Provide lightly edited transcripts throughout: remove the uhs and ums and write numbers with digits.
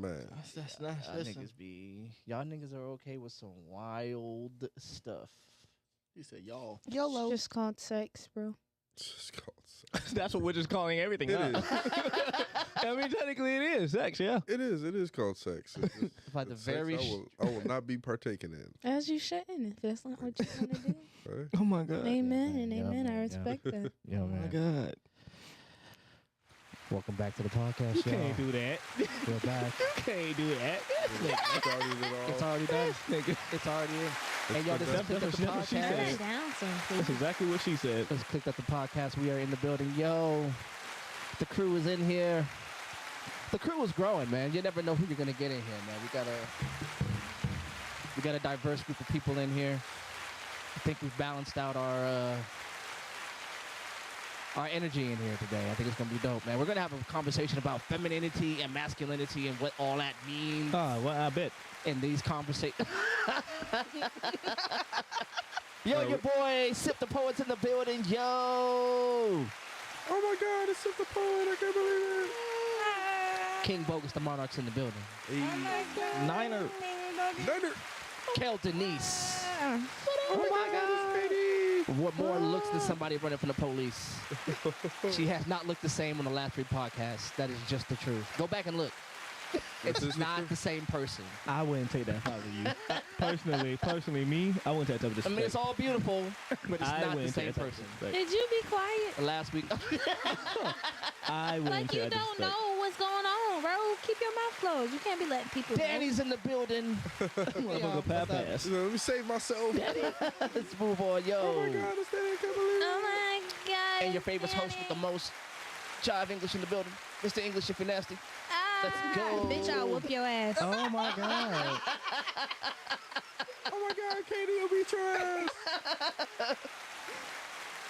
Man, That's nice. Y'all niggas are okay with some wild stuff. He said y'all. YOLO. It's just called sex, bro. it's called sex. That's what we're just calling everything. It up. is. I mean, technically, it is sex. Yeah. It is called sex. By the It's very sex I will not be partaking in. As you shouldn't, if that's not what you want to do. Right? Oh my god. Amen and Yeah, amen. man, I respect that. Yo, Oh my man. god. Welcome back to the podcast, You y'all. can't do that. We're back. You can't do that. It's already done. It's already in. And y'all, this is That's Clicked Up the what she podcast. said. Sit down, some That's please. exactly what she said. Let's Clicked Up the podcast. We are in the building. Yo, the crew is in here. The crew is growing, man. You never know who you're gonna get in here, man. We got a diverse group of people in here. I think we've balanced out our energy in here today. I think it's gonna be dope, man. We're gonna have a conversation about femininity and masculinity and what all that means Well, I bet. in these conversations. Yo, your boy Sip the Poet's in the building. Yo. Oh my God, it's Sip the Poet. I can't believe it. King Bogus, the Monarch's in the building. Niner. Niner. Kel Denise. Oh my God, it's Katie. What more looks than somebody running from the police? She has not looked the same on the last 3 podcasts. That is just the truth. Go back and look. It's This is not true. the same person. I wouldn't take that if I were you. Personally, me, I wouldn't take that I disrespect. mean, it's all beautiful, but it's I not the wouldn't same take that person. disrespect. Did you be quiet? Last week, I wouldn't Like take you that don't disrespect. know what's going on, bro. Keep your mouth closed. You can't be letting people Danny's in the building. Motherfucker, pass. Let me save myself. Let's move on, yo. Oh my God, it's Danny. I can't believe know. it. Oh my God. And your favorite host with the most jive English in the building, Mr. English if you're nasty. Let's go. Bitch, I'll whoop your ass. Oh my god. Oh my God, Katie will beat your ass.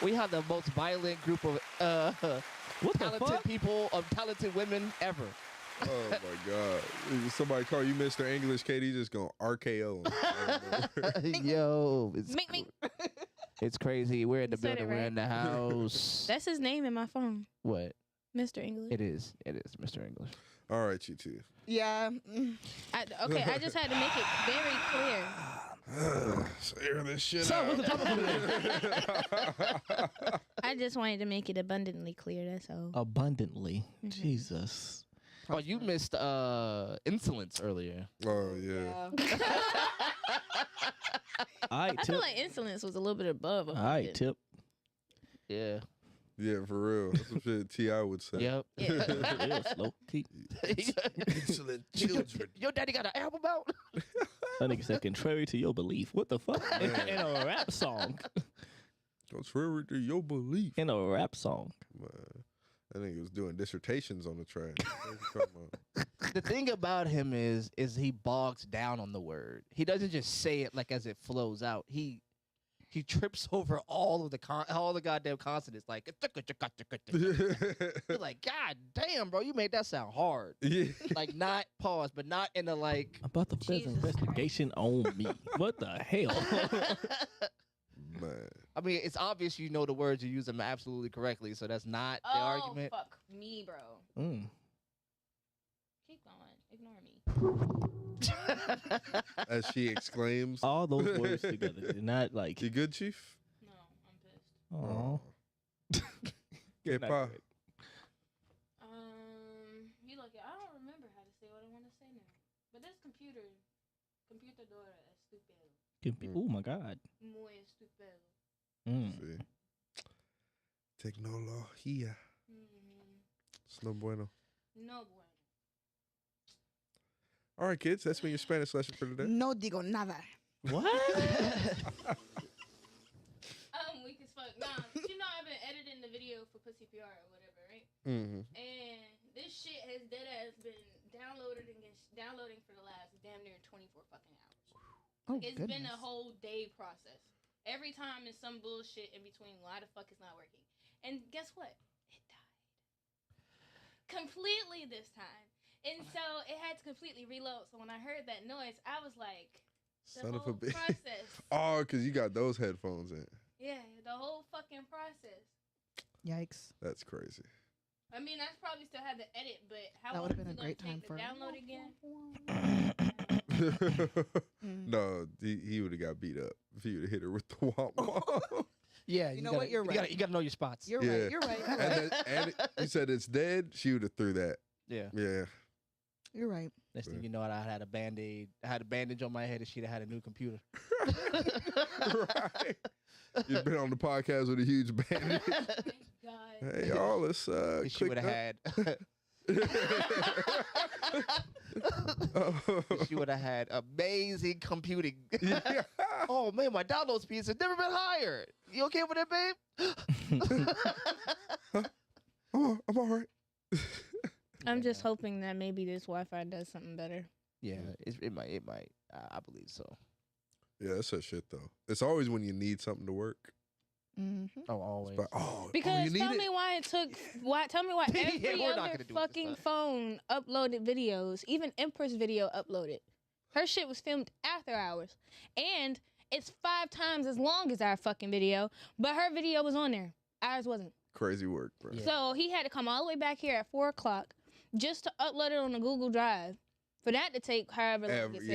We have the most violent group of What the talented fuck? people, of talented women ever. Oh my God. If somebody call you Mr. English, Katie just gonna RKO him. Yo, Make me. it's crazy. We're in the You said building. it We're right. in the house. That's his name in my phone. What? Mr. English. It is, Mr. English. All right, you two. Yeah. I just had to make it very clear. So air this shit So, out. what's the topic for today? I just wanted to make it abundantly clear, that's all. Abundantly. Jesus. Oh, you missed insolence earlier. Oh yeah. All right, I feel Tip. like insolence was a little bit above. All right, Tip. Yeah. Yeah, for real. That's some shit T.I. would say. Yep. Real slow. Keep. Insolent children. Your daddy got an album out? That nigga said contrary to your belief. What the fuck? In a rap song. Contrary to your belief. In a rap song. Man, I think he was doing dissertations on the track. Come on. The thing about him is he bogs down on the word. He doesn't just say it like as it flows out. He trips over all the goddamn consonants. Like you're like, God damn, bro, you made that sound hard. Yeah. Like not pause, but not in a like. About the first Jesus investigation on me. What the hell? Man. I mean, it's obvious you know the words, you use them absolutely correctly, so that's not the argument. Fuck me, bro. Mm. Keep going. Ignore me. As she exclaims. All those words together. They're not like. You good, Chief? No, I'm pissed. Oh. Yeah, pa. You look. I don't remember how to say what I want to say now. But this computadora es estúpido. Oh my God. Muy estúpido. Mm. Sí. Tecnología. It's no bueno. No bueno. All right, kids. That's been your Spanish lesson for today. No digo nada. What? Weak as fuck. Nah, but you know I've been editing the video for Pussy PR or whatever, right? Mm-hmm. And this shit has deadass been downloading for the last damn near 24 fucking hours. Oh, It's been a whole day process. Every time is some bullshit in between. Why the fuck is not working? And guess what? It died. Completely this time. And so it had to completely reload. So when I heard that noise, I was like, Son of a bitch. process. Oh, because you got those headphones in. Yeah, the whole fucking process. Yikes. That's crazy. I mean, that's probably still had the edit, but how That long would've is been it a great gonna time take for to it. download again? No, he would have got beat up if he would have hit her with the womp womp. Yeah, You know gotta, what? You're you right. gotta know your spots. You're Yeah. right. You're right. You're And, right. he said it's dead. She would have threw that. Yeah. Yeah. You're right. Next thing you know, I had a Band-Aid. I had a bandage on my head, and she'd have had a new computer. Right. You've been on the podcast with a huge bandage. Thank God. Hey, y'all, let's She would have had. She would have had amazing computing. Yeah. Oh man, my download speeds have never been higher. You okay with that, babe? I'm all right. I'm just hoping that maybe this Wi-Fi does something better. Yeah, it might. I believe so. Yeah, that's that shit though. It's always when you need something to work. Mm-hmm. Oh, always. But Because you need tell it? me why it took. Tell me why Yeah, every we're not other gonna do it this fucking time. phone uploaded videos, even Empress video uploaded. Her shit was filmed after hours, and it's 5 times as long as our fucking video. But her video was on there. Ours wasn't. Crazy work, bro. Yeah. So he had to come all the way back here at 4:00 just to upload it on a Google Drive. For that to take however long it takes.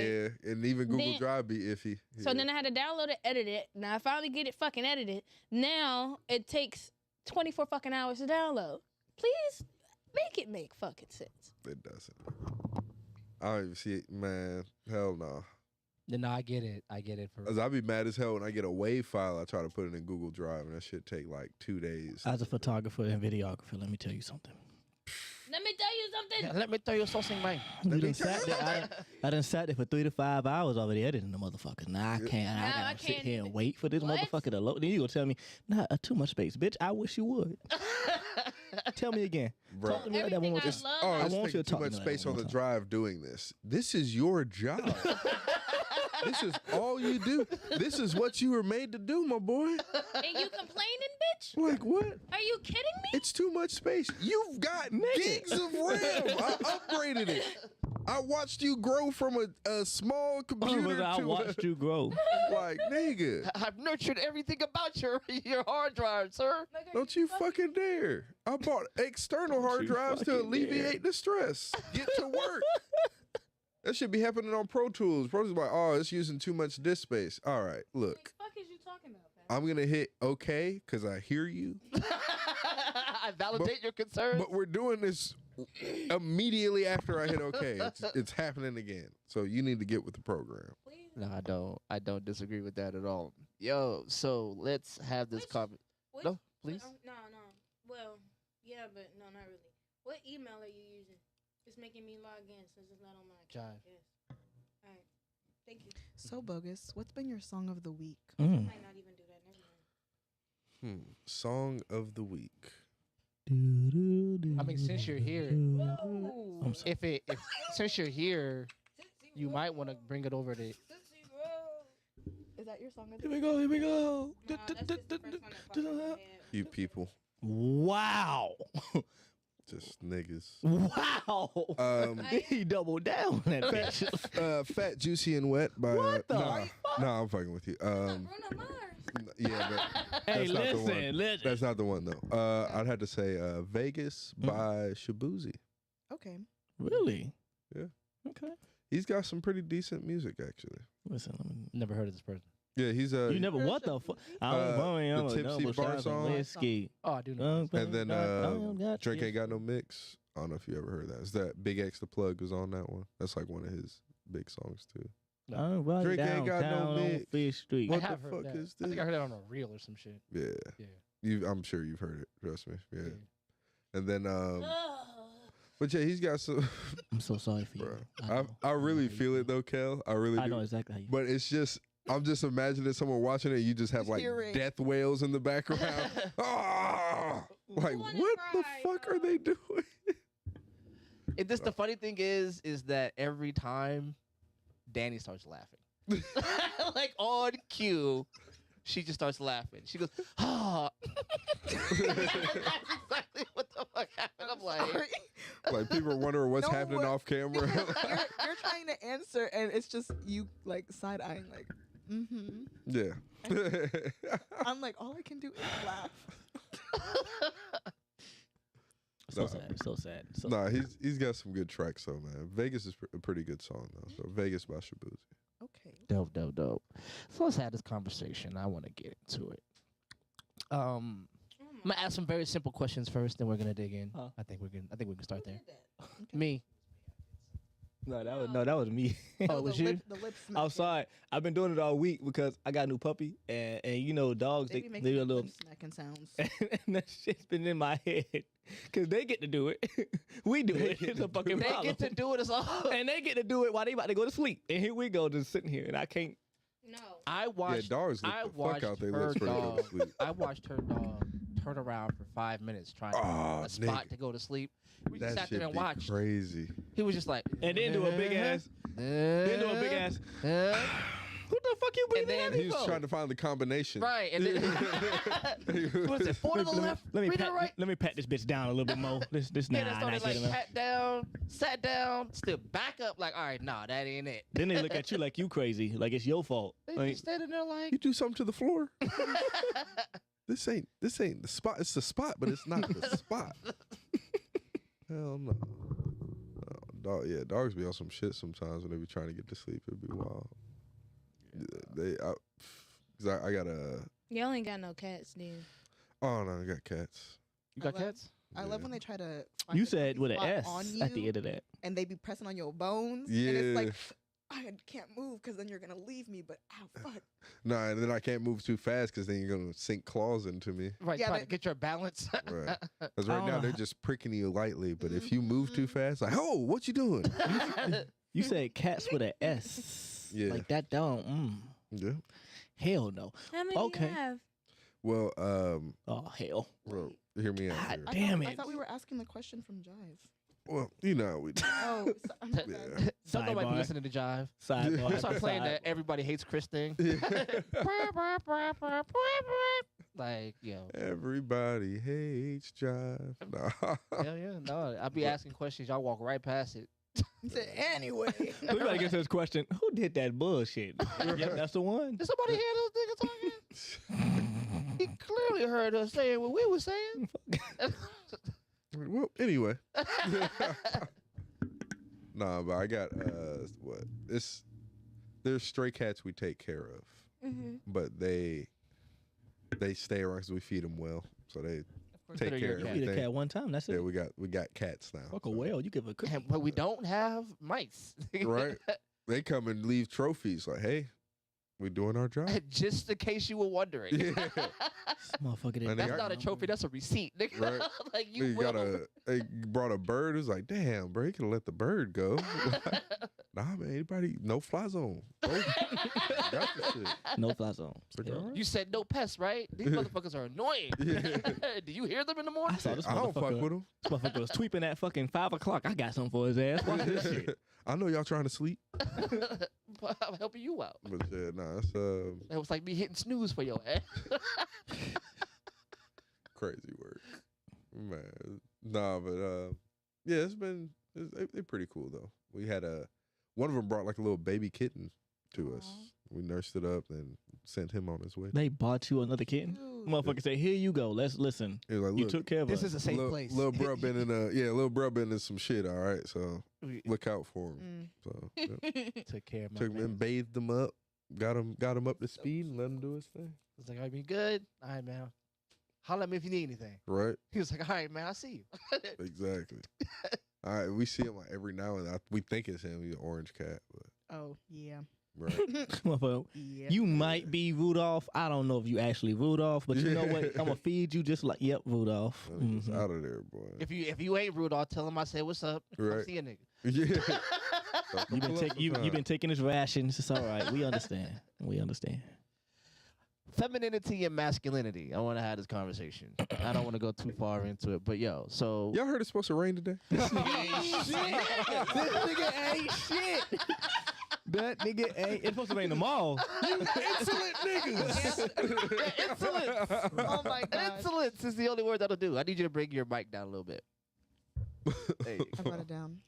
Yeah, and even Google Then- Drive be iffy. So then I had to download it, edit it. Now I finally get it fucking edited. Now it takes 24 fucking hours to download. Please make it make fucking sense. It doesn't. I don't even see it, man. Hell no. No, I get it. I get it. For Cause I be mad as hell when I get a WAV file. I try to put it in Google Drive, and that shit take like 2 days. As a photographer and videographer, let me tell you something. Let me tell you something. Yeah, let me tell you something, man. We me done tell sat you there, I done sat there for 3 to 5 hours already editing the motherfuckers. Nah, I can't. Nah, I I gotta sit can't here either. and wait for this What? motherfucker to load. Then you gonna tell me, nah, too much space, bitch. I wish you would. Tell me again. Bro. Talk to me like that one more time. Everything I Oh, love. it's want you taking to too talk much to me space like on that the one drive doing this. This is your job. This is all you do. This is what you were made to do, my boy. And you complaining, bitch? Like what? Are you kidding me? It's too much space. You've got gigs of RAM. I upgraded it. I watched you grow from a small computer I to watched you grow. like, nigga. I've nurtured everything about your hard drive, sir. Like, are Don't you fucking dare. I bought external hard you drives to fucking alleviate the stress. Get to work. That should be happening on Pro Tools. Pro Tools like, oh, it's using too much disk space. All right, What look. the fuck is you talking about, Pat? I'm going to hit OK because I hear you. I validate your concerns. But we're doing this immediately after I hit OK. It's happening again. So you need to get with the program. Please. No, I don't. I don't disagree with that at all. Yo, so let's have this Which- comment. Which- No, please. No. Well, yeah, but no, not really. What email are you using? It's making me log in since it's not on my account. Jive. Yes. All right. Thank you. So bogus. What's been your song of the week? I Mm. might not even do that. Never mind. Song of the week. I mean, since you're here, I'm sorry. if since you're here, you might want to bring it over to. Is that your song of Here we go. Here we go. No, that's just the first one that popped in my head. You people. Wow. Just niggas. Wow. He doubled down on that bitch. Fat, Juicy, and Wet by... What the Nah, I'm fucking with you. Bruno Mars. Yeah, but Hey, that's not the one. listen. That's not the one, though. I'd have to say Vegas by Shabuzi. Okay. Really? Yeah. Okay. He's got some pretty decent music, actually. Listen, let me. Never heard of this person. Yeah, he's You never what the fuck? I'm the a Tipsy double Bar shot song. of whiskey. Oh, I do know. And then Drink Ain't Got No Mix. I don't know if you ever heard that. Is that Big X the Plug was on that one? That's like one of his big songs, too. I'm right Drink Ain't Got No downtown on Mix. Fish Street. I What the have heard fuck that. is I think this? I heard that on a reel or some shit. Yeah. Yeah. I'm sure you've heard it. Trust me. Yeah. Yeah. And then, Ugh. but yeah, he's got some... I'm so sorry for you. Bro, I really feel it, though, Kel. I really I do. know exactly how you. But it's just... I'm just imagining someone watching it. You just have like Hearing. death wails in the background. Ah! Like, wanna what the cry, fuck bro. are they doing? And this the funny thing is that every time Danny starts laughing, like on cue, she just starts laughing. She goes, ah. That's exactly what the fuck happened. I'm like, Sorry. Like people are wondering what's No, happening what- off camera. you're trying to answer, and it's just you like side eyeing, like, mm-hmm. Yeah. I'm like, all I can do is laugh. So Nah. sad. So sad. So Nah, he's got some good tracks though, man. Vegas is a pretty good song though. So Vegas by Shabuzi. Okay. Dope. So let's have this conversation. I want to get into it. I'm gonna ask some very simple questions first, then we're gonna dig in. Huh. I think we can start there. Me. No, that was me. Oh, it was the you? lip, the lip I'm smacking. sorry. I've been doing it all week because I got a new puppy, and you know dogs They they be they making a little lip smacking sounds. and that shit's been in my head because they get to do it. We do it. It's a fucking They problem. get to do it as all. and they get to do it while they about to go to sleep. And here we go, just sitting here, and I can't. No. I watched. Yeah, dogs lick I the fuck watched out their her lips before they go to dog. sleep. I watched her dog turn around for 5 minutes trying to Aw, find a spot nigga. to go to sleep. We just That sat shit there and be watched. crazy. He was just like, And then do a big ass. Then do a big ass. Who the fuck you breathing then at He me was for? trying to find the combination. Right, and then what is it? 4 to the left, Let me 3 to the right. let me pat this bitch down a little bit more. This Then nah, I not started good like enough. pat down, sat down, still back up. Like, all right, nah, that ain't it. Then they look at you like you crazy, like it's your fault. They Like, just standing there like, You do something to the floor. This ain't the spot. It's the spot, but it's not the spot. Hell no. Dogs be on some shit sometimes when they be trying to get to sleep. It'd be wild. I got a. You only got no cats, dude. Oh no, I got cats. you got I love- cats? I love when they try to. you find a said with an spot S on at the you, end of that. and they be pressing on your bones. And it's like, Yeah. I can't move because then you're gonna leave me. But ow, fuck. Nah, and then I can't move too fast because then you're gonna sink claws into me. Right, Yeah, trying they- to get your balance. Right. Because I right don't now know they're how- just pricking you lightly, but if you move too fast, like, oh, what you doing? You said cats with an S. Yeah. Like that don't. Yeah. Hell no. How many Okay. do you have? Well, Oh hell. well, hear me out God here. damn I it. thought we were asking the question from Jive. Well, you know how we do. Oh, so, I'm bad. Yeah. Some might be Sidebar. listening to Jive. Sidebar. We start playing Side- that everybody hates Chris thing. Like, yo. Everybody hates jive. Nah. Hell yeah, no. I'll be asking questions. Y'all walk right past it. He said, anyway. So we gotta get to this question. Who did that bullshit? Yep, that's the one. Did somebody hear this nigga talking? He clearly heard us saying what we were saying. Well, anyway. Nah, but I got what? There's stray cats we take care of, Mm-hmm. but they stay around because we feed them well, so they take Consider care your of cat. Feed a everything. cat one time. That's Yeah, it. we got cats now. Fuck a so- whale. You give a cookie. But we don't have mice. Right? They come and leave trophies like, hey, we doing our job. Just in case you were wondering. Yeah. This motherfucker didn't. And they That's are- not a trophy, that's a receipt. Nigga. Right. Like you You will. they brought a bird. It was like, damn, bro, you could have let the bird go. Nah, man, anybody, no fly zone. Oh, got the shit. No fly zone. It's like, all right. You said no pests, right? These motherfuckers are annoying. Yeah. Do you hear them in the morning? I saw this I don't fuck motherfucker. with him. This motherfucker was tweeping at fucking 5 o'clock. I got something for his ass. Watch this shit. I know y'all trying to sleep, But I'm helping you out. but yeah, nah, it's That was like me hitting snooze for your ass. crazy work, man. Nah, but yeah, they're pretty cool though. We had one of them brought like a little baby kitten to us. We nursed it up and sent him on his way. They bought you another kitten. Dude. Motherfucker said, "Here you go. Let's listen. He was like, You look, took care of This us." is a safe place. Little bro been in little bro been in some shit. All right, so look out for him. So yeah. Took care of my Took him man. and bathed him up, got him up to speed, and let him do his thing. I was like, "Are you good? All right, man. Holler at me if you need anything." Right, He was like, "All right, man. I see you." exactly. All right, we see him like every now and then. We think it's him. He's an orange cat, but Oh, yeah. right. Motherfucker, Yeah. you might be Rudolph. I don't know if you actually Rudolph, but you know what? I'm gonna feed you just like Rudolph. It's Mhm. out of there, boy. If you ain't Rudolph, tell him I said what's up. Come Right. see a nigga. Yeah. You've been taking his rations. It's all right. We understand. We understand. Femininity and masculinity. I want to have this conversation. I don't want to go too far into it, but yo, so Y'all heard it's supposed to rain today? This nigga ain't shit. That nigga ain't. It's supposed to rain tomorrow. Insolent niggas. insolence. Oh, my God. Insolence is the only word that'll do. I need you to bring your mic down a little bit. There you I go. got it down.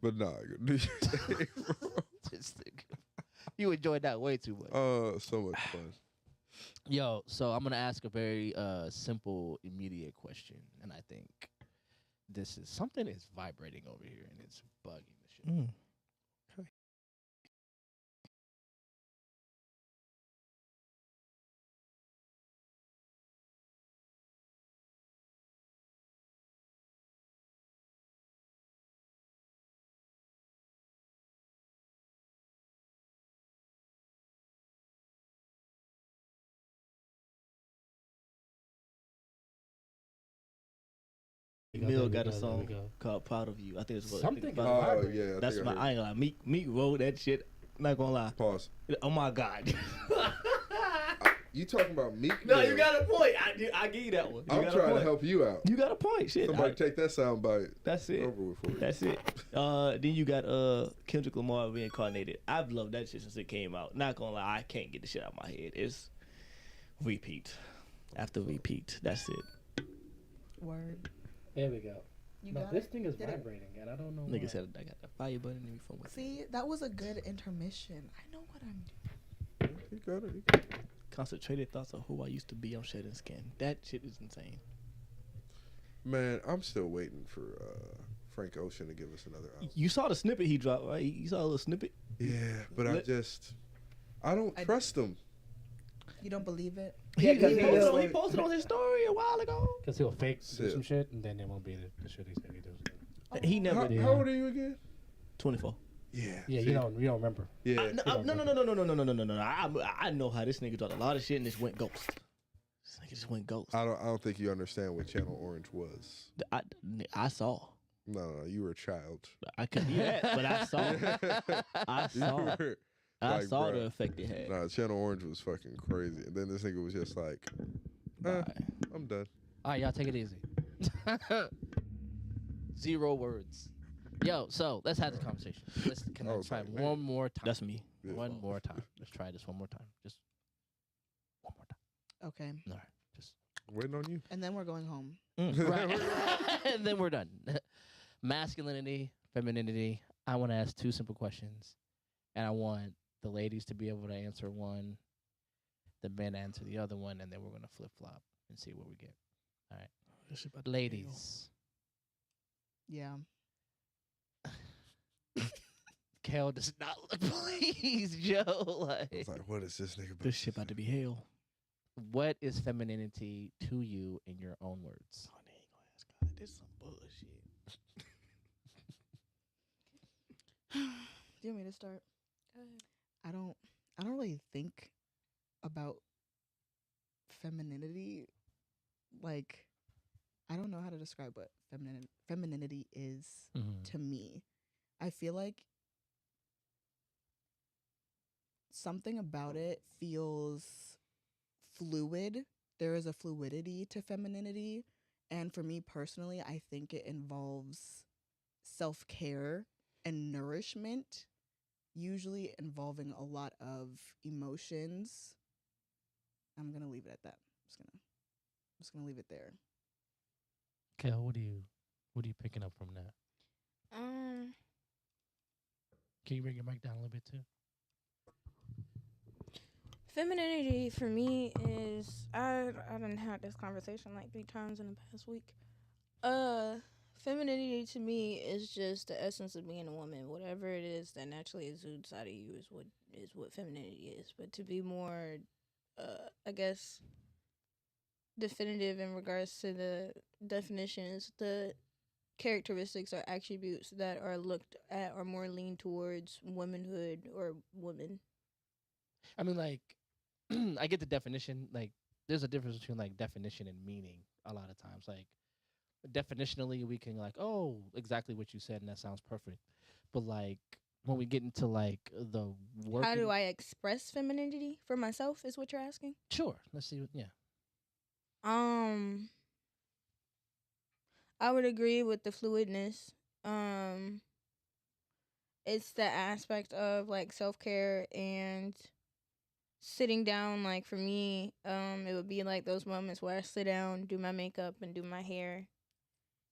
But nah, do your thing, bro. This nigga. You enjoyed that way too much. So much fun. Yo, so I'm gonna ask a very simple, immediate question, and I think this is something is vibrating over here and it's bugging the shit. Mm. Mill got a song called "Proud of You." I think it's what Something. Oh yeah, I That's think my. heard. I ain't gonna lie. Meek wrote that shit. Not gonna lie. Pause. Oh my god. You talking about Meek? No, Mill. you got a point. I give you that one. You I'm got a trying to point. help you out. You got a point. Shit. Somebody take that sound bite. That's it. Over with for you. That's it. Then you got Kendrick Lamar Reincarnated. I've loved that shit since it came out. Not gonna lie, I can't get the shit out of my head. It's repeat after repeat. That's it. Word. There we go. You No, got this it? thing is Did it? vibrating, and I don't know. Nigga why. said I got the fire button in me from with See, that was a good intermission. I know what I'm doing. You got it. You got it. Concentrated thoughts of who I used to be on Shedding Skin. That shit is insane. Man, I'm still waiting for Frank Ocean to give us another album. You saw the snippet he dropped, right? You saw a little snippet. Yeah, but I don't I- trust him. You don't believe it? Yeah, He 'cause he posted, was- he posted on his story a while ago. Because he'll fake do Shit. some shit, and then it won't be the shit he said he do. He never How, did. how old are you again? 24. Yeah. Yeah, see? you don't remember. Yeah. No. I know how this nigga dropped a lot of shit and just went ghost. This nigga just went ghost. I don't think you understand what Channel Orange was. I saw. No, you were a child. I couldn't hear that, but I saw. I You saw. were- I like, saw bruh. the effect it had. Nah, Channel Orange was fucking crazy. And then this nigga was just like, Bye. I'm done. All right, y'all take it easy. 0 words. Yo, so let's have the conversation. Can I I was try like, man. one more time? That's me. Yeah. One more time. Let's try this one more time. Just one more time. Okay. All right, just Waiting on you. And then we're going home. right, and then we're done. Masculinity, femininity. I want to ask 2 simple questions, and I want the ladies to be able to answer one, the men to answer the other one, and then we're gonna flip flop and see what we get. All right, ladies. Yeah. Kel does not look pleased, Joe. I Like, was like, what is this nigga? This shit about to be hell. what is femininity to you in your own words? Oh, they ain't gonna ask God. This is some bullshit. Do you want me to start? I don't really think about femininity. Like, I don't know how to describe what femininity is to me. I feel like something about it feels fluid. There is a fluidity to femininity. And for me personally, I think it involves self-care and nourishment, usually involving a lot of emotions. I'm going to leave it at that. I'm just going to leave it there. Kel, what are you picking up from that? Can you bring your mic down a little bit too? Femininity for me is I done had this conversation like 3 times in the past week. Femininity to me is just the essence of being a woman. Whatever it is that naturally exudes out of you is what femininity is. But to be more, I guess, definitive in regards to the definitions, the characteristics or attributes that are looked at or more lean towards womanhood or woman. I mean, like, I get the definition. Like, there's a difference between like definition and meaning. A lot of times, like, definitionally, we can like, oh, exactly what you said, and that sounds perfect. But like, when we get into like the work, How do I express femininity for myself? Is what you're asking? Sure. Let's see. Yeah. I would agree with the fluidness. It's the aspect of like self-care and sitting down. Like for me, it would be like those moments where I sit down, do my makeup and do my hair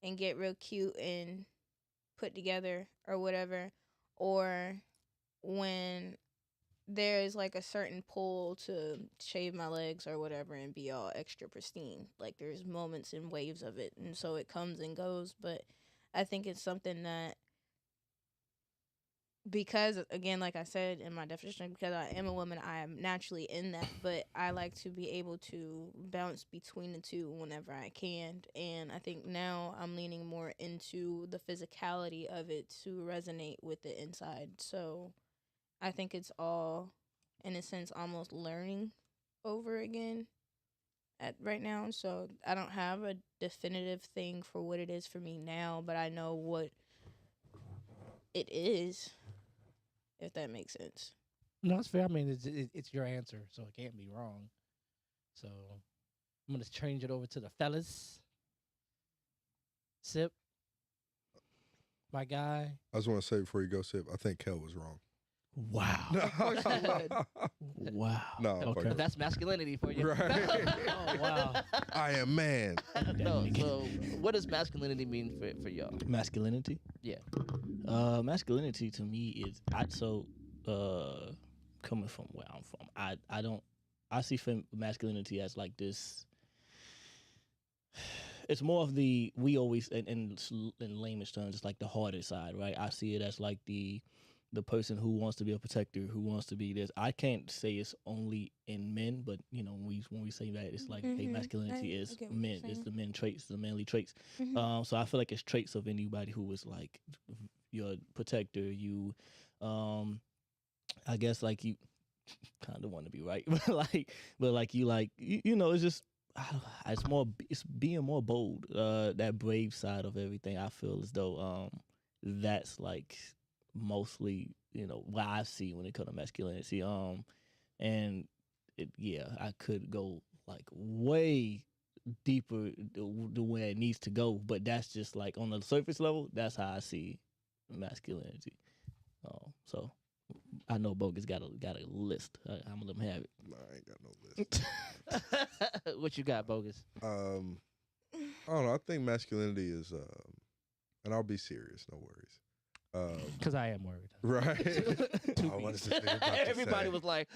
and get real cute and put together or whatever. Or when there's like a certain pull to shave my legs or whatever and be all extra pristine. Like there's moments and waves of it, and so it comes and goes. But I think it's something that, because again, like I said in my definition, because I am a woman, I am naturally in that, but I like to be able to bounce between the two whenever I can. And I think now I'm leaning more into the physicality of it to resonate with the inside. So I think it's all, in a sense, almost learning over again at right now. So I don't have a definitive thing for what it is for me now, but I know what it is, if that makes sense. No, it's fair. I mean, it's your answer, so it can't be wrong. So I'm gonna change it over to the fellas. Sip, my guy. I just want to say before you go, Sip, I think Kel was wrong. Wow. Of course you would. Wow. No, Okay. That's masculinity for you. Right. Oh, wow. I am man. No, so what does masculinity mean for y'all? Masculinity? Yeah. Masculinity to me is, coming from where I'm from, I see masculinity as like this. It's more of the, we always, in layman's terms, it's like the harder side, right? I see it as like the person who wants to be a protector, who wants to be this. I can't say it's only in men, but you know, when we say that, it's like, hey, masculinity is get what men. you're It's saying. the men traits, the manly traits. Mhm. So I feel like it's traits of anybody who is like, you're a protector. You, I guess like you kind of want to be right, but like you know, it's just. It's being more bold. That brave side of everything. I feel as though that's like mostly, you know, what I see when it comes to masculinity. And I could go like way deeper the way it needs to go, but that's just like on the surface level. That's how I see masculinity. So I know Bogus got a list. I'm gonna let him have it. Nah, I ain't got no list. What you got, Bogus? I don't know. I think masculinity is, and I'll be serious. No worries. Because I am worried. Right. I was just about to Everybody say, was like,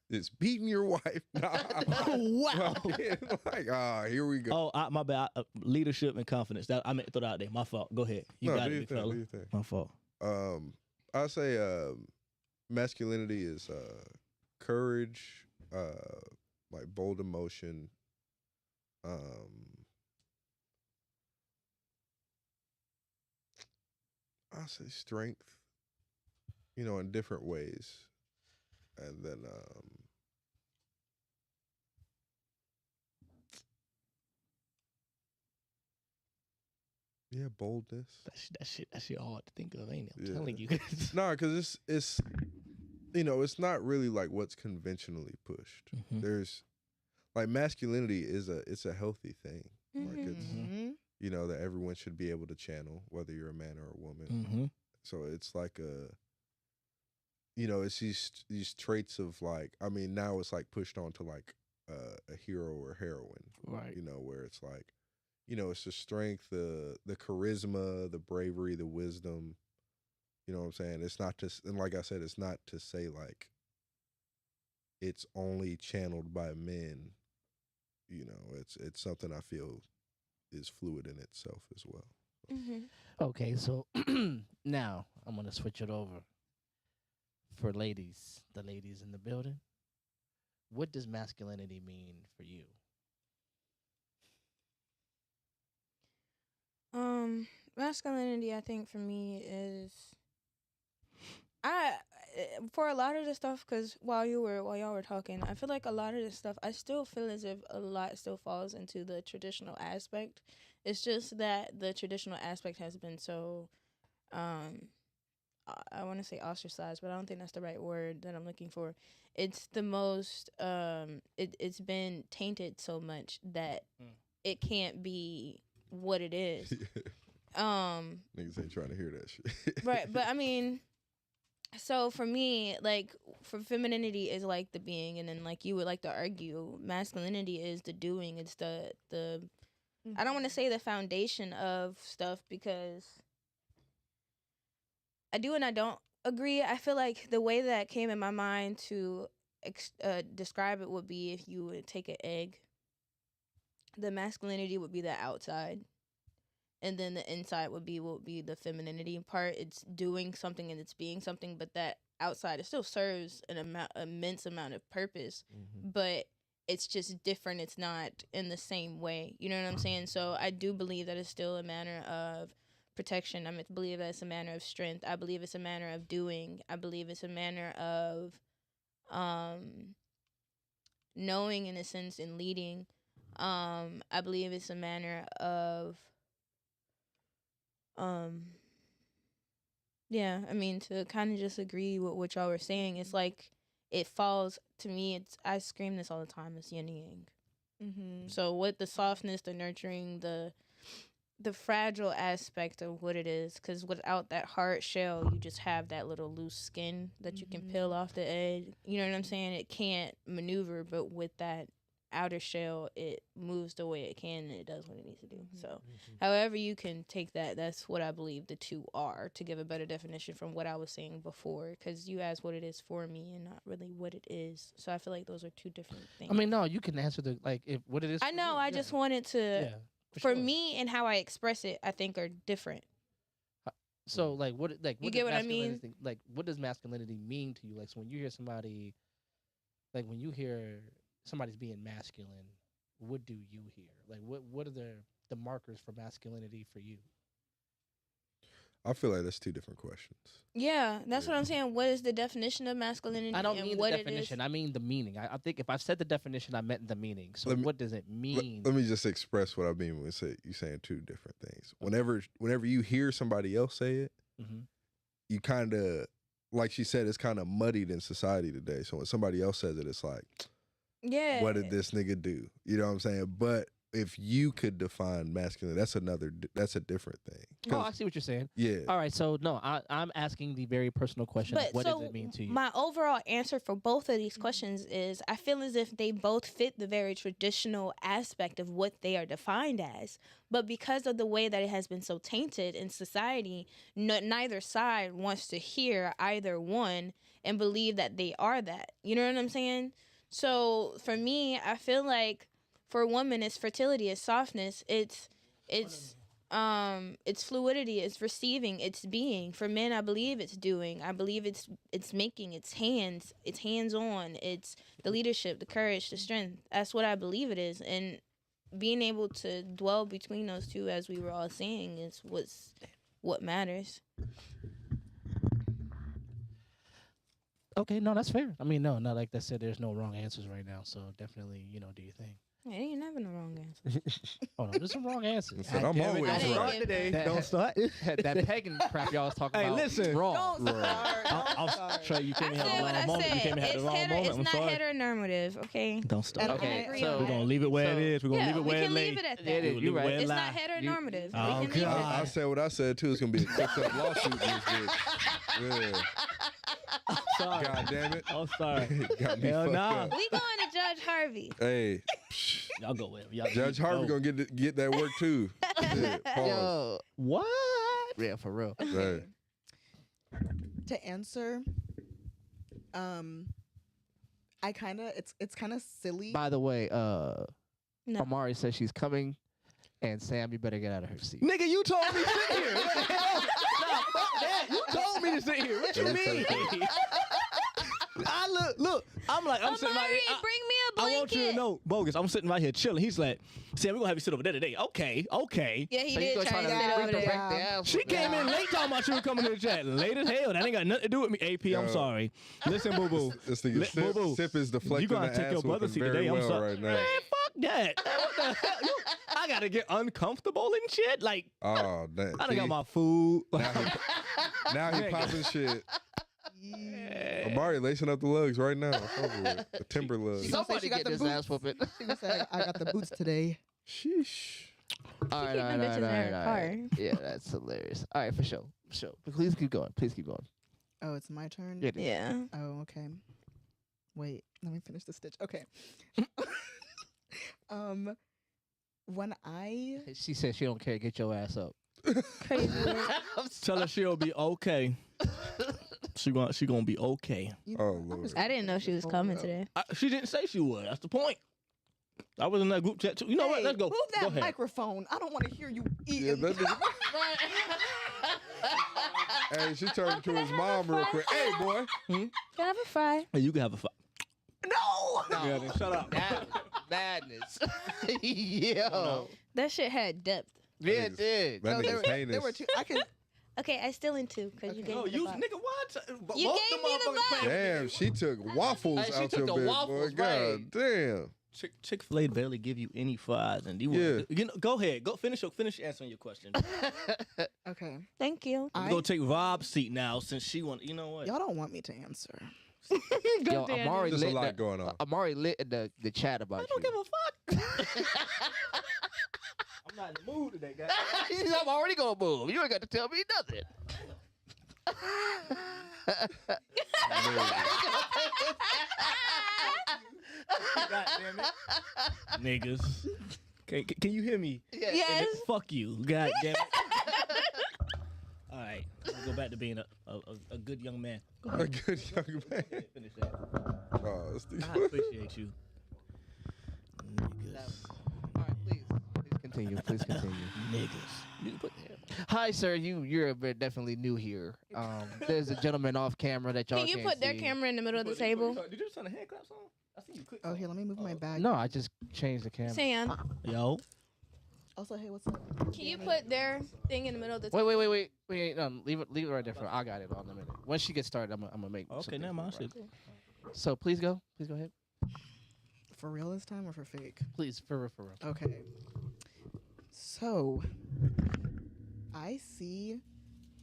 it's beating your wife. Nah. Wow. Like, here we go. Oh, my bad. Leadership and confidence. That I meant to throw that out there. My fault. Go ahead. You No, got do it, your big thing, fella. do your thing. My fault. I say masculinity is courage, like bold emotion, I say strength, you know, in different ways, and then boldness. That shit hard to think of, ain't it? I'm Yeah. telling you. No, because it's you know, it's not really like what's conventionally pushed. Mhm. There's like masculinity is it's a healthy thing. Like it's Mm-hmm. you know that everyone should be able to channel, whether you're a man or a woman. Mm-hmm. So it's like you know, it's these traits of like, I mean, now it's like pushed on to like a hero or heroine, Right. you know, where it's like, you know, it's the strength, the charisma, the bravery, the wisdom. You know what I'm saying? It's not to, and like I said, it's not to say like it's only channeled by men. You know, it's something I feel is fluid in itself as well. Mhm. okay, so now I'm going to switch it over for ladies, the ladies in the building. What does masculinity mean for you? Masculinity, I think for me is, for a lot of the stuff, because while y'all were talking, I feel like a lot of the stuff, I still feel as if a lot still falls into the traditional aspect. It's just that the traditional aspect has been so, I want to say ostracized, but I don't think that's the right word that I'm looking for. It's the most, it's been tainted so much that it can't be what it is. Niggas ain't trying to hear that shit. Right, but I mean, so for me, like, for femininity is like the being, and then like you would like to argue, masculinity is the doing. It's the I don't want to say the foundation of stuff, because I do and I don't. agree. I feel like the way that came in my mind to describe it would be if you would take an egg. The masculinity would be the outside, and then the inside would be the femininity part. It's doing something and it's being something, but that outside it still serves an immense amount of purpose, but it's just different. It's not in the same way. You know what I'm saying? So I do believe that it's still a manner of protection. I believe that it's a manner of strength. I believe it's a manner of doing. I believe it's a manner of knowing, in a sense, and leading. I believe it's a manner of yeah, I mean, to kind of just agree with what y'all were saying, it's like it falls to me. I scream this all the time. It's yin and yang. Mm-hmm. So with the softness, the nurturing, the fragile aspect of what it is, because without that hard shell, you just have that little loose skin that you can peel off the edge. You know what I'm saying? It can't maneuver, but with that outer shell, it moves the way it can and it does what it needs to do. So however you can take that, that's what I believe the two are, to give a better definition from what I was saying before, because you asked what it is for me and not really what it is. So I feel like those are two different things. I mean, no, you can answer if what it is. I know, I just wanted to, for sure. me and how I express it, I think are different. So what you get what I mean? Like, what does masculinity mean to you? Like, so when you hear somebody, like when you hear somebody's being masculine, what do you hear? Like, what are the markers for masculinity for you? I feel like that's two different questions. Yeah, that's what I'm saying. What is the definition of masculinity? I don't and mean what the definition. I mean the meaning. I think if I said the definition, I meant the meaning. So what does it mean? Let me just express what I mean when you're saying two different things. Whenever you hear somebody else say it, you kind of, like she said, it's kind of muddied in society today. So when somebody else says it, it's like, yeah, what did this nigga do? You know what I'm saying? But if you could define masculine, that's a different thing. Oh, I see what you're saying. Yeah. All right. So no, I'm asking the very personal question. Of what does it mean to you? My overall answer for both of these questions is I feel as if they both fit the very traditional aspect of what they are defined as. But because of the way that it has been so tainted in society, neither side wants to hear either one and believe that they are that. You know what I'm saying? So for me, I feel like for a woman, it's fertility, it's softness, it's fluidity, it's receiving, it's being. For men, I believe it's doing. I believe it's making, it's hands-on, it's the leadership, the courage, the strength. That's what I believe it is. And being able to dwell between those two, as we were all saying, is what matters. Okay, no, that's fair. I mean, no, like I said, there's no wrong answers right now. So definitely, do your thing. Yeah, ain't never no wrong answer. Oh, no, there's some wrong answers. I'm always right. Today. Don't start. That pagan crap y'all was talking about. Hey, listen. Wrong. Don't start. I'll show you can't I have said the what wrong I moment. You said. can't have the wrong moment. It's I'm not sorry. heteronormative, okay? Don't start. Okay, agree so on We're gonna leave it where it is. We're gonna leave it we where it can lay. leave it at that. Yeah, We'll you're leave it right. where it It's lie. not heteronormative. Oh, We can leave it God. at I said what I said too. It's gonna be a cooked up lawsuit. In this bitch. Yeah. Sorry. God damn it. I'm sorry. Got me Hell fucked nah. up. We going to Judge Harvey. Hey, Y'all go with y'all. Judge Harvey go. gonna get that work too. Yeah, pause. Yo, What? yeah, for real. Right. To answer, I kind of it's kind of silly. By the way, No. Amari says she's coming, and Sam, you better get out of her seat. Nigga, you told me to sit here. What the hell? Nah, fuck that. You told me to sit here. What you mean? I look. I'm sitting right Amari, here. bring me a I blanket. want you to know, bogus. I'm sitting right here chilling. He's like, Sam, we're gonna have you sit over there today. Okay. Yeah, he So you did gonna try to to sit over redirect there. the ass She with came that. in late talking about you were coming to the chat. Late as hell. That ain't got nothing to do with me, AP. I'm Yo. sorry. Listen, boo boo. This nigga Boo-boo. Sip is deflecting You gonna the take your ass brother's whooping seat very today. I'm well sorry. right now. Man, fuck that. What the hell? I gotta get uncomfortable and shit. Like, Oh, damn. I done got my food. Now he popping shit. Amari lacing up the lugs right now. It's over with. The timber lugs. She gonna say Somebody she got get the this boots. ass whooping. She gonna say, I got the boots today. Sheesh. All right, keep all them right, bitches all in right, her all right. Yeah, that's hilarious. All right, for sure. But please keep going. Please keep going. Oh, it's my turn. It is. Yeah. Oh, okay. Wait, let me finish the stitch. Okay. When I She said she don't care. Get your ass up. Crazy. Tell her she'll be okay. She gonna be okay. You Oh, what? I'm Lord. just I didn't know she was hold coming up. today. She didn't say she would. That's the point. I was in that group chat too. You know what? Hey, Let's go. Move Go that ahead. microphone. I don't want to hear you eating. Yeah, that nigga. Hey, she turned to his mom real quick. Hey, boy. Can I have a fry? Hey, you can have a fight. No. Yeah, then shut up. Madness. Yo. That shit had depth. Yeah, it did. That No, there, nigga's heinous. there were two. I can. Okay, I still in two because you gave No, me the you box. nigga, what? You Both gave the me the motherfuckers box. paying. Damn, she took waffles Hey, she out took your the bitch, boy. waffles, God right. damn. Chick-fil-A barely give you any fries, and go ahead, go finish answering your question. Okay. Thank you. I'm gonna take Rob's seat now since she want. You know what? Y'all don't want me to answer. Yo, Damn. Amari There's a lit. lot going on. Amari lit in the chat about I don't you. give a fuck. I'm not in the mood today, guys. I'm already gonna move. You ain't got to tell me nothing. God damn it, niggas. Can you hear me? Yes. Fuck you. God damn it. All right, let's go back to being a good young man. Go A ahead. good young man. Finish that. Oh, that's I appreciate you. Niggas. All right, please continue. Please continue. Niggas. You can put that. Hi, sir. You're definitely new here. There's a gentleman off camera that y'all Can you can't put their see. camera in the middle of the table? Did you just turn the hand claps on? I see you click. Oh, here, let me move my bag. No, I just changed the camera. Sam, Yo. Also, hey, what's up? can you put their thing in the middle of the table? Wait. No, leave it right there. I got it on a minute. Once she gets started, I'm gonna make. Okay, something never mind. for her. Shit. So please go ahead. For real this time or for fake? Please, for real. Okay. So, I see,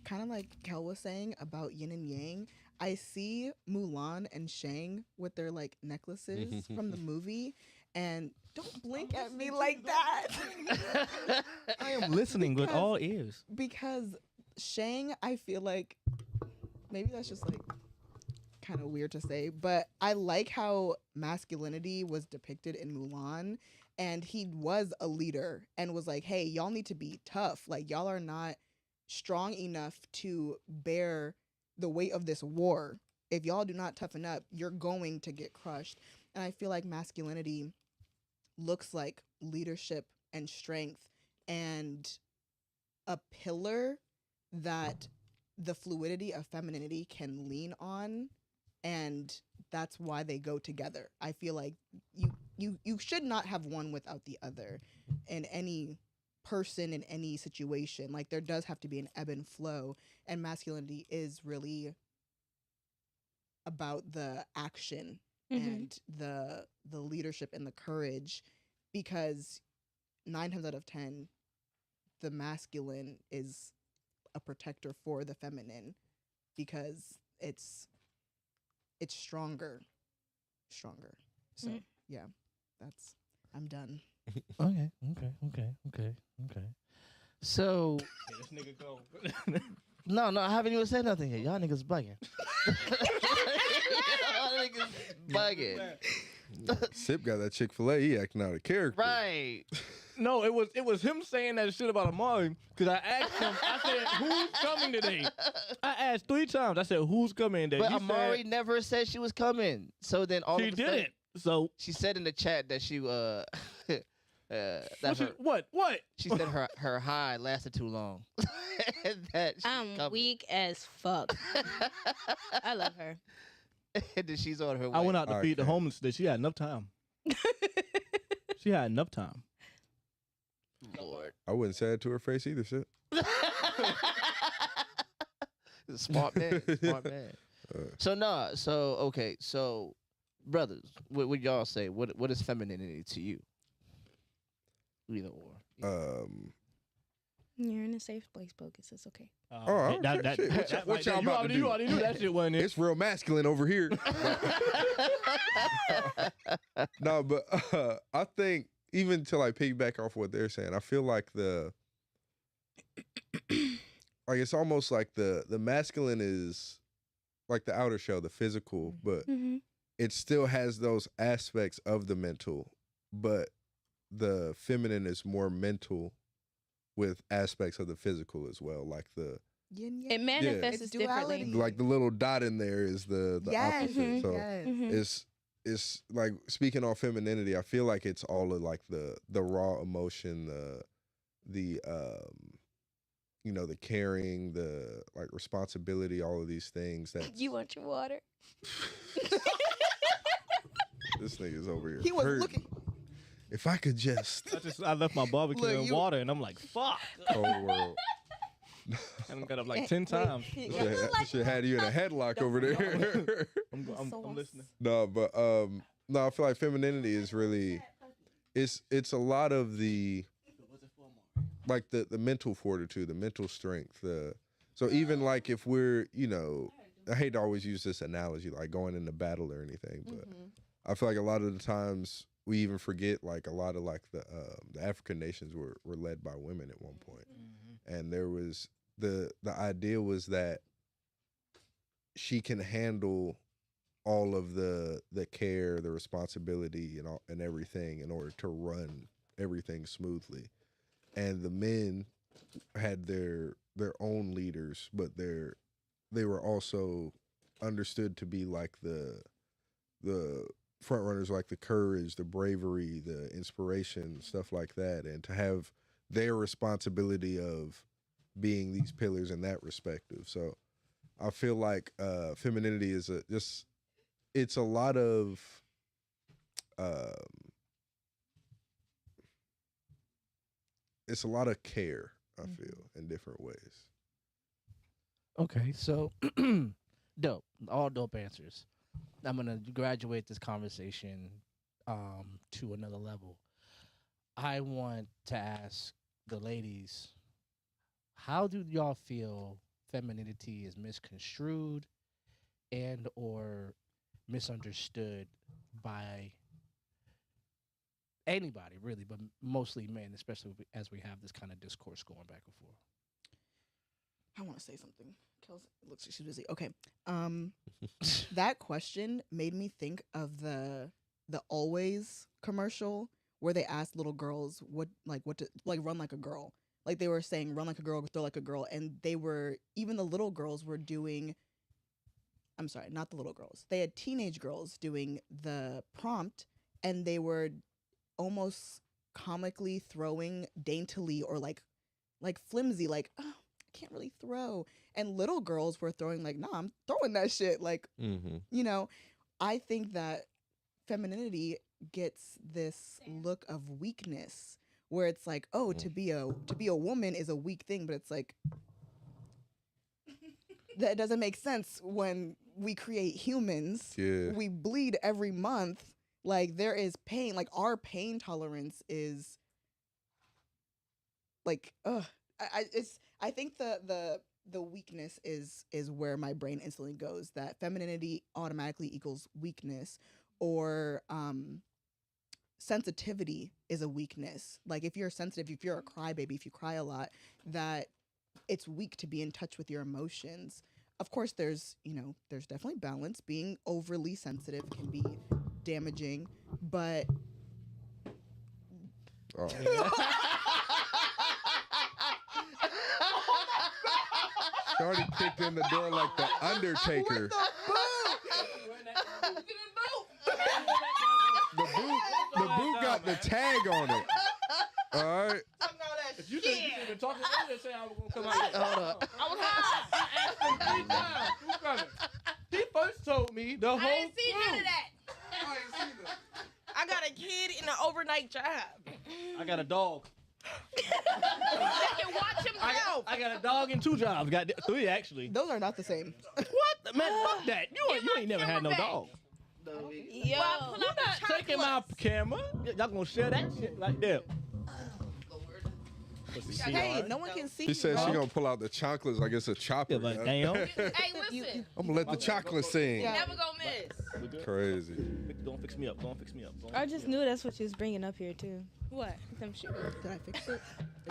kind of like Kel was saying about yin and yang, I see Mulan and Shang with their like necklaces from the movie, and don't blink at me like that. I am listening with all ears. Because Shang, I feel like maybe that's just like kind of weird to say, but I like how masculinity was depicted in Mulan, and he was a leader and was like, hey, y'all need to be tough. Like, y'all are not strong enough to bear the weight of this war. If y'all do not toughen up, you're going to get crushed. And I feel like masculinity looks like leadership and strength and a pillar that the fluidity of femininity can lean on, and that's why they go together. I feel like you should not have one without the other in any person, in any situation. Like, there does have to be an ebb and flow, and masculinity is really about the action and the leadership and the courage, because 9 times out of 10 the masculine is a protector for the feminine, because it's stronger. So yeah, I'm done. Okay. So This nigga go. no, I haven't even said nothing yet. Y'all niggas bugging. Y'all niggas bugging. Sip got that Chick-fil-A. He acting out of character. Right. No, it was him saying that shit about Amari, because I asked him, I said, who's coming today? I asked 3 times. I said, who's coming today? But He Amari said, never said she was coming. So then all she of a sudden, didn't. So she said in the chat that she that her, what? she said her high lasted too long. And that she's I'm coming. weak as fuck. I love her. And then she's on her way. I went out to feed the Okay. homeless today. She had enough time. She had enough time. Lord. I wouldn't say it to her face either, shit. Smart man. So brothers, what would y'all say? What is femininity to you? Either or. You're in a safe place, Bogus. It's okay. Oh, okay, shit. What y'all about to do? You already knew that shit wasn't it. It's real masculine over here. No, but I think even to like piggyback off what they're saying, I feel like it's almost like the masculine is like the outer shell, the physical, but it still has those aspects of the mental, but the feminine is more mental with aspects of the physical as well, like the yin yang. It manifests It's differently. duality. Like the little dot in there is the Yes. opposite. So Yes. Mhm. it's like speaking on femininity, I feel like it's all of like the raw emotion, the you know, the caring, the like responsibility, all of these things that You want your water? this nigga's over here. He was hurting. looking. If I could just I left my barbecue Look, in you- water, and I'm like, fuck. whole world. I got up like 10 times. Should had you in a headlock over there. I'm listening. No, but no, I feel like femininity is really it's a lot of the like the mental fortitude, the mental strength. So even like if we're, you know, I hate to always use this analogy like going into battle or anything, but I feel like a lot of the times we even forget like a lot of like the African nations were led by women at one point. And there was the idea was that she can handle all of the care, the responsibility, and everything in order to run everything smoothly. And the men had their own leaders, but they were also understood to be like the front runners, like the courage, the bravery, the inspiration, stuff like that, and to have their responsibility of being these pillars in that respective. So I feel like femininity is it's a lot of it's a lot of care, I feel, in different ways. Okay, so dope, all dope answers. I'm gonna graduate this conversation to another level. I want to ask the ladies, how do y'all feel femininity is misconstrued and or misunderstood by anybody, really, but mostly men, especially as we have this kind of discourse going back and forth? I want to say something. Kels looks like she's busy. Okay. That question made me think of the Always commercial where they asked little girls what to run like a girl. Like they were saying run like a girl, throw like a girl, and even the little girls were doing, I'm sorry, not the little girls. They had teenage girls doing the prompt, and they were almost comically throwing daintily or like flimsy, like, oh, I can't really throw. And little girls were throwing like, nah, I'm throwing that shit. Like, you know, I think that femininity gets this look of weakness where it's like, oh, to be a woman is a weak thing, but it's like that doesn't make sense when we create humans. Yeah. We bleed every month. Like there is pain. Like our pain tolerance is like, I think the weakness is where my brain instantly goes, that femininity automatically equals weakness, or sensitivity is a weakness. Like if you're sensitive, if you're a crybaby, if you cry a lot, that it's weak to be in touch with your emotions. Of course, there's definitely balance. Being overly sensitive can be damaging, but Shorty kicked in the door like the Undertaker. The boot got the tag on it. All right. You been talking earlier saying I was going to come out. Hold up. I asked him 3 times. Who's coming? He first told me the whole I ain't seen none of that. I ain't seen that. I got a kid in an overnight job. I got a dog. They can watch himself. I got a dog and 2 jobs. Got 3 actually. those are not the same. What? Man, fuck that. You ain't never had no dog. Yo, Well, pull out the Taking my camera. Y'all gonna share that shit like that. Hey, no one can see. She said you, she bro. gonna pull out the chocolates like it's a chopper. Yeah, but man. damn. Hey, listen. I'm gonna let the chocolate sing. Yeah. Never gonna miss. Crazy. Go and fix me up. Go and fix me up. I just knew that's what you was bringing up here too. What? Them shit. Did I fix it?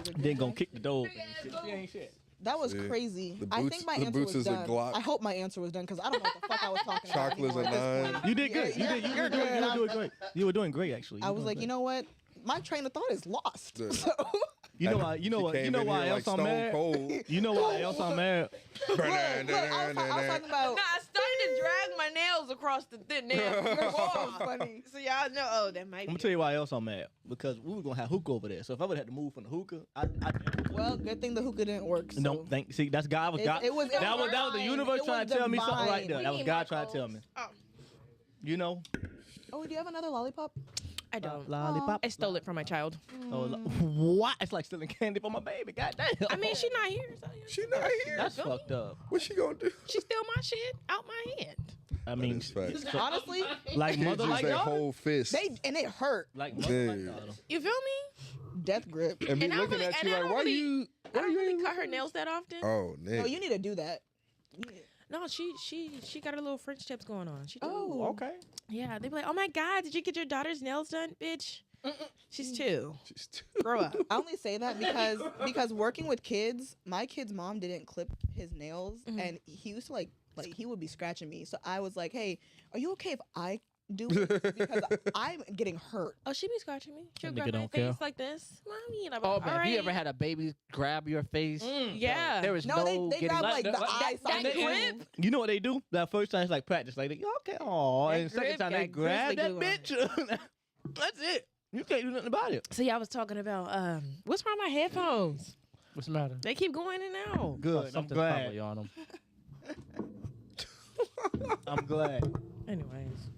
Is it Then good gonna now? kick the door open and shit. She ain't shit. That was Yeah. crazy. The I boots- think my the answer boots was is a done. Glock. I hope my answer was done because I don't know what the fuck I was talking about. Chocolates anymore a at this nine. point. You did good. Yeah, You were you're doing good. great. You were doing great actually. I was like, you know what? my train of thought is lost. Yeah. So You know why? You know She what? You came know in why here else like I'm Stone mad? Cold. You know why else I'm mad? look, I was talking about. No, I started to drag my nails across the thin nail. You're so funny. So y'all know, oh, that might I'm be. gonna tell you why else I'm mad. Because we were gonna have hookah over there. So if I would have had to move from the hookah, I Well, good thing the hookah didn't work. So. no, see, that's God was God. It was that was the divine. universe It trying was to tell me something right divine. there. We That was need God trying to tell me. Oh, You know, Oh, do you have another lollipop? I don't. lollipop. I stole it from my child. Oh, what? It's like stealing candy from my baby. God damn. I mean, she's not here. So She not here. That's fucked up. What she gonna do? she stole my shit out my hand. I mean, is facts. Honestly, like Kids mother, use like their daughter. whole fist. it hurt. Like mother, like Dude. daughter. You feel me? Death grip. and me And I looking really- at and you I like, don't why really- you? I Why don't really you? cut her nails that often. Oh, No, nigga. you need to do that. No, she got her little French tips going on. She does. Oh, Okay. Yeah, they be like, oh my God, did you get your daughter's nails done, bitch? She's 2. She's too- Grow up. I only say that because working with kids, my kid's mom didn't clip his nails, and he used to like he would be scratching me. So I was like, hey, are you okay if I do it? Because I'm getting hurt. Oh, she be scratching me. She'll That grab nigga my don't face care. like this. Mommy, and I'm Oh like, man, all have you right. ever had a baby grab your face? Yeah. There is No, no, they getting. grab like the eye that socket. grip. You know what they do? That first time it's like practice. Like, okay, oh, That and the second grip time they got grab that grizzly glue bitch. That's it. You can't do nothing about it. So y'all was talking about what's wrong with my headphones? What's the matter? They keep going in and out. Good. I'm Something's glad. probably on them. I'm glad. Anyways,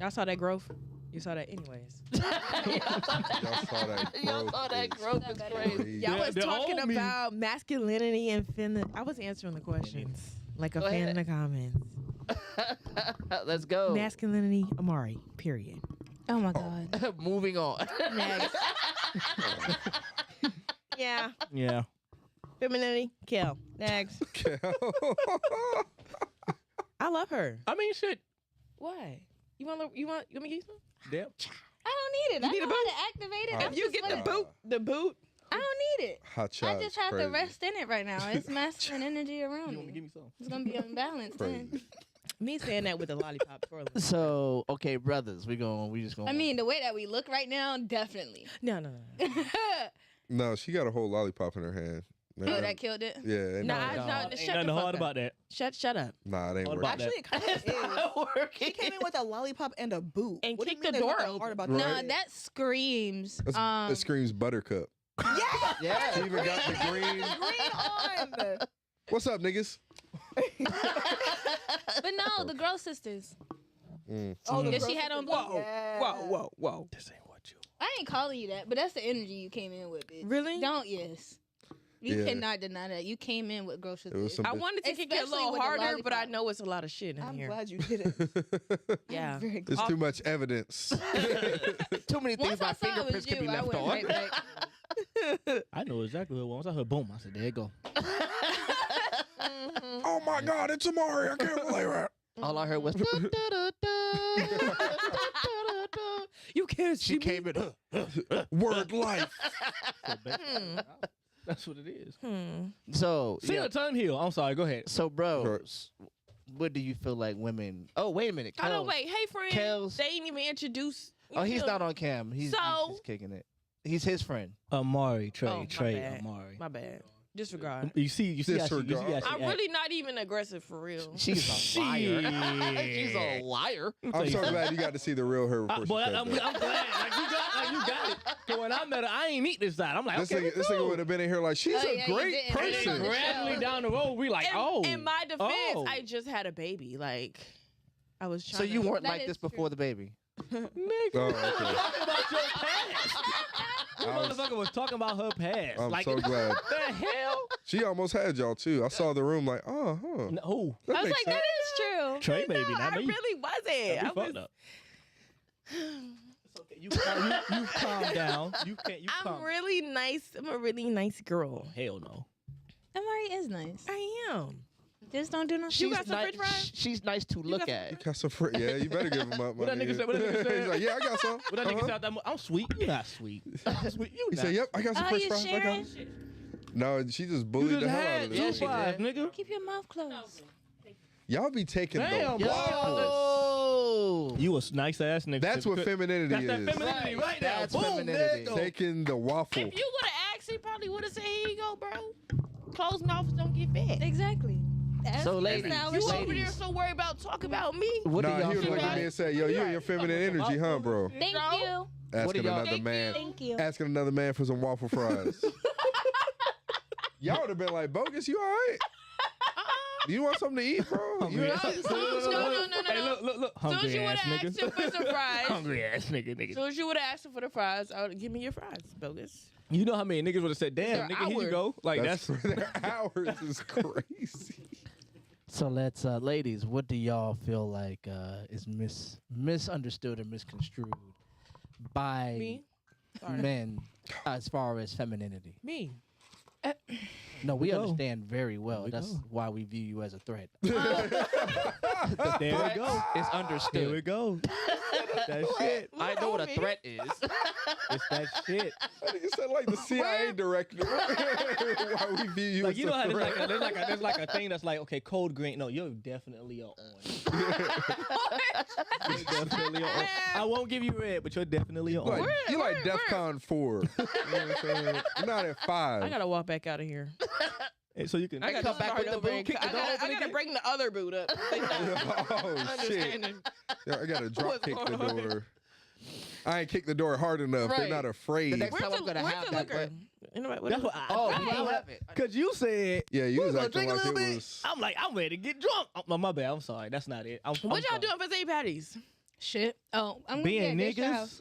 y'all saw that growth. You saw that, anyways. Y'all saw that. Y'all saw that growth is crazy. Y'all Yeah, was the talking old me. about masculinity and femininity. I was answering the questions like a Go fan ahead. in the comments. Let's go. Masculinity, Amari. Period. Oh my God. Moving on. Next. Yeah. Yeah. Femininity, kill. Next. I love her. I mean, shit. Why? You want me to get you some? Damn. I don't need it. You need I a know how to activate it. Oh. I'm If you just get the with it. boot. I don't need it. Hot shot. I just have to rest in it right now. It's masculine energy around You want me to me. give me some? It's gonna be unbalanced. Crazy. Then. Me saying that with the lollipop twirling. So okay, brothers, we just gonna. I mean, the way that we look right now, definitely. No. No, she got a whole lollipop in her hand. Man, Oh, that killed it. Yeah. Ain't Nah, nothing- no, Ain't shut nothing the fuck hard up. about that. Shut up. Nah, it ain't What working. about that? Actually, it kind of is. He came in with a lollipop and a boot. And What do you kicked mean the there's door nothing open? hard about Right. No, that screams. It screams buttercup. Yeah. Yeah. She even got the green. Green on. What's up, niggas? But no, the girl sisters. Mm. Oh, the That girl she had on sisters, blue. yeah. Whoa. This ain't what you. I ain't calling you that, but that's the energy you came in with, bitch. Really? Don't, yes. You Yeah. cannot deny that. You came in with girl It was sisters. some I wanted to kick it a Especially little with the harder, but I lollipop. know it's a lot of shit in I'm here. glad you did it. Yeah. I'm very There's glad. too much evidence. Too many things Once my I saw it fingerprints was could be you, I left went on. right back. I know exactly who it was. Once I heard boom, I said, there you go. Oh my God, it's Amari. I can't believe it. All I heard was. You can't see She came in. Word life. That's what it is. So See yeah. the turn heel. I'm sorry. Go ahead. So bros, what do you feel like women? Oh wait a minute. Oh, no, Kels. wait. Hey, friend. Kels. They ain't even introduced. Oh, he's not on cam. He's So- just kicking it. He's his friend. Amari, Trey, Oh, my Trey, bad. Amari. My bad. Disregard. You see how she, you see how Disregard. she I'm act. really not even aggressive for real. She's a liar. Shit. She's a liar. I'm so glad you got to see the real her before she Boy, said I'm that. glad. Like you got it. Cause when I met her, I ain't meet this side. I'm like, This okay, nigga cool. would have been in here like, she's Oh, a yeah, you great didn't. And person. then gradually down the road, we like, In my defense, oh. I just had a baby. Like, I was trying So you to... weren't That like is this true. before the baby. nigga. Oh, We okay. talking about your past. This I was- motherfucker was talking about her past. I'm like, so glad. the hell? She almost had y'all too. I saw the room like, oh, huh. No, who? That I was makes like, sense. that is true. Trey, baby, No, not I me. really wasn't. We I fucked was... up. It's okay. You calm down. You can't. You I'm calm. really nice. I'm a really nice girl. Hell no. Amari is nice. I am. Just don't do no You got some french fries? She's nice to look got at. You got some yeah, you better give him up. What that nigga said? What that nigga said? He's like, yeah, I got some. But that nigga Uh-huh. said that I'm sweet. You not sweet. Sweet. You He not. said, yep, I got some Oh, French you fries. I got sharing? 'em. No, she just You bullied just the hell out had of two Yeah, this. she five, did. nigga. Keep your mouth closed. Y'all be taking Damn, the boy. wild. Oh, Oh. You a nice ass nigga. That's what femininity That's that is. femininity right there. That's Boom, femininity. there you go. Taking the waffle. If you would have asked, he probably would have said, "Here you go, bro. Closed mouths don't get fed." Exactly. So, ladies, You over there so worried about talking about me? What do Nah, y'all he was feel looking at like? me and said, "Yo, you and your feminine energy, huh, bro?" Thank you. What do Asking y'all- another man. Thank you. Asking another man for some waffle fries. Y'all would have been like, "Bogus, you all right? You want something to eat, bro?" You Hungry all right?" No. Hey, look. As soon as Hungry you would ass have asked nigga. him for some fries, Hungry ass nigga. as soon as you would have asked him for the fries, I would give me your fries, bogus. You know how many niggas would have said, "Damn, They're nigga, here you hours. go." Like That's that's. for their hours is crazy. So let's, ladies, what do y'all feel like is misunderstood or misconstrued by Me? Sorry. men as far as femininity? Me. No, we go. understand very well. we That's go. why we view you as a threat. There we go. It's Here understood. we go. That shit. I know what a threat is. It's that shit. That nigga said like the CIA director. Why we view you Like as you know a how threat. there's like a thing that's like, okay, code green. No, you're definitely a orange. You're definitely a orange. I won't give you red, but you're definitely a Like, orange. you like DEFCON 4. You know what I'm saying? You're not at 5. I gotta walk back out of here. And so you can I gotta come back start with the over boot, and kick the I door gotta, open I gotta again. bring the other boot up. Oh, shit. Understanding. Yeah, I gotta drop What's kick the going on? door. I ain't kicked the door hard enough. Right. They're not afraid. The next Where's time the, I'm gonna where's have the that. liquor? Anybody, That's what I. Oh, right. you don't have it. Cause you said. Yeah, you we was gonna acting drink a like little it bit. was. I'm like, I'm ready to get drunk. Oh, my bad. I'm sorry. That's not it. I'm What y'all sorry. doing for St. Patty's? Shit. Oh, I'm Being gonna get this niggas.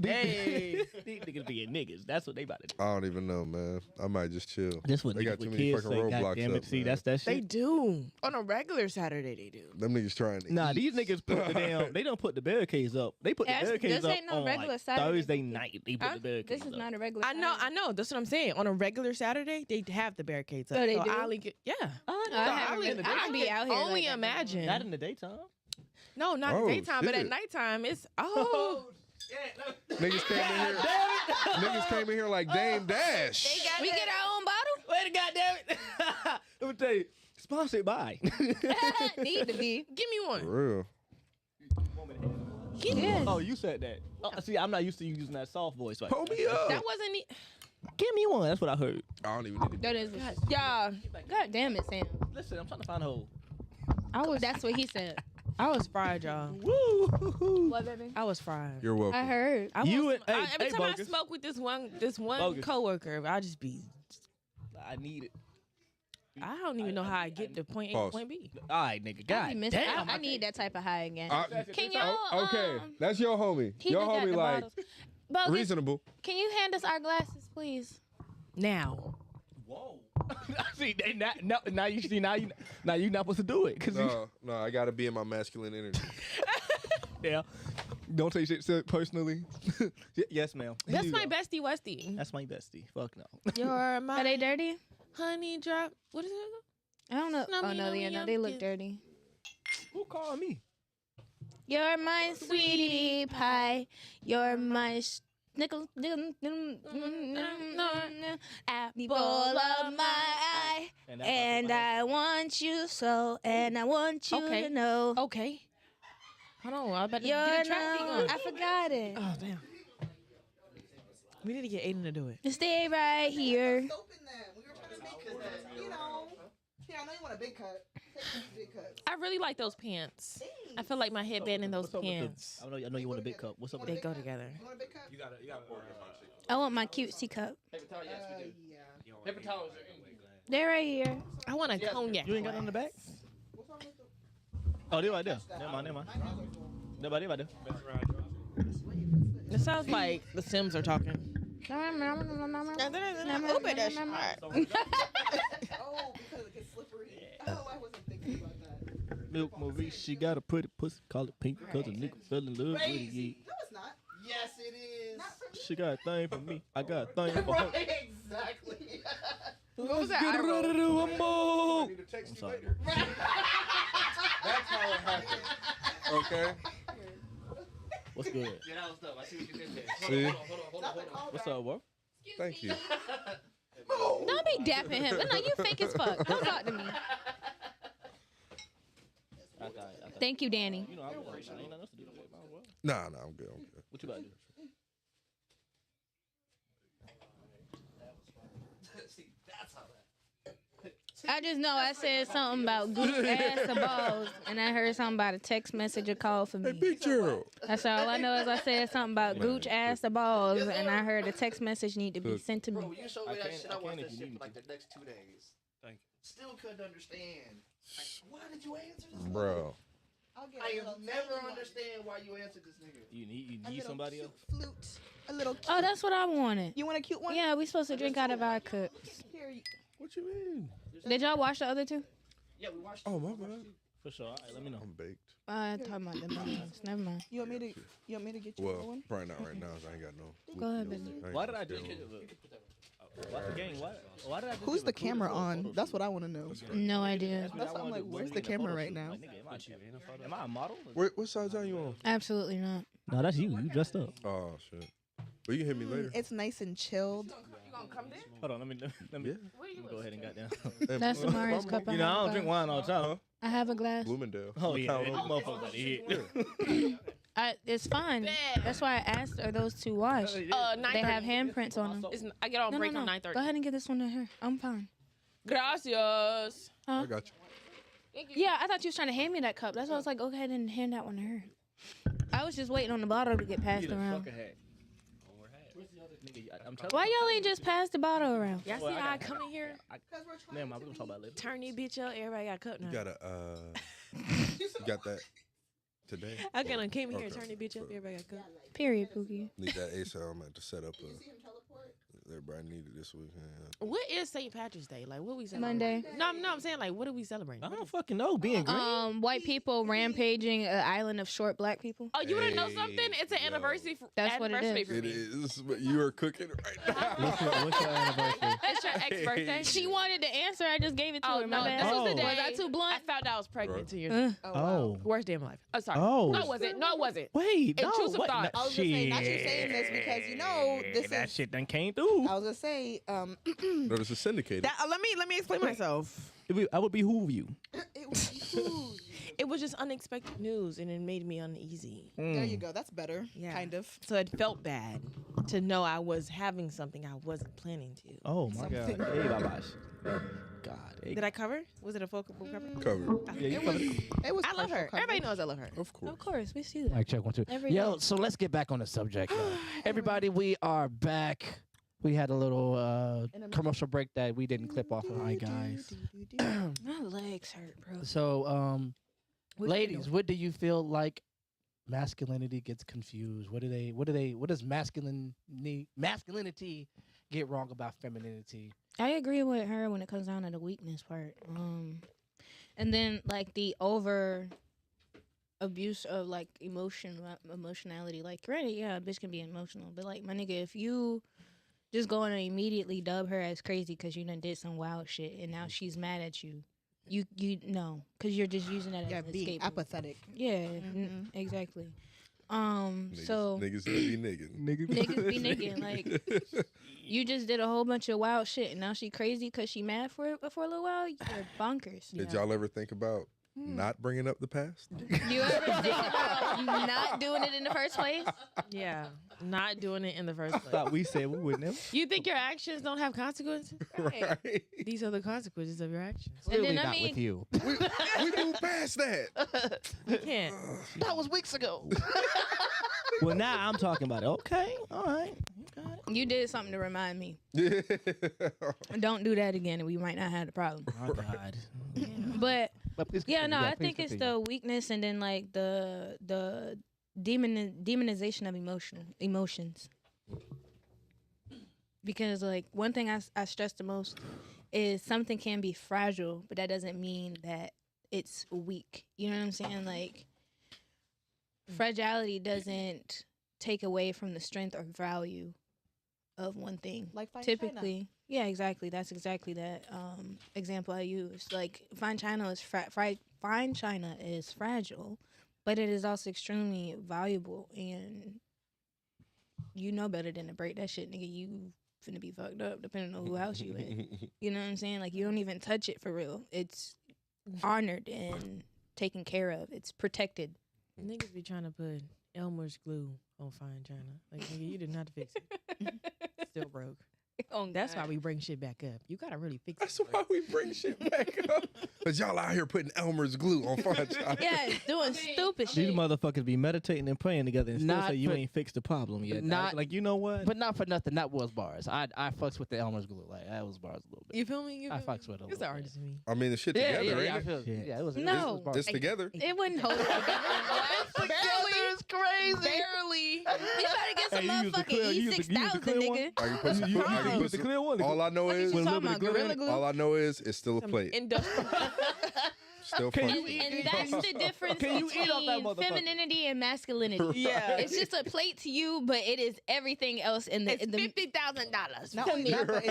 Hey, these niggas being niggas. That's what they about to do. I don't even know, man. I might just chill. This what They niggas got too with many kids fucking say. roadblocks Goddamn it. up, See, man. that's that They shit. do. On a regular Saturday, they do. Them niggas trying to Nah, eat. these niggas put the damn. They don't put the barricades up. They put the Yes, barricades this up ain't no on regular like Saturday. Thursday night. They put Huh? the barricades This is up. not a regular. I know. That's what I'm saying. On a regular Saturday, they have the barricades up. Oh, they so do? I only get, yeah. I So haven't only- been- I can be out here Only like that. imagine. Not in the daytime. No, not in Oh, the daytime, but at shit. nighttime, it's Niggas came in here. Niggas came in here like Dame Dash. We get our own bottle. Wait a goddamn it! Let me tell you, sponsored by. Need to be. Give me one. For real. Yeah. Oh, you said that. Oh, see, I'm not used to you using that soft voice. Right Pull now. me up. That wasn't it. Give me one. That's what I heard. I don't even need to. That is. Yeah, God damn it, Sam. Listen, I'm trying to find a hole. That's what he said. I was fried, y'all. Woo! What, baby? I was fried. You're welcome. I heard. I You want and- some- hey, every hey, time Bogus. I smoke with this one Bogus. coworker, I just be. I need it. I don't even know how I get to point A to Pause. point B. All right, nigga. I, God be missing- damn. I need that type of high again. Can Oh, y'all? okay, that's your homie. He Your look at homie the like bottles. Bogus, reasonable. can you hand us our glasses, please? Now, Whoa. See, they now you see now you not supposed to do it because No, I gotta be in my masculine energy. yeah. Don't take shit so personally. Yes, ma'am. Here that's you my go. bestie Westy. That's my bestie. Fuck no. You're my Are they dirty? honey drop. What is it? I don't know. Nummy, Oh no, nummy, yeah, no, they look yum, dirty. Who called me? You're my sweetie pie. You're my nickel apple of my eye. And I want you so, and I want you Okay. to know. Okay. Hold on, I better You're get a track beat no, on. I forgot it. Oh damn. We need to get Aiden to do it. Stay right here. Soap in them. We were trying to make it, you know. Yeah, I know you want a big cut. Take these big cuts. I really like those pants. I feel like my headband in those What's up with the- pants. I know you want a big cup. What's up with They that? go together. You want a big cut? I want my cutesy cup. Yeah. They're right here. I want a cognac. You ain't got it on the back? Oh, they right there. Never mind. They right there. It sounds like the Sims are talking. Oh, because it gets slippery. Oh, I wasn't thinking about that. Milk Marie, she got a pretty pussy, call it pink because a nigga fell in love with it. No, it's not. Yes, it is. Not for me. She got a thing for me. I got a thing for her. Exactly. What was that? Get eye roll? ready to rumble. I'm sorry. That's how it happened. Okay. What's good? Yeah, that was dope. I see what you did there. See? Hold on. What's up, bro? Thank you. Don't be dapping him. No, you fake as fuck. Don't talk to me. I thought Thank you, Danny. You know, I ain't nothing else to do today. Might as well. Nah, I'm good. What you about to do? I just know I said something about gooch ass or balls, and I heard something about a text message or call for Hey, me. Big Gerald. That's all I know is I said something about gooch ass or balls, and I heard a text message need to be sent to Bro, me. you showed me I that can- shit. I I watched can that if you shit need for like me the next 2 days. Thank you. Still couldn't understand. Like, why did you answer this? Bro. I have never understand why you answered this nigga. You need somebody else? Flute. A little cute. Oh, that's what I wanted. You want a cute one? Yeah, we supposed to drink out of our cups. Here, What you mean? Did y'all watch the other two? Yeah, we watched. Oh, my bad. For sure. All right, let me know. I'm baked. Talking about the ones. Never mind. you want me to get you Well, one? probably not right now. 'Cause I ain't got no. Go ahead, glucose. baby. ain't Why got did I no just steroids. Why the gang? Why did I just Who's give the a clue camera to a on? photo That's shoot? what I want to know. No idea. That's why I'm like, where's the camera right now? Like, nigga, am I a model? What size are you on? Absolutely not. No, that's you. You dressed up. Oh, shit. But you can hit me later. It's nice and chilled. Hold on, let me Yeah. go ahead and goddamn. Hey, That's Mama, Amari's cup. You know, I don't drink wine all the time. I have a glass. Bloomingdale. Oh yeah, Count on- motherfucker about to hit. It's fine. That's why I asked, are those two washed? 9:30. They have handprints on them. I get on No, break no, from no. 9:30. Go ahead and get this one to her. I'm fine. Gracias. I got you. Yeah, I thought you was trying to hand me that cup. That's why I was like, go ahead and hand that one to her. I was just waiting on the bottle to get passed around. Why y'all ain't just pass the bottle around? Y'all see how I come in here? Never mind, we gonna talk about it later. Turn these bitch up. Everybody got a cup now. You got a, you got that today? I came in here, Okay. turn the bitch up. Everybody got a cup. Period, Pookie. Need that ASAP. I'm about to set up everybody needed this week. Yeah. What is St. Patrick's Day? Like, what we celebrate? Monday. No, I'm saying, like, what are we celebrating? I don't fucking know. Being green. White people rampaging an island of short black people. Oh, you want to know Hey, something? It's an yo. anniversary for That's what it anniversary is. for It me. is, but you are cooking right now. What's your anniversary? It's your ex-birthday. She wanted the answer. I just gave it to Oh, her. no, My bad. this was the Oh. day. Was I too I blunt? found out I was pregnant 2 years Bro. ago. Oh. Worst day of my life. Oh, sorry. Oh. No, it wasn't. No, it wasn't. Wait, no. Intrusive what? thought. No, I was gonna say, not you shit. saying this because you know this that is. shit done came through. I was gonna say, No, this is syndicated. Let me explain myself. I would behoove you. it was huge. It was just unexpected news, and it made me uneasy. There you go. That's better. Yeah. Kind of. So it felt bad to know I was having something I wasn't planning to. Oh my Something. god. Hey, babash. God. Hey. Did I cover? Was it a full cover? Covered. Yeah, you It was. covered it. It was. I love her. partial Everybody coverage. knows I love her. Of course. Of course, we see that. Mic check 1 2. Every Yo, day. so let's get back on the subject. Everybody, we are back. We had a little commercial break that we didn't clip off of. Hi guys. My legs hurt, bro. So, What ladies, what do you feel like masculinity gets confused? What does masculinity get wrong about femininity? I agree with her when it comes down to the weakness part. And then like the over abuse of like emotionality. Like, granted, yeah, a bitch can be emotional, but like, my nigga, if you just go and immediately dub her as crazy because you done did some wild shit and now she's mad at you, you know, because you're just using that Yeah, as an being escape. apathetic. Yeah, exactly. Niggas, So niggas be niggas. niggas be niggas. Like, you just did a whole bunch of wild shit and now she crazy because she mad for a little while. You're bonkers. Did y'all ever think about not bringing up the past? You ever think about not doing it in the first place? Yeah, not doing it in the first place. Thought we said we would never. You think your actions don't have consequences? Right. These are the consequences of your actions. And then, Clearly I not mean- with you. We moved past that. You can't. That was weeks ago. Well, now I'm talking about it. Okay, all right. You got it. You did something to remind me. Yeah. Don't do that again and we might not have the problem. Oh God. But But please yeah, continue. no, I please think it's continue. the weakness and then like the demonization of emotions. Because like one thing I stress the most is something can be fragile, but that doesn't mean that it's weak. You know what I'm saying? Like, fragility doesn't take away from the strength or value of one thing. Like fine Typically, yeah, exactly. That's exactly that example I used. Like, fine china is fine china is fragile, but it is also extremely valuable, and you know better than to break that shit, nigga. You finna be fucked up depending on who house you in. You know what I'm saying? Like, you don't even touch it for real. It's honored and taken care of. It's protected. Niggas be trying to put Elmer's glue on fine china. Like, nigga, you did not fix it. Still broke. Oh, That's God. why we bring shit back up. You gotta really fix That's it. why we bring shit back up. Cause y'all out here putting Elmer's glue on fine china. Yeah, doing stupid These shit. motherfuckers be meditating and praying together and still Not say you for- ain't fixed the problem yet. not- Like, you know what? But not for nothing. That was bars. I fucks with the Elmer's glue. Like that was bars a little bit. You feel me? You I feel me? fucks with it a It's little an bit. artist to me. I mean, the shit Yeah, together, yeah, ain't I it? feel, yeah, it was. No. It's together. It wouldn't hold it together. Barely. It's crazy. Barely. You better get some Hey, you use the motherfucking clear- you use the- you use the E6000, clear one? nigga. I can put some You food- I can use put the some- clear one. all I know What is, you With a talking little about? bit of glitter in Gorilla it? glue? all I know is it's still a Some plate. industrial. Still Can fucking. you And that's the difference Can you eat off that between motherfucker? femininity and masculinity. Yeah. It's just a plate to you, but it is everything else in the. It's In the $50,000. Not only that, but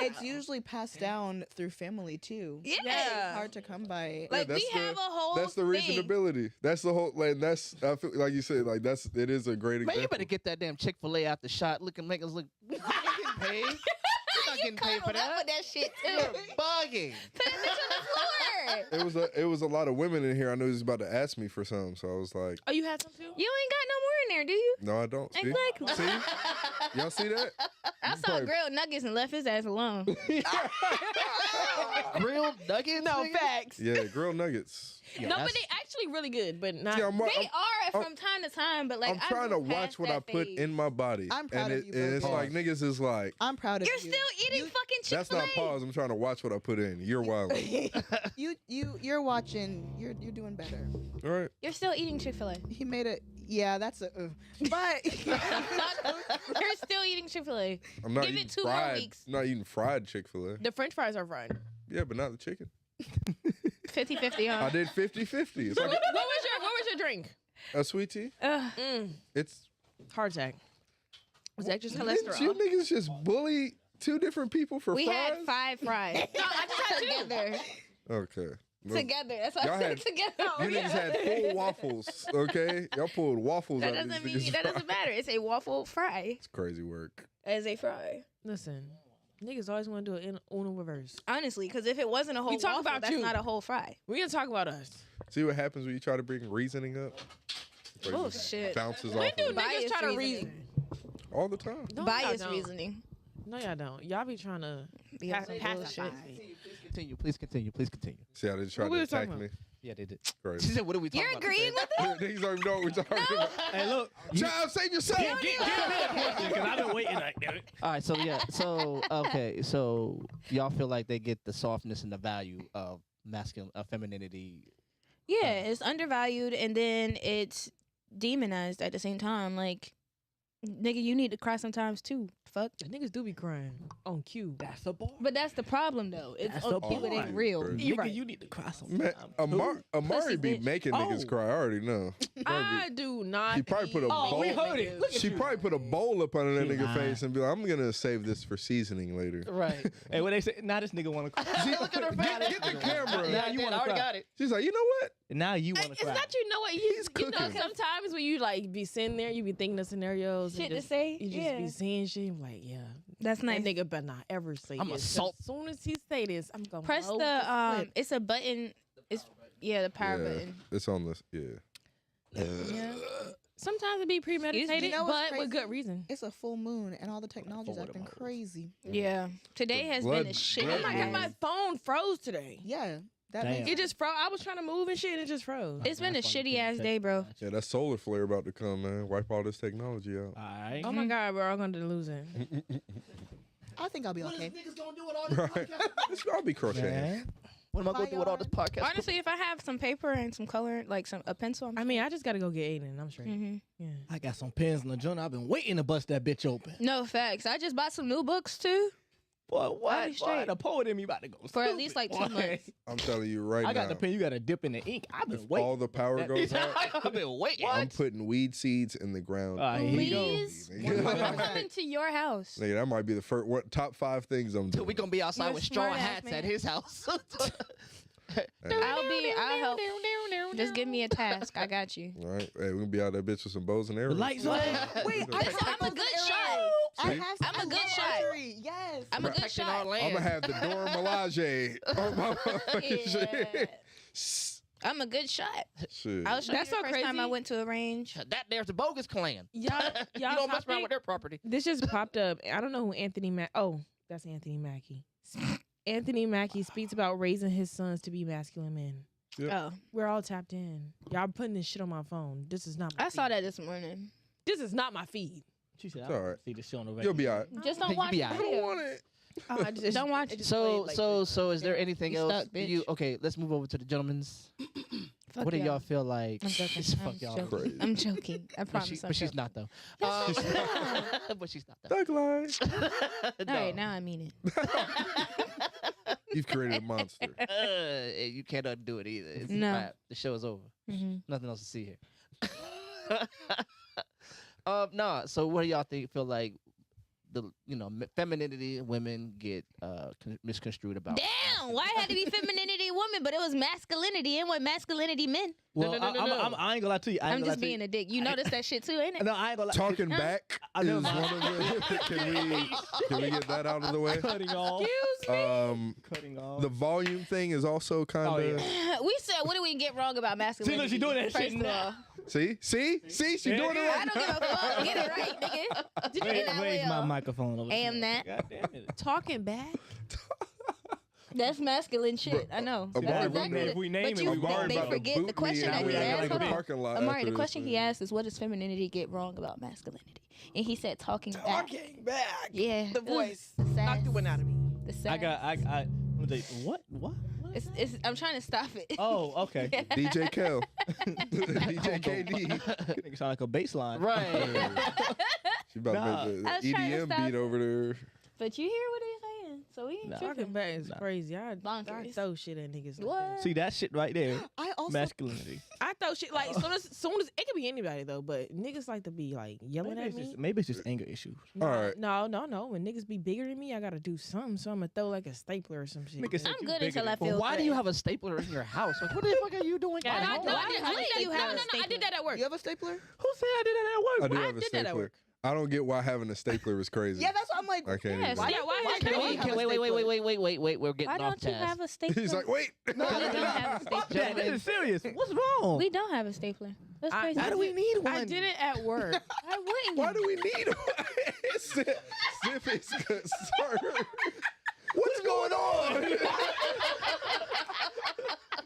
it's usually passed down through family too. yeah. It's hard to come by. Like that's we have a whole. That's the thing. reasonability. That's the whole. Like that's. I feel like you said. Like that's. It is a great Man, example. you better get that damn Chick-fil-A out the shot. Make us look. You're not getting paid. You're not getting paid for Cuddled up that. with that shit too. You're bugging. Put that bitch on the floor. It was a lot of women in here. I knew he was about to ask me for some, so I was like, Oh, you had some too? You ain't got no more in there, do you? no, I don't. See? Exactly. See? Y'all see that? I You saw probably- grilled nuggets and left his ass alone. Grilled nuggets. No, nigga? facts. Yeah, grilled nuggets. Yeah, No, but that's- they actually really good, but not. See, I'm, They I'm, are from time to time, but like I'm trying to watch what I put in my body. I'm proud and of it, you, and bro. it's like Pause. niggas is like, I'm proud of You're you. still eating fucking that's Chick-fil-A. not pause. I'm trying to watch what I put in. You're wild. You're watching. You're doing better. All right. You're still eating Chick-fil-A. He made it. Yeah, that's a. But You're still eating Chick-fil-A. I'm not Give it eating 2 more fried. weeks. I'm not eating fried Chick-fil-A. The French fries are fried. Yeah, but not the chicken. 50-50, I huh? did 50-50. It's like What was your drink? a sweet tea. Ugh. It's Heart attack. Was that just didn't you cholesterol? niggas just bully 2 different people for We fries? had 5 fries. No, I just had 2. together. Okay. Well, Together. That's why Y'all I said had- together. You niggas had full waffles, okay? Y'all pulled waffles That out of doesn't these mean niggas' that doesn't fries. matter. It's a waffle fry It's crazy work. as a fry. Listen, niggas always want to do it in Uno reverse. Honestly, because if it wasn't a whole We talk waffle, about that's you. not a whole fry. We're gonna talk about us. See what happens when you try to bring reasoning up? It's like Oh, it just shit. Bounces When off do of it. niggas Biased try to reasoning. reason? all the time. No, Biased y'all don't. reasoning. No, y'all don't. Y'all be trying to Be on some pacify. bullshit. Continue. Please continue. Please continue. See how they try What we to was talking attack me? Yeah, they did. She Crazy. said, "What are we talking You're about?" agreeing with it? Niggas don't even know what we're talking about. Hey, look. Child, save yourself. Give me a question, because I've been waiting like that. All right, so yeah, so okay, so y'all feel like they get the softness and the value of femininity. Yeah, it's undervalued and then it's demonized at the same time. Like, nigga, you need to cry sometimes too. Fuck. Niggas do be crying on cue. That's a bar. But that's the problem though. It's That's on the people. It ain't point. real. Crazy. You, right. you need to cry Man, sometimes. Amari be bitch. making niggas Oh. cry. I already know. I do not. She probably put a Oh, we bowl. heard it. Look at She you. probably put a bowl up under that She nigga lied. face and be like, I'm gonna save this for seasoning later. Right. Hey, what they say? Now this nigga want to cry. Look at her Get the camera. Now you wanna I already cry. got it. She's like, you know what? Now you want to It's cry. not you know what He's you know. cooking. Sometimes when you like be sitting there, you be thinking of scenarios. Shit and to just, say. You just Yeah. be saying shit. I'm like, yeah, That's nice. that nigga better not ever say I'm this. assault- As soon as he say this, I'm gonna Press blow the this clip. it's a button. It's the power Yeah, button. it's on this. Yeah. Yeah. Sometimes it be premeditated, You know what's but with crazy? good reason. It's a full moon, and all the technology's acting crazy. Yeah. Today has blood- been a shitty blood Oh my day. god, my phone froze today. Yeah, that Damn. makes It just froze. I was trying to move and shit, and it just froze. It's been a shitty ass day, bro. Yeah, that solar flare about to come, man. Wipe all this technology out. All right. Oh my god, we're all gonna lose it. I think I'll be okay. Niggas gonna do it all this Right. podcast? I'll be crocheting. Man. What am I going to do with all this podcast? Honestly, if I have some paper and some color, like a pencil, I mean, I just gotta go get Aiden. I'm straight. hmm Yeah. I got some pens in the joint. I've been waiting to bust that bitch open. No facts. I just bought some new books too Boy, I'll what? be Boy, straight. the poet in me about to go for at stupid, least like 2 boy. months. I'm telling you right I now. got the pen. You got to dip in the ink. I've been If waiting. all the power goes out, I've been waiting. I'm putting weed seeds in the ground. Here you go. Please, Nigga. I'm coming to your house. Nigga, that might be the first top 5 things I'm doing. We gonna be outside You're a with straw smart ass hats man. at his house. I'll help. Just give me a task. I got you. All right, hey, we gonna be out that bitch with some bows and arrows. The lights on. Wait, Listen, I'm a good shot. I See? have. I'm a I good love shot. archery. Yes. I'm a good shot. I'm gonna have the Dora Milaje on my motherfucking shit. Yeah. I'm a good shot. Shit. I'll show That's you the so first time I crazy. went to a range. That there's a bogus clan. Y'all You don't mess around topic- with their property. This just popped up. I don't know who Anthony Mack. Oh, that's Anthony Mackie. Anthony Mackie speaks about raising his sons to be masculine men. Yep. Oh, We're all tapped in. Y'all putting this shit on my phone. This is not. My I saw feed. that this morning. This is not my feed. She said, It's I all don't right. see the show on the You'll be all right. Just don't You watch be the alright. I don't video. want it. Oh, I just, Don't watch it just So played like so is there anything You else? stuck, bitch. You okay? Let's move over to the gentlemen's. Fuck What do y'all. y'all feel like? I'm joking. Just I'm fuck y'all. joking. Crazy. I'm joking. I But, promise. but she's not though. Yes, But she's not though. Thug life. All right, now I mean it. You've created a monster. You can't undo it either. It's No. a wrap. The show is over. Mm-hmm. Nothing else to see here. No. So what do y'all think? Feel like the femininity women get misconstrued about? Damn, why it had to be femininity woman, but it was masculinity and what masculinity men? Well, No. I ain't gonna lie to you. I ain't I'm gonna lie just to you. being a dick. You noticed that shit too, ain't it? No, I ain't gonna lie. Talking back I is know. one of the. Can we get that out of the way? Cutting off. Cutting the volume thing is also kind of. Oh, yeah. We said, what do we get wrong about masculinity? she doing that shit First of now. all, See, she Yeah, doing it yeah. I right. don't give a fuck. Get it right, nigga. Did you get that Where's my way? microphone over Am there? that. God damn it. talking back. That's masculine shit. I know. Amari, That's we exactly know- it. if we name But it, you we think worried they about forget boot the question me that and he we asked. in Hold the on. parking lot Amari, after the this, question he man. asked is, what does femininity get wrong about masculinity? And he said talking back. Talking back. Yeah. The voice. The sass. Knocked the one out of me. The sass. I let me tell you, what? It's, I'm trying to stop it. Oh, okay. DJ Kel, DJ KD. Nigga sound like a bass line. Right. She about Nah. to make I was the trying to EDM stop beat it. over there. But you hear what he's saying, so we ain't Nah. Talking tripping. back is Nah. crazy. I Bonkers. throw shit at niggas. Like What? that. See that shit right there. I also Masculinity. I throw shit like soon as it could be anybody though, but niggas like to be like yelling at me. Maybe it's just anger issues. Nah, All right. No. When niggas be bigger than me, I gotta do something. So I'm gonna throw like a stapler or some shit. Nigga said I'm you good bigger until I than- feel Well, why do good. you have a stapler in your house? Like, what the fuck are you doing? Yeah, at I home? know. I did that at work. You have a stapler? Who said I did that at work? I do I have a did that at stapler. work. I don't get why having a stapler is crazy. Yeah, that's what I'm like. I can't Yes, even. yeah, why Can don't we- you have a wait. We're getting Why off don't you task. have a stapler? He's like, wait. We don't have a stapler. Yeah, this is serious. What's wrong? We don't have a stapler. That's I- crazy. Why do we need I did it at work. Why wouldn't Why you? do we need one? Sif is concerned. What's going on?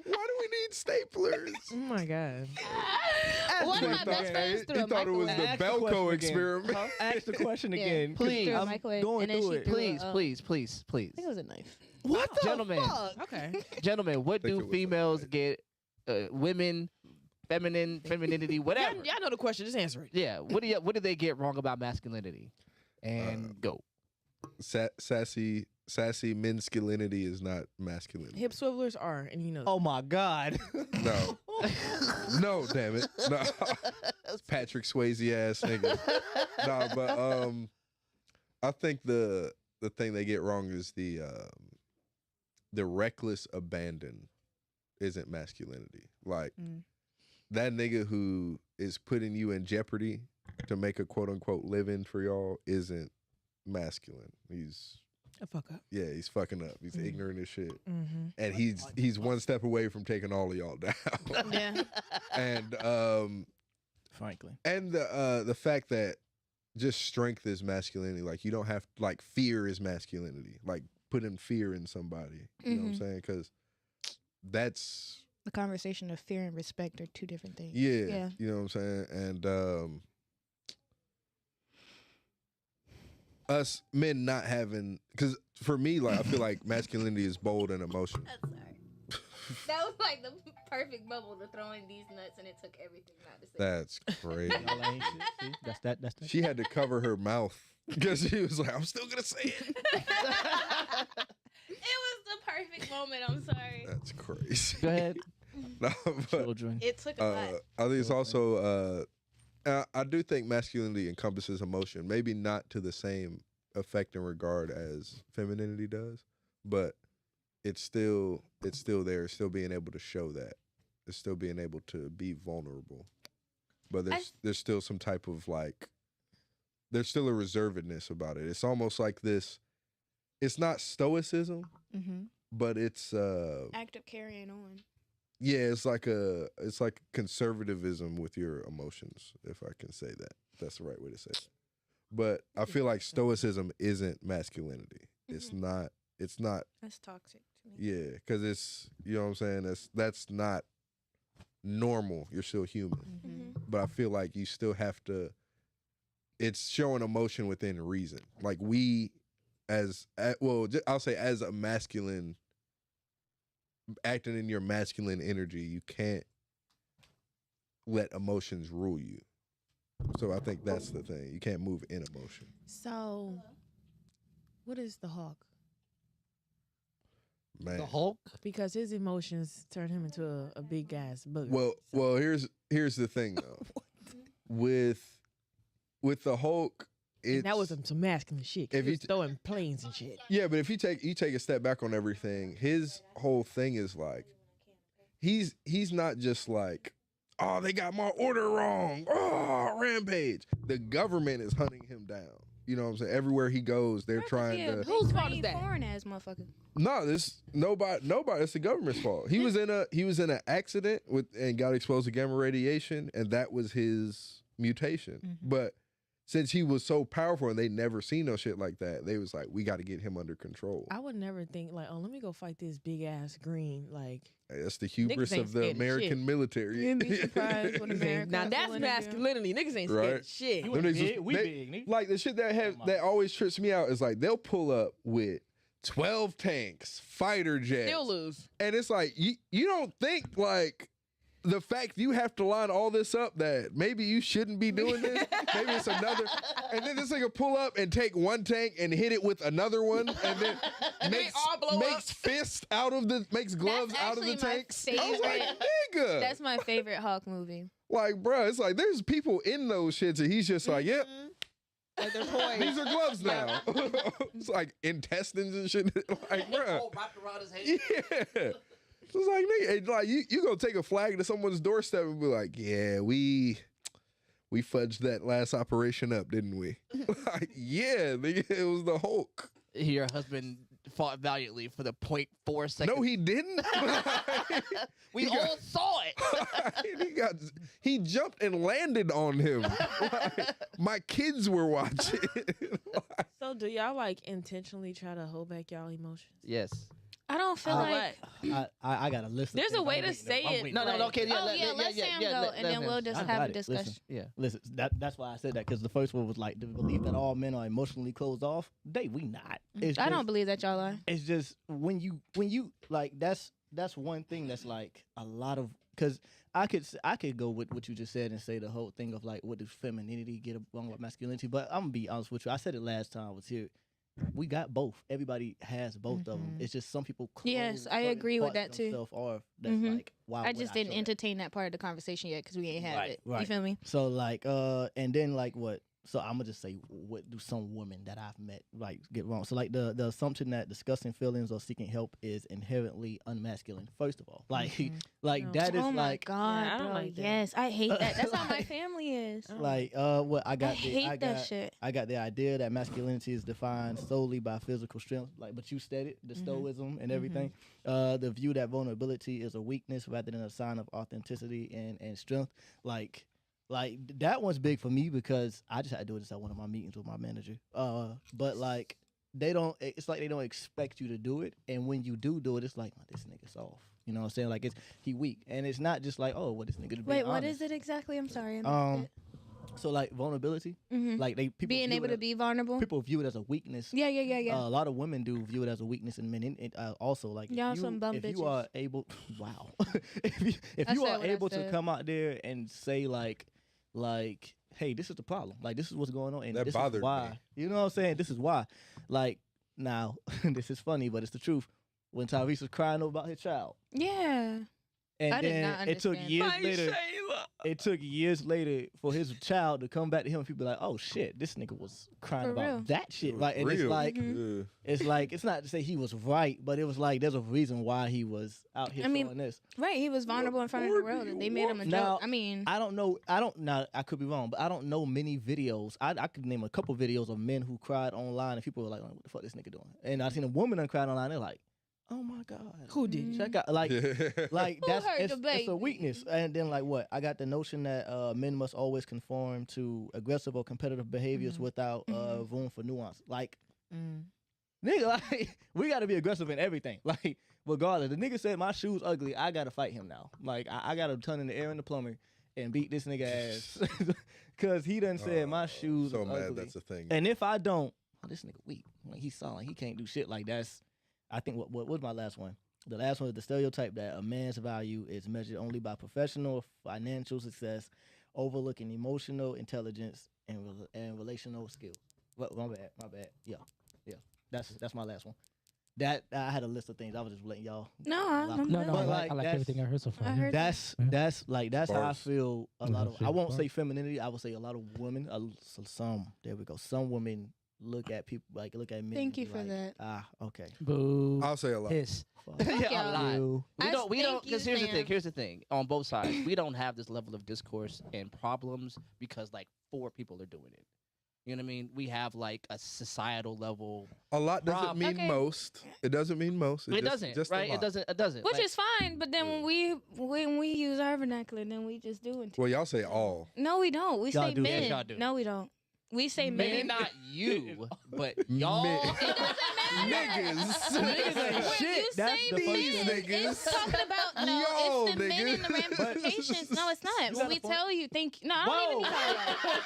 Why do we need staplers? Oh my god. One of my He best thought- friends he threw a thought it was microwave. the Ask the question Belco again. experiment. Ask the question Yeah. again. 'cause Please. Threw a I'm microwave, going and then through she it. threw Please, a, please. I think it was a knife. What the Gentlemen, Okay. gentlemen, what Think it do was a females knife. get? Women, femininity, whatever. Y'all know the question. Just answer it. Yeah. What do they get wrong about masculinity? And go. Sassy masculinity is not masculinity. Hip swivelers are, and you know. Oh my God. No. No, damn it. No. Patrick Swayze ass nigga. No, but I think the thing they get wrong is the reckless abandon isn't masculinity. Like that nigga who is putting you in jeopardy to make a quote unquote living for y'all isn't masculine. He's A fuck up. he's fucking up. He's ignorant as shit. Mm-hmm. And he's one step away from taking all of y'all down. Yeah. And Frankly. and the fact that just strength is masculinity. Like you don't have like fear is masculinity. Like putting fear in somebody. You know what I'm saying? Because that's The conversation of fear and respect are two different things. yeah, Yeah. You know what I'm saying? And us men not having, because for me, like I feel like masculinity is bold and emotional. I'm sorry. That was like the perfect bubble to throw in these nuts, and it took everything not to say. That's crazy. Y'all ain't shit. See? That's that. She had to cover her mouth because she was like, I'm still gonna say it. It was the perfect moment. I'm sorry. That's crazy. Go ahead. No, but Children. It took a lot. I think it's also I do think masculinity encompasses emotion, maybe not to the same effect and regard as femininity does, but it's still there. It's still being able to show that. It's still being able to be vulnerable. But there's still some type of like there's still a reservedness about it. It's almost like this. It's not stoicism, Mm-hmm. but it's Act of carrying on. Yeah, it's like conservatism with your emotions, if I can say that. That's the right way to say it. But I feel like stoicism isn't masculinity. It's not. That's toxic to me. Yeah, because it's, you know what I'm saying. That's not normal. You're still human, but I feel like you still have to. It's showing emotion within reason. Like I'll say as a masculine, acting in your masculine energy, you can't let emotions rule you. So I think that's the thing. You can't move in emotion. So, what is the Hulk? Man. The Hulk? Because his emotions turn him into a big ass booger. Well, here's the thing though. with the Hulk, and that was some masculine shit. If He was throwing planes and shit. Yeah, but if you take a step back on everything, his whole thing is like he's not just like, oh, they got my order wrong. Oh, rampage. The government is hunting him down. You know what I'm saying? Everywhere he goes, they're trying to. Whose fault is that? Foreign ass motherfucker. No, this nobody. It's the government's fault. He was in an accident and got exposed to gamma radiation, and that was his mutation. But since he was so powerful and they never seen no shit like that, they was like, we got to get him under control. I would never think like, oh, let me go fight this big ass green. Like, Hey, that's the hubris ain't of the scared of American shit. military. You'd be surprised what America. now that's masculinity. Niggas ain't scared Right. of shit. You Them ain't niggas big, was- we they- big, nigga. Like the shit that always trips me out is like they'll pull up with 12 tanks, fighter jets, Still lose. and it's like you don't think like the fact you have to line all this up that maybe you shouldn't be doing this. Maybe it's another, and then this nigga pull up and take one tank and hit it with another one, and then makes fists out of makes gloves out of the actually my tanks. I was like, nigga, That's my favorite Hulk movie. like, bro, it's like there's people in those shits, and he's just like, yep. Like they're toys. These are gloves now. It's like intestines and shit. Like, bro. wrapped around his head. Yeah. It's like, nigga, and like you gonna take a flag to someone's doorstep and be like, yeah, we fudged that last operation up, didn't we? Like, yeah, nigga, it was the Hulk. Your husband fought valiantly for the 0.4 seconds. No, he didn't. We all saw it. He jumped and landed on him. Like, my kids were watching. So do y'all like intentionally try to hold back y'all emotions? Yes. I don't feel like. I got a list. Of There's things. a way I'm to waiting say I'm it. waiting. No, okay. Yeah, Let's Sam go, and then we'll just I have got a it. discussion. Listen. Yeah. Listen, that's why I said that, because the first one was like to believe that all men are emotionally closed off. We not. It's I just- don't believe that y'all are. It's just when you like that's one thing that's like a lot of, because I could go with what you just said and say the whole thing of like, what does femininity get along with masculinity? But I'm gonna be honest with you. I said it last time I was here. We got both. Everybody has both of them. It's just some people. Yes, I agree with that too. Off. That's like, why I would just didn't show that? entertain that part of the conversation yet because we ain't had it. You feel me? So like, and then like what? So I'm gonna just say, what do some women that I've met like get wrong? So like the assumption that discussing feelings or seeking help is inherently unmasculine. First of all, like like No. that is Oh my like god, Yeah, I don't bro! like that. Yes, I hate that. That's how my family is. like what I got. I hate that shit. I got the idea that masculinity is defined solely by physical strength. Like, but you said it, the stoicism and everything. The view that vulnerability is a weakness rather than a sign of authenticity and strength. Like that one's big for me because I just had to do this at one of my meetings with my manager. But like it's like they don't expect you to do it, and when you do it, it's like, oh, this nigga's off. You know what I'm saying? Like he weak, and it's not just like, oh, what this nigga. Wait, what is it exactly? I'm sorry. So like vulnerability, like people Being view able it to as- be vulnerable. people view it as a weakness. Yeah. A lot of women do view it as a weakness, and men also like Y'all if you, some bum if you bitches. are able, wow, if you I are said what I able to said. come out there and say like, hey, this is the problem. Like, this is what's going on, and That this bothered is why. me. You know what I'm saying? This is why. Like, now this is funny, but it's the truth. When Tyrese was crying about his child, Yeah. and I did then not it took understand. years later. It took years later for his child to come back to him and people be like, oh shit, this nigga was crying For about real. that shit, right? And it's Real. like, Yeah. it's like, it's not to say he was right, but it was like there's a reason why he was out here I mean, showing this. Right. He was vulnerable in front of the world, and they made him a Now, joke. I mean, I don't know. Now I could be wrong, but I don't know many videos. I could name a couple videos of men who cried online, and people were like, "What the fuck this nigga doing?" And I seen a woman that cried online. They're like, Oh my God. Who did you? Check out like like Who that's hurt it's, the it's a baby? weakness. And then like what? I got the notion that men must always conform to aggressive or competitive behaviors without room for nuance. Like nigga, like we gotta be aggressive in everything. Like regardless, the nigga said my shoes ugly, I gotta fight him now. Like I gotta turn in the air in the plumber and beat this nigga ass. Cause he done said my shoes So are mad ugly. that's a thing. And if I don't, this nigga weak. Like he's solid. He can't do shit. Like that's I think what was my last one? The last one is the stereotype that a man's value is measured only by professional or financial success, overlooking emotional intelligence and relational skills. What, my bad. Yeah. That's my last one. That I had a list of things. I was just letting y'all. No, But No, I like, like that's- everything I heard so far. I heard That's how I Bars. feel. A lot of shit, I won't bars. say femininity. I would say a lot of women. Some there we go. Some women look at people like look at men. Thank and you be for like, that. Okay. Boo. I'll say a lot. Piss. Fuck Yeah, a lot. you. We don't. Thank you, Because here's the thing. Sam. Here's the thing. On both sides, we don't have this level of discourse and problems because like 4 people are doing it. You know what I mean? We have like a societal level. A lot doesn't mean Okay. most. It doesn't mean most. It just, doesn't, just a right? It lot. doesn't. It doesn't. Which Like, is fine, but then when we use our vernacular, then we just do it. Well, y'all say all. No, we don't. We Y'all say do. men. Yes, y'all do. No, we don't. We say maybe men. not you, but y'all. Men. It doesn't matter. Niggas. Niggas ain't When shit. you That's say the men, These niggas. it's talking about Yo, it's the men and the nigga. ramifications. No, it's not. You When got we a point. tell you, no, I don't even need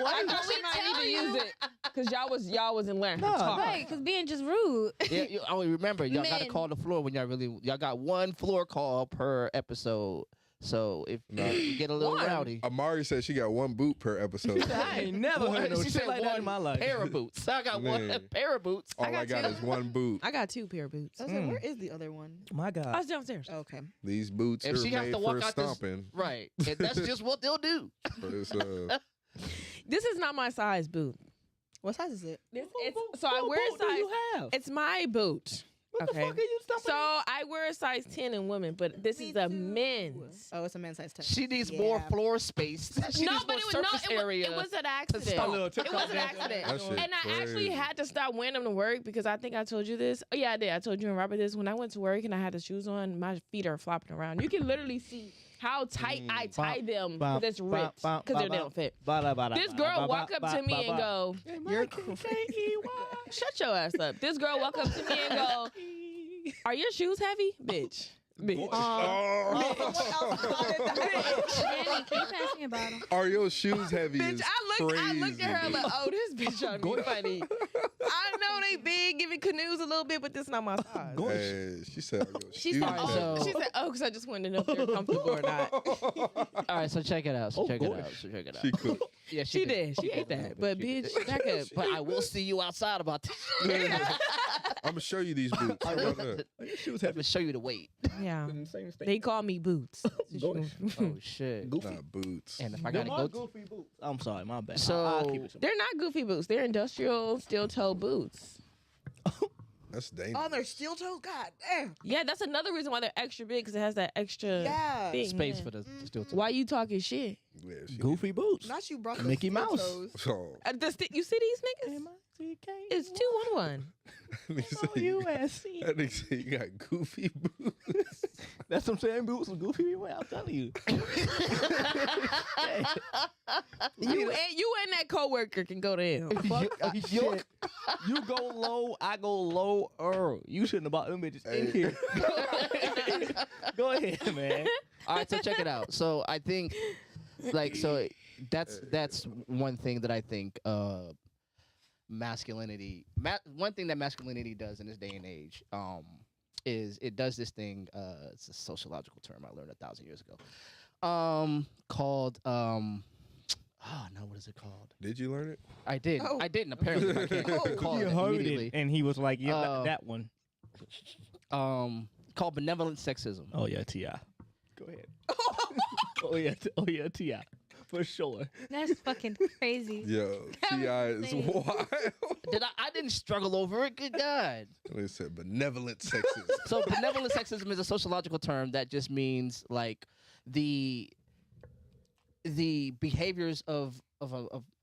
I when know we she might tell need to you, use it because y'all wasn't learning No, to talk. right? Because being just rude. Yeah, remember, y'all got to Men. call the floor when y'all got 1 floor call per episode. So if you get a little One. rowdy. Amari said she got 1 boot per episode. I ain't never heard no She shit said like that in one my life. pair of boots. I got one Man. pair of boots. All I got is 1 boot. I got 2 pair of boots. I was like, where is the other one? My I God. was downstairs. Okay. These boots If are she has made to walk for out this- stomping. Right. And that's just what they'll do. But it's, This is not my size boot. What size is it? So I wear What boot do you size. have? It's my boot. What the okay. fuck are you So stumping? I wear a size 10 in women, but this is a men's. Oh, it's a men's size 10. She needs more Yeah. floor space. She No, needs but more it was surface area. it was an accident. stop. A little It TikTok was an dance. accident. That shit And I actually crazy. had to stop wearing them to work because I think I told you this. Oh, yeah, I did. I told you and Robert this. When I went to work and I had the shoes on, my feet are flopping around. You can literally see how tight I tie them bop, because it's bop, ripped bop, because bop, they don't fit. Bada, This girl walk up to me and go, "You're crazy." shut your ass up. This girl walk up to me and go, are your shoes heavy? Bitch. Bitch. oh. Danny, can you pass me a bottle? Are your shoes heavy? Bitch, is I looked at her crazy. like, oh, this bitch trying to be funny. I know they big, giving canoes a little bit, but this not my size. Hey, she said, are your She shoes said, heavy? so- she said, oh, because I just wanted to know if they're comfortable or not. All right, so check it out. Oh, gosh. Check it out. She cooked. Yeah, She did. She ate that. But bitch, back up. But I will see you outside about this. I'm gonna show you these boots. How about that? Shoes I'm gonna show you the weight. Yeah. Same state. They call me Boots. Oh shit. Not boots. And if I Them gotta are go, goofy boots. I'm sorry, my bad. So- I'll keep it simple. They're not goofy boots. They're industrial steel toe boots. That's dangerous. Oh, they're steel toes? God damn. Yeah, that's another reason why they're extra big because it has that extra Yeah. thing. space yeah. for the steel toe. Why you talking shit? Yeah, she- Goofy boots. Not you brought those Mickey steel Mouse. toes. So, You see these niggas? It's 211. USC. that nigga said you got goofy boots. That's what I'm saying. Boots and goofy. I'm telling you. You and that coworker can go to him. Fuck shit. You go low, I go lower. You shouldn't have bought them bitches in Hey. here. Go ahead, man. All right, so check it out. So I think, like, so that's one thing that I think masculinity. One thing that masculinity does in this day and age is it does this thing. It's a sociological term I learned 1,000 years ago. Called oh no, what is it called? Did you learn it? I did. Oh. I didn't. Apparently, I can't recall it immediately. and he was like, "Yeah, Uh, that one." Called benevolent sexism. Oh yeah, Ti. Go ahead. oh yeah, Ti. For sure. That's fucking crazy. Yo, That was T.I. is insane. wild. I didn't struggle over it. Good God. They said benevolent sexism. So benevolent sexism is a sociological term that just means like the behaviors of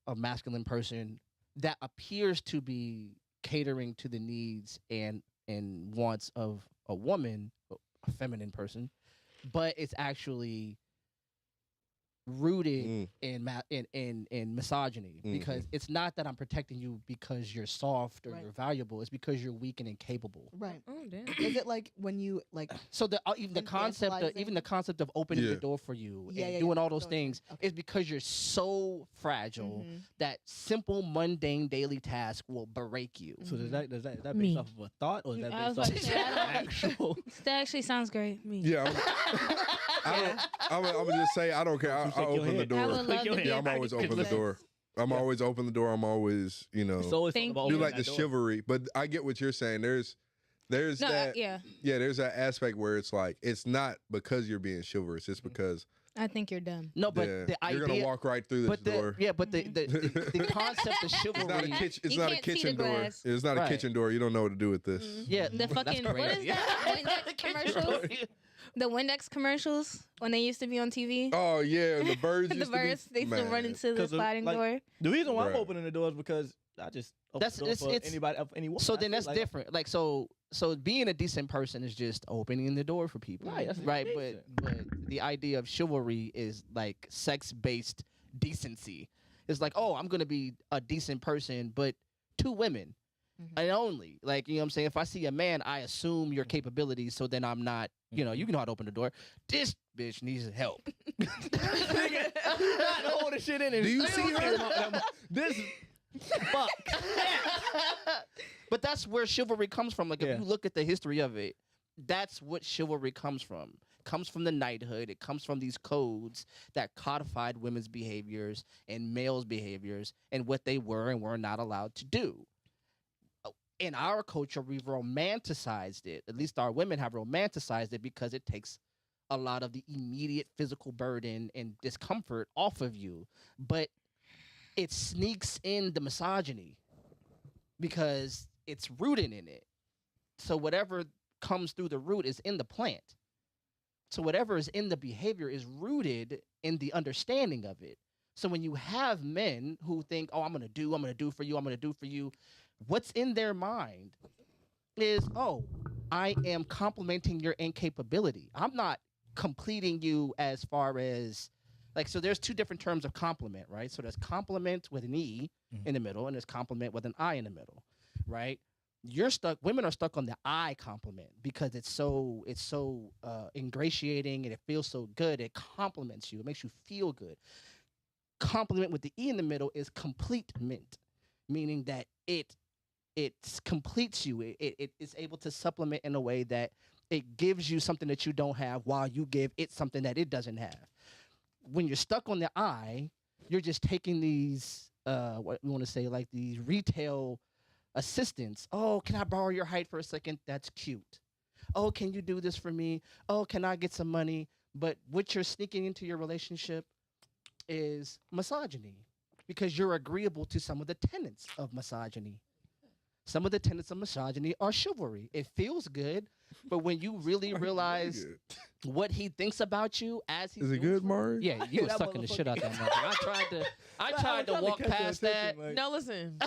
a masculine person that appears to be catering to the needs and and wants of a woman, a feminine person, but it's actually rooted in misogyny, because it's not that I'm protecting you because you're soft or you're valuable. It's because you're weak and incapable. Right. Oh damn. Is it like when you like? So even the concept of opening the door for you and doing all those things is because you're so fragile that simple mundane daily task will break you. So is that based Me. off of a thought, or is that I was based about off to of say, actual? That actually sounds great. Me. Yeah, I'm gonna just say I don't care. I Shake your open the head. door. I would love to be Yeah, a I'm always perfect open the princess. door. I'm always open the door. I'm always, It's always Thank about you. do opening like the that door. chivalry. But I get what you're saying. There's No, that. yeah, There's that aspect where it's like it's not because you're being chivalrous. It's because I think you're dumb. No, but the idea, you're gonna walk right through this but door. the concept of It's chivalry. not a kitchen. It's You not a can't see the kitchen door. glass. It's not a Right. kitchen door. You don't know what to do with this. Yeah, The fucking that's what great. is that? Windex commercials. The Windex commercials when they used to be on TV. Oh yeah, the birds. The used to be- birds they used to run Man. into the 'Cause of, sliding like, door. The reason why I'm Bruh. opening the door is because I just open That's- the door for it's- anybody of anyone. So then that's different. Like so being a decent person is just opening the door for people. Right, that's Right. decent. But the idea of chivalry is like sex-based decency. It's like, oh, I'm gonna be a decent person, but to women. And only, like, you know what I'm saying? If I see a man, I assume your capabilities, so then I'm not, you know how to open the door. This bitch needs help. Nigga, not holding shit in. Do you see her? This fuck. But that's where chivalry comes from. Like, Yeah. if you look at the history of it, that's what chivalry comes from. It comes from the knighthood. It comes from these codes that codified women's behaviors and males' behaviors and what they were and were not allowed to do. In our culture, we've romanticized it. At least our women have romanticized it because it takes a lot of the immediate physical burden and discomfort off of you. But it sneaks in the misogyny because it's rooted in it. So whatever comes through the root is in the plant. So whatever is in the behavior is rooted in the understanding of it. So when you have men who think, oh, I'm gonna do for you, what's in their mind is, oh, I am complimenting your incapability. I'm not completing you as far as, like, so there's two different terms of compliment, right? So there's compliment with an E in the middle, and there's compliment with an I in the middle, right? Women are stuck on the I compliment because it's so ingratiating and it feels so good. It compliments you. It makes you feel good. Compliment with the E in the middle is completement, meaning that it completes you. It is able to supplement in a way that it gives you something that you don't have while you give it something that it doesn't have. When you're stuck on the I, you're just taking these what we want to say, like these retail assistants. Oh, can I borrow your height for a second? That's cute. Oh, can you do this for me? Oh, can I get some money? But what you're sneaking into your relationship is misogyny, because you're agreeable to some of the tenets of misogyny. Some of the tenets of misogyny are chivalry. It feels good, but when you really realize what he thinks about you as he's Is it doing good, for- Mari? Yeah, you were That sucking the shit out that motherfucker. I tried to walk catch your past that. attention, like- No, listen.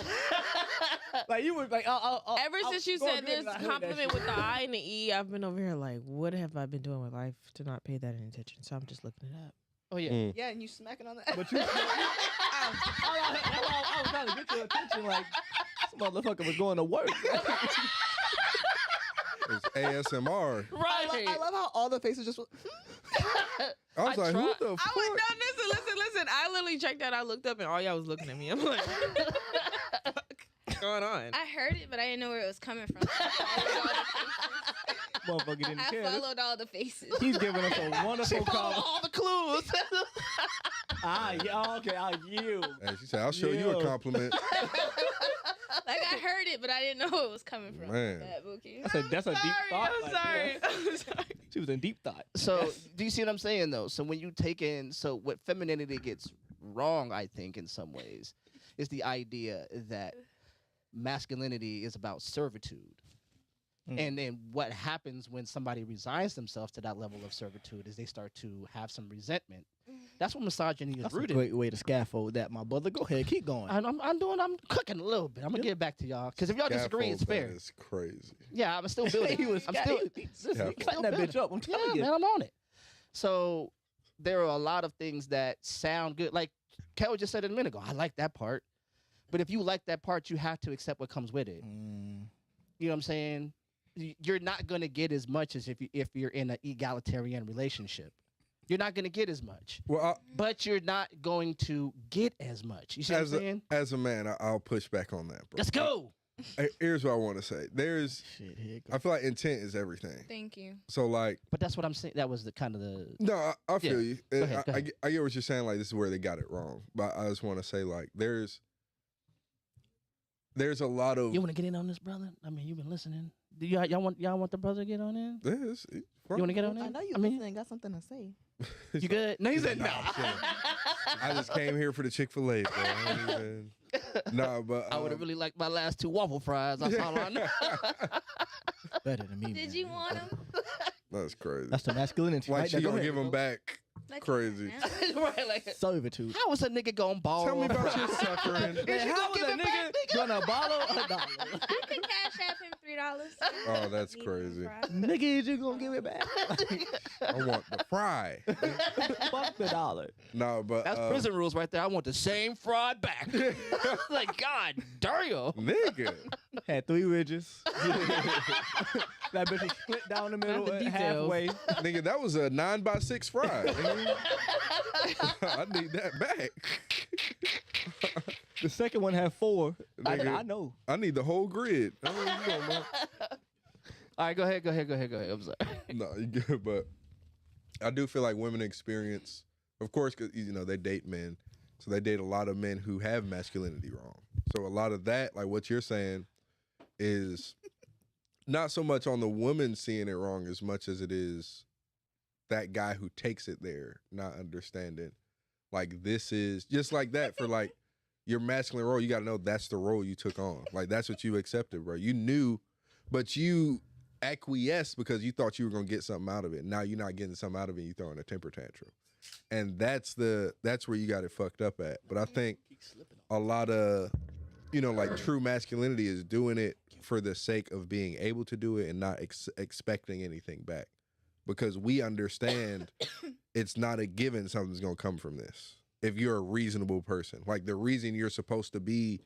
Like you was like, Ever since you said this compliment with the I and the E, I've been over here like, what have I been doing with life to not pay that any attention? So I'm just looking it up. Oh yeah. Mm. Yeah, and you smacking on that. But you, I was trying to get your attention. Like this motherfucker was going to work. It's ASMR. Right. I love how all the faces just. I was like, who tried- the I fuck? went, no, listen. I literally checked out. I looked up and all y'all was looking at me. I'm like, what's going on? I heard it, but I didn't know where it was coming from. Motherfucker didn't I care. followed all the faces. He's giving us a wonderful call. all the clues. Okay, I'll yield. Hey, she said, I'll show you a Yeah. compliment. Like I heard it, but I didn't know where it was coming from. Man. That Bookie. That's a deep thought. I'm right sorry. there. I'm sorry. She was in deep thought. So do you see what I'm saying though? So when you take in, so what femininity gets wrong, I think, in some ways, is the idea that masculinity is about servitude. And then what happens when somebody resigns themselves to that level of servitude is they start to have some resentment That's what misogyny is That's a rooted. great way to scaffold that, my brother. Go ahead, keep going. I'm cooking a little bit. I'm gonna get back to y'all because if y'all disagree, it's fair. That is crazy. Yeah, I'm still building. He was I'm still cutting that bitch up. I'm telling yeah, you. man, I'm on it. So there are a lot of things that sound good. Like Kel just said it a minute ago. I like that part, but if you like that part, you have to accept what comes with it. You know what I'm saying? You're not gonna get as much as if you're in an egalitarian relationship. You're not gonna get as much. Well, But you're not going to get as much. You see what I'm saying? as a man, I'll push back on that, bro. Let's go. Here's what I want to say. Shit, here it I goes. feel like intent is everything. Thank you. So like, But that's what I'm saying. That was the kind of the. no, I feel you. Go ahead, go ahead. I get what you're saying. Like, this is where they got it wrong. But I just want to say, like, there's a lot of. You want to get in on this, brother? I mean, you've been listening. Do y'all want the brother to get on in? There's, You want to get on in? I know you mean, listening. Got something to say. you good? No, he said no. I'm chilling. I just came here for the Chick-fil-A, bro. I ain't even... Nah, but I would have really liked my last 2 waffle fries. That's all I know. Better than me. Did man. you want them? That's crazy. That's the masculinity. Like, right she there. Go gonna ahead, give them bro. back. Crazy. Right, like, Servitude. how was a nigga gonna borrow? Tell me about your suffering. Man, how was a nigga gonna borrow $1? I can cash app him $3. Oh, that's Medium crazy. fry. Nigga, is you gonna give it back? I want the fry. Fuck the $1. No, but That's prison rules right there. I want the same fry back. Like, God damn. nigga. Had 3 ridges. That bitch was split down the middle, the details. halfway. Nigga, that was a 9x6 fry. nigga. I need that back. The second one had 4. Nigga. I know. I need the whole grid. I don't know what you talking about. All right, go ahead. I'm sorry. No, you good, but I do feel like women experience, of course, because they date men, so they date a lot of men who have masculinity wrong. So a lot of that, like what you're saying, is not so much on the woman seeing it wrong as much as it is that guy who takes it there not understanding. Like, this is just like that for like your masculine role. You got to know that's the role you took on. Like, that's what you accepted, bro. You knew, but you acquiesced because you thought you were gonna get something out of it. Now you're not getting something out of it. You throwing a temper tantrum, and that's where you got it fucked up at. But I think a lot of like true masculinity is doing it for the sake of being able to do it and not expecting anything back, because we understand it's not a given something's gonna come from this. If you're a reasonable person, like the reason you're supposed to be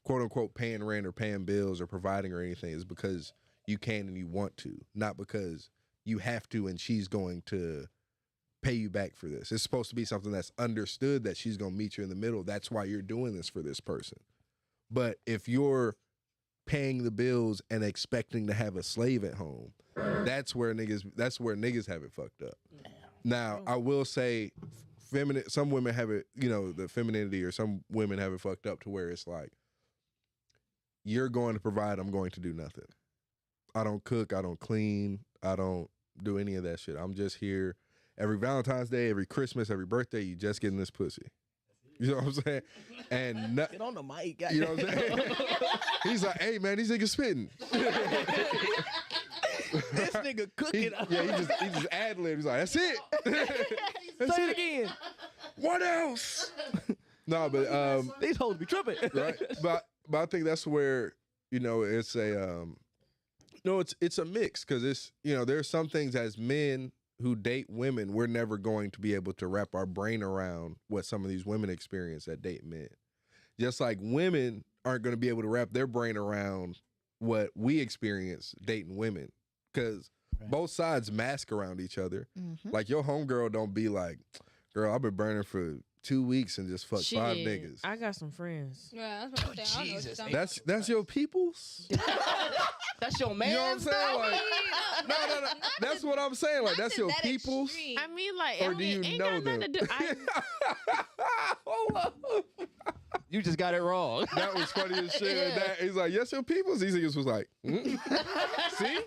quote unquote paying rent or paying bills or providing or anything is because you can and you want to, not because you have to and she's going to pay you back for this. It's supposed to be something that's understood that she's going to meet you in the middle. That's why you're doing this for this person. But if you're paying the bills and expecting to have a slave at home, that's where niggas have it fucked up. Now, I will say some women have it, the femininity, or some women have it fucked up to where it's like, you're going to provide, I'm going to do nothing. I don't cook, I don't clean, I don't do any of that shit. I'm just here every Valentine's Day, every Christmas, every birthday, you just getting this pussy. You know what I'm saying? And Get on the mic. you know what I'm saying? He's like, hey man, these niggas spitting. This nigga cooking. He just ad-libbed. He's like, that's it. That's Say it it. again. What else? No, but These hoes be tripping. right. But I think that's where it's a it's a mix, because it's there's some things as men who date women, we're never going to be able to wrap our brain around what some of these women experience that date men. Just like women aren't going to be able to wrap their brain around what we experience dating women, because both sides mask around each other. Mm-hmm. Like, your homegirl don't be like, girl, I've been burning for 2 weeks and just fucked 5 Shit, niggas. I got some friends. Yeah, that's what I'm saying. I don't know what you're talking That's your peoples? That's your man. You know what I'm saying? Like, no. That's what I'm saying. Like, that's your peoples. I mean, like, Or do you ain't know got nothing them? to do. Hold on. You just got it wrong. That was funny as shit. He's like, yes, your peoples. These niggas was like, see?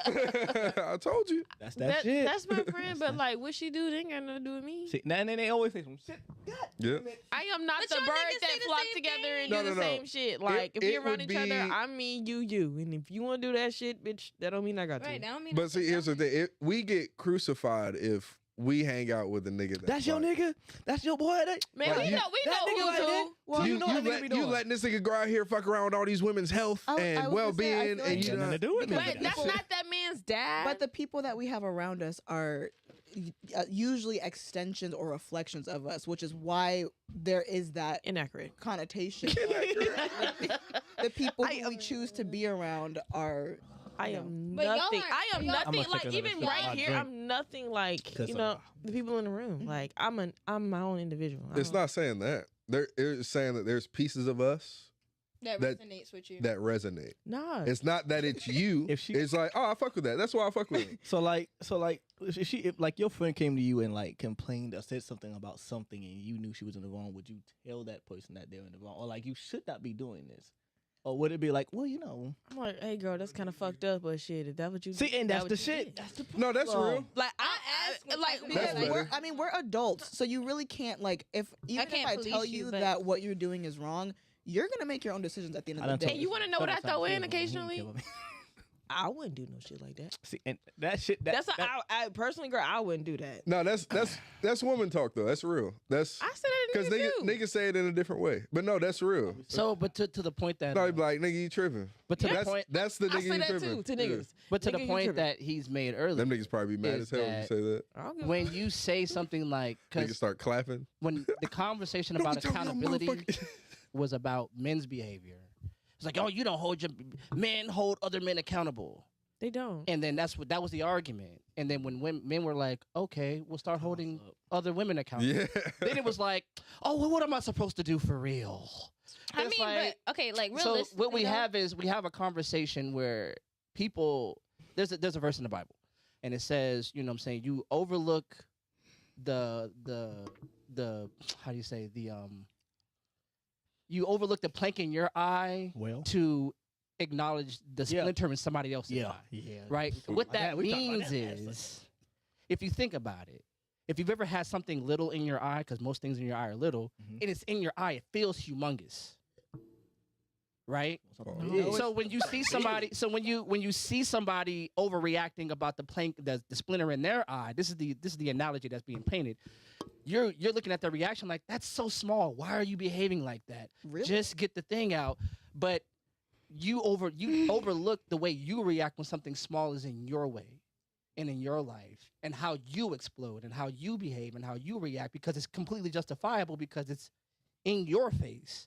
I told you. That's that shit. That's my friend, but like, what she do? They ain't got nothing to do with me. See, now and then they always say some shit. God Yeah. damn it. I am not But the y'all bird niggas that say the flock same together and thing. do No, the no. same shit. Like, if it we around would each other, be- I mean you. And if you want to do that shit, bitch, that don't mean I got Right, to. that don't mean But see, here's the thing. We get crucified if we hang out with a nigga That's your like, nigga. That's your boy. Man, Like, we you- know that nigga who like that? to. Well, you know what that nigga be doing. you letting this nigga go out here fuck around with all these women's health I was and gonna say, I well-being, feel and like- you Got nothing know. to do with me. But that's not that man's dad. But the people that we have around us are usually extensions or reflections of us, which is why there is that inaccurate. connotation. The people who we choose to be around are. I am But y'all nothing. aren't- I am y'all- nothing I'ma like take another even sip of right my here. drink. I'm nothing like 'Cause, the people in the room. Like I'm my own individual. I It's don't- not saying that. It's saying that there's pieces of us That that- resonates with you. that resonate. Nah. It's not that it's you. If she- It's like, oh, I fuck with that. That's why I fuck with it. So like, if like your friend came to you and like complained or said something about something and you knew she was in the wrong, would you tell that person that they're in the wrong, or like you should not be doing this, or would it be like, well, you know, I'm like, hey girl, that's kind of fucked up, but shit, is that what you see, and that that's what the you shit. did? That's the No, that's problem. real. Like I I asked what like type of because That's better. We're adults, so you really can't like if even can't if I police tell you, you but- that what you're doing is wrong, you're gonna make your own decisions at the end I of done the told day. And you wanna know what I Sometimes throw he in don't- he don't occasionally? care about me. I wouldn't do no shit like that. See, and that shit. That's I personally, girl, I wouldn't do that. No, that's woman talk though. That's real. That's I said it because niggas say it in a different way. But no, that's real. So, but to the point that, No, he be like, nigga, you tripping. but to the That's point, that's the I nigga say you that tripping. too to niggas. but to Nigga, the you point tripping. that he's made earlier, Them niggas probably be mad Is as hell when you that- say that. I don't give a when you say something like, Niggas because start clapping. when the conversation Don't about be talking about accountability motherfucker- was about men's behavior, it's like, oh, you don't hold your men hold other men accountable, They don't. and then that was the argument. And then when men were like, okay, we'll start holding other women accountable. Yeah. Then it was like, oh, well, what am I supposed to do for real? I It's mean, like- but okay, like So realistic. what we have is we have a conversation where people there's a verse in the Bible, and it says, you know what I'm saying, you overlook the how do you say you overlook the plank in your eye Well, to acknowledge the Yeah. splinter in somebody else's yeah, eye. yeah. Right? My What dad, that we talked about means that last is, if you think about it, if you've ever had something little in your eye, because most things in your eye are little, Mhm. and it's in your eye, it feels humongous. Right? Yeah. So when you see somebody, when you see somebody overreacting about the plank, the splinter in their eye, this is the analogy that's being painted. You're looking at the reaction like, that's so small. Why are you behaving like that? Really? Just get the thing out. But you overlook the way you react when something small is in your way and in your life, and how you explode and how you behave and how you react, because it's completely justifiable because it's in your face.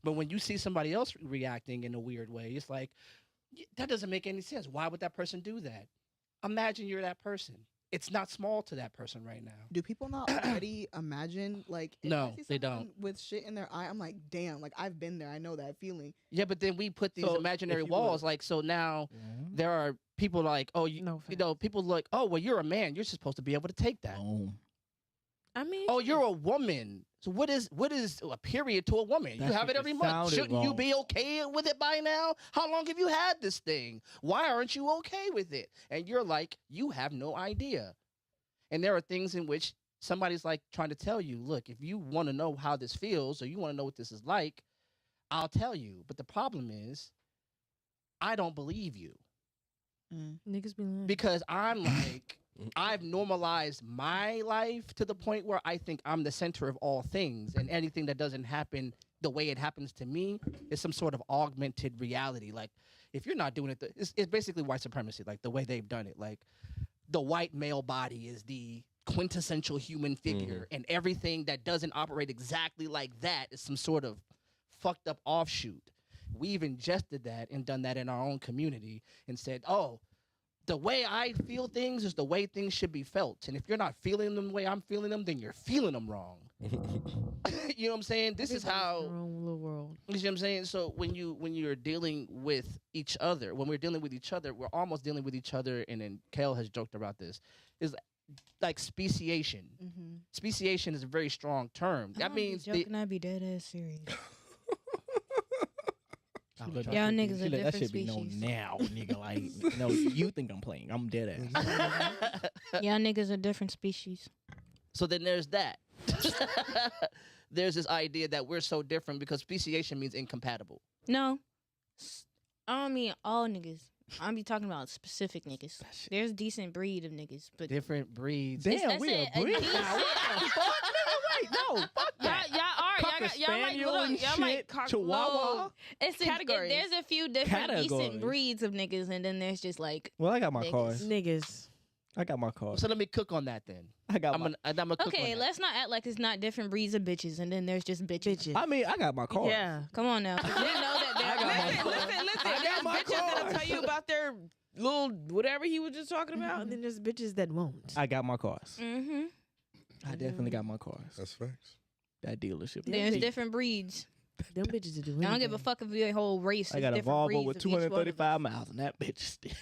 But when you see somebody else reacting in a weird way, it's like, that doesn't make any sense. Why would that person do that? Imagine you're that person. It's not small to that person right now. Do people not already imagine like if No, I see they someone don't. with shit in their eye? I'm like, damn, like I've been there. I know that feeling. Yeah, but then we put these So, imaginary if you walls. were- Like, so now Yeah. there are people like, oh, you No know, people like, oh, well, you're a man. You're supposed to be able to take that. Boom. I mean, Oh, you're a woman. So what is a period to a woman? That You have shit it every just month. sounded Shouldn't you wrong. be okay with it by now? How long have you had this thing? Why aren't you okay with it? And you're like, you have no idea. And there are things in which somebody's like trying to tell you, look, if you want to know how this feels or you want to know what this is like, I'll tell you. But the problem is, I don't believe you, niggas be lying. because I'm like, I've normalized my life to the point where I think I'm the center of all things, and anything that doesn't happen the way it happens to me is some sort of augmented reality. Like, if you're not doing it, it's basically white supremacy, like the way they've done it. Like, the white male body is the quintessential human figure, and everything that doesn't operate exactly like that is some sort of fucked up offshoot. We've ingested that and done that in our own community and said, oh, the way I feel things is the way things should be felt. And if you're not feeling them the way I'm feeling them, then you're feeling them wrong. You know what I'm saying? This is Everybody's in how, their own little world. you know what I'm saying? So when you're dealing with each other, when we're dealing with each other, we're almost dealing with each other. And then Kale has joked about this, is like speciation. Mm-hmm. Speciation is a very strong term. That means the, I be dead ass serious. Y'all niggas are that different shit be known species. now, nigga. Like, no, you think I'm playing? I'm dead ass. Y'all niggas are different species. so then there's that. There's this idea that we're so different because speciation means incompatible. No, I don't mean all niggas. I'm be talking about specific niggas. There's decent breed of niggas, but Different breeds. Damn, I we said a breed. decent- Nah, what the fuck, nigga? Wait, no, fuck that. Y'all are. Cocker Y'all might spaniel look. and Y'all might shit, cock Chihuahua. it's Categories. there's a few different Categories. decent breeds of niggas, and then there's just like Well, I got my Niggas. cars. niggas. I got my cars. So let me cook on that then. I got I'm my. gonna cook on okay, that. let's not act like it's not different breeds of bitches, and then there's just bitches. Bitches. I mean, I got my cars. Yeah. Come on now, we know that I there got my are. cars. Listen. I got There's my bitches that'll cars. tell you about their little whatever he was just talking about, and then there's bitches that won't. I got my cars. Mm-hmm. I definitely got my cars. That's facts. That dealership. There's different breeds. Them bitches are doing. I don't give a fuck if your whole race. I is got a different Volvo breeds with of each one of them. 235 miles, and that bitch is still.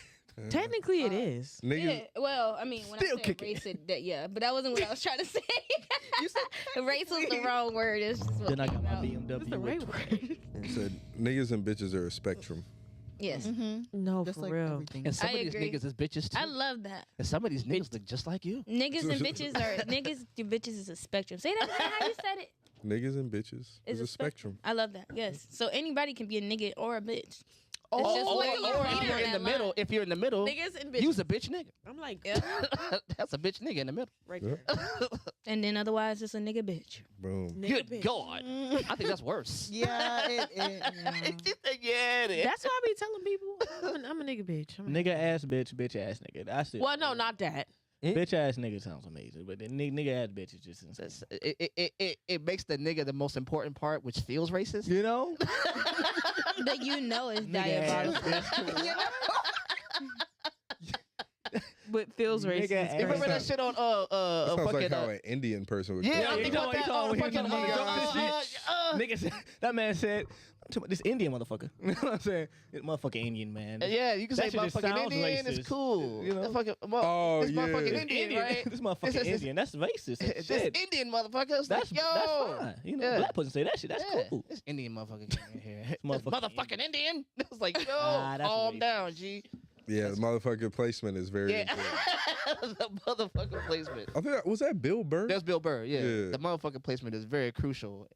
Technically, it is. Niggas, Yeah, well, I mean, when Still I said kicking. race, but that wasn't what I was trying to say. You said race was the wrong word. It's just what Then I got came my out. BMW. That's the right with word. said niggas and bitches are a spectrum. Yes, Mm-hmm. No, Just for like real. everything. And some I of these agree. niggas is bitches too. I love that. And some of these niggas look just like you. Niggas and bitches are niggas. To bitches is a spectrum. Say that again. How you said it? Niggas and bitches is a spectrum. I love that. Yes. So anybody can be a nigga or a bitch. Or, just or, where or you if read you're on in the that middle, line. if you're in the middle, Niggas and bitches. you's a bitch nigga. I'm like, Yeah. That's a bitch nigga in the middle. right Yeah. there. And then otherwise, it's a nigga bitch. Boom. Nigga Good bitch. God. I think that's worse. Yeah, yeah. Yeah, it is. That's why I be telling people I'm a nigga bitch. I'm a Nigga ass bitch, bitch ass nigga. I still. Well, no, not that. Bitch ass nigga sounds amazing, but then nigga ass bitch is just insane. It makes the nigga the most important part, which feels racist. You know? That you know is Nigga ass diabolical. bitch. But feels Nigga racist. ass You remember that shit on That sounds fucking like how an Indian person would. yeah, Yeah, I you think know about what he that called on when he fucking was dumb as shit. Nigga said, that man said, I'm talking about this Indian motherfucker. You know what I'm saying? This motherfucking Indian man. yeah, you can That say shit just motherfucking sounds Indian. racist, It's cool. you know? That fucking, Oh, this motherfucking yeah. Indian, right? This motherfucking It's- Indian. That's racist. as This shit. Indian motherfucker. It's That's, like, yo, that's fine. You know, Yeah. black person say that shit. That's yeah, cool. This Indian motherfucker came in here. This motherfucking motherfucking Indian. It's like, yo, Ah, that's calm racist. down, G. Yeah, the motherfucking placement is very Yeah, important. the motherfucking placement. I think was that Bill Burr? That's Bill Burr. Yeah. Yeah. The motherfucking placement is very crucial.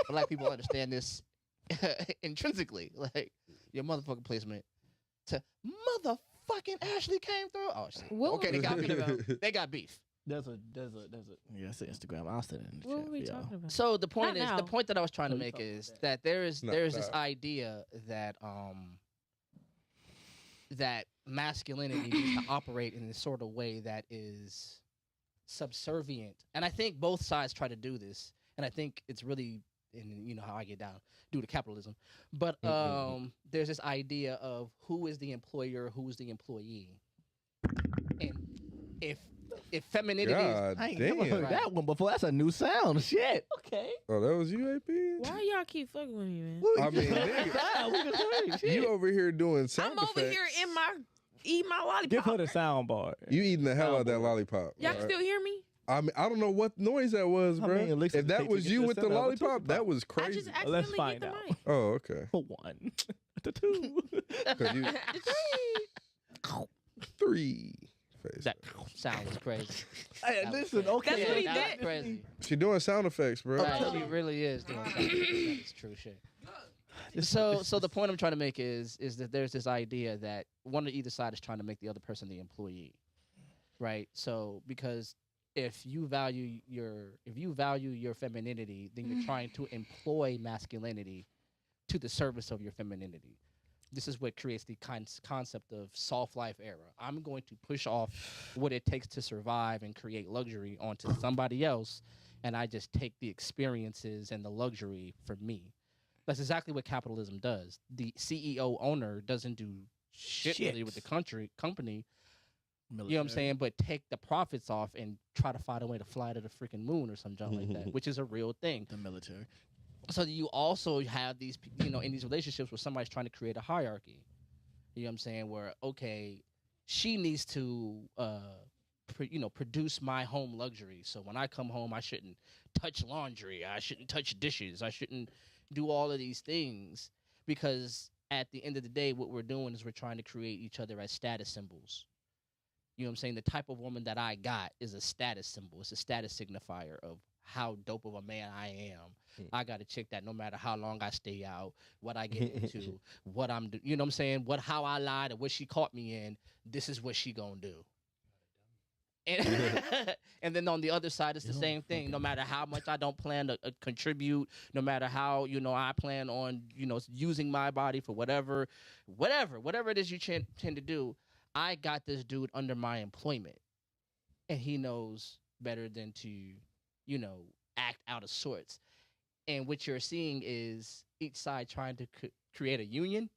Black people understand this intrinsically. Like your motherfucking placement to motherfucking Ashley came through. Oh shit. What Okay, were they we got talking beef. about? They got beef. There's a. Yeah, it's an Instagram. I'll send it in the What chat were we for y'all. talking about? So the point Not is, now. the point that I was trying to Oh, you make talking is about that there's No, this no. idea that that masculinity needs to operate in this sort of way that is subservient, and I think both sides try to do this, and I think it's really, and you know how I get down due to capitalism, but there's this idea of who is the employer, who's the employee, and if femininity is God I ain't damn. never heard that one before. That's a new sound. Shit. Okay. Oh, that was you, AP? Why y'all keep fucking with me, man? I mean, nigga, you over here doing sound I'm over effects. here eating my lollipop. Give her the sound bar. You eating the hell out of that Soundboard. lollipop. Y'all all can right? still hear me? I mean, I don't know what noise that was, I bro. mean, Alexa If that take was it you to with the center of a lollipop, Tootsie that Pop. was I crazy. just Let's accidentally find hit the out. mic. Oh, okay. For one. The two. 'Cause you, three. Face. that sound was crazy. Hey, That was listen, crazy. okay. That's what he that did. was crazy. She doing sound effects, bro. Right, she really is doing sound effects. That's true shit. So the point I'm trying to make is that there's this idea that one or either side is trying to make the other person the employee, right? So because if you value your femininity, then you're trying to employ masculinity to the service of your femininity. This is what creates the concept of soft life era. I'm going to push off what it takes to survive and create luxury onto somebody else, and I just take the experiences and the luxury for me. That's exactly what capitalism does. The CEO owner doesn't do shit really with the company. You know what I'm saying? But take the profits off and try to find a way to fly to the freaking moon or some junk like that, which is a real thing. The military. So you also have these, in these relationships where somebody's trying to create a hierarchy. You know what I'm saying? Where, okay, she needs to, produce my home luxury. So when I come home, I shouldn't touch laundry. I shouldn't touch dishes. I shouldn't do all of these things, because at the end of the day, what we're doing is we're trying to create each other as status symbols. You know what I'm saying? The type of woman that I got is a status symbol. It's a status signifier of how dope of a man I am. I got a chick that no matter how long I stay out, what I get into, what I'm you know what I'm saying, how I lied and what she caught me in, this is what she gonna do. And, and then on the other side, it's the same thing. No matter how much I don't plan to contribute, no matter how, I plan on, using my body for whatever it is you tend to do, I got this dude under my employment. And he knows better than to, act out of sorts. And what you're seeing is each side trying to create a union.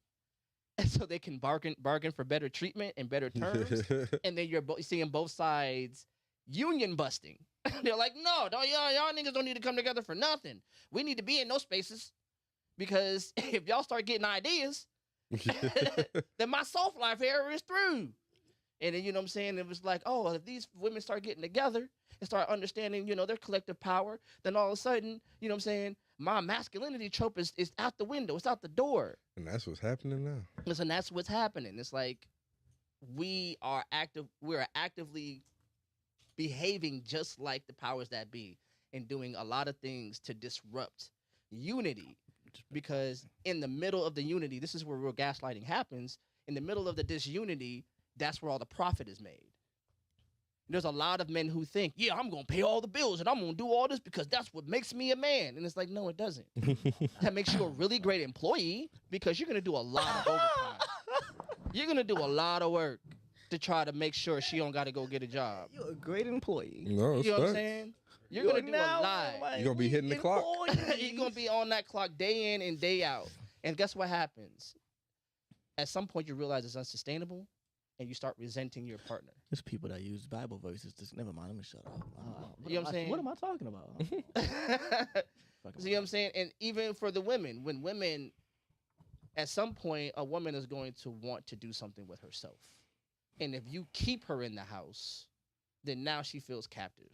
And so they can bargain for better treatment and better terms. And then you're seeing both sides union busting. They're like, no, y'all niggas don't need to come together for nothing. We need to be in those spaces. Because if y'all start getting ideas, then my soft life here is through. And then, you know what I'm saying? It was like, oh, if these women start getting together and start understanding, their collective power, then all of a sudden, you know what I'm saying, my masculinity trope is out the window. It's out the door. And that's what's happening now. Listen, that's what's happening. It's like we're actively behaving just like the powers that be and doing a lot of things to disrupt unity. Because in the middle of the unity, this is where real gaslighting happens. In the middle of the disunity, that's where all the profit is made. There's a lot of men who think, yeah, I'm going to pay all the bills and I'm going to do all this because that's what makes me a man. And it's like, no, it doesn't. That makes you a really great employee because you're going to do a lot of overtime. You're going to do a lot of work to try to make sure she don't got to go get a job. You're a great employee. No, you know what I'm saying? You're going to do a lot. You're going to be hitting the clock. You're going to be on that clock day in and day out. And guess what happens? At some point, you realize it's unsustainable. And you start resenting your partner. There's people that use Bible verses. Just never mind. Let me shut up. You know what I'm saying? What am I talking about? See what I'm saying? And even for the women, when women, at some point, a woman is going to want to do something with herself. And if you keep her in the house, then now she feels captive.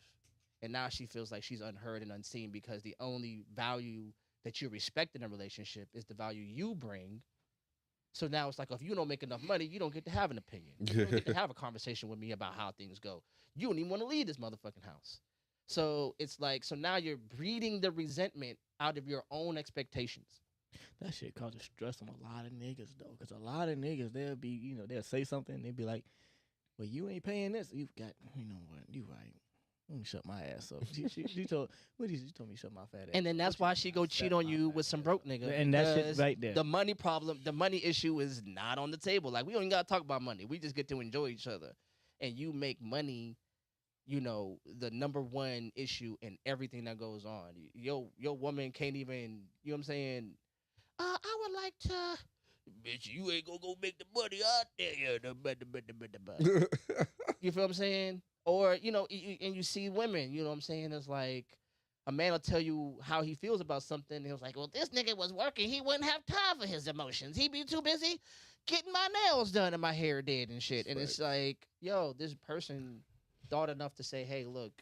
And now she feels like she's unheard and unseen because the only value that you respect in a relationship is the value you bring. So now it's like, if you don't make enough money, you don't get to have an opinion. You don't get to have a conversation with me about how things go. You don't even want to leave this motherfucking house. So it's like, so now you're breeding the resentment out of your own expectations. That shit causes stress on a lot of niggas, though. Because a lot of niggas, they'll be, they'll say something and they'll be like, well, you ain't paying this. You've got, you know what, you right. Let me shut my ass up. She told me to shut my fat ass. And then that's why she go cheat on you with some broke nigga. And that shit right there. The money problem, the money issue is not on the table. Like, we don't even got to talk about money. We just get to enjoy each other. And you make money, the number one issue in everything that goes on. Your woman can't even, you know what I'm saying? I would like to, bitch, you ain't gonna go make the money out there. You feel what I'm saying? Or, and you see women, you know what I'm saying? It's like a man will tell you how he feels about something. And he was like, well, this nigga was working. He wouldn't have time for his emotions. He'd be too busy getting my nails done and my hair did and shit. And it's like, yo, this person thought enough to say, hey, look,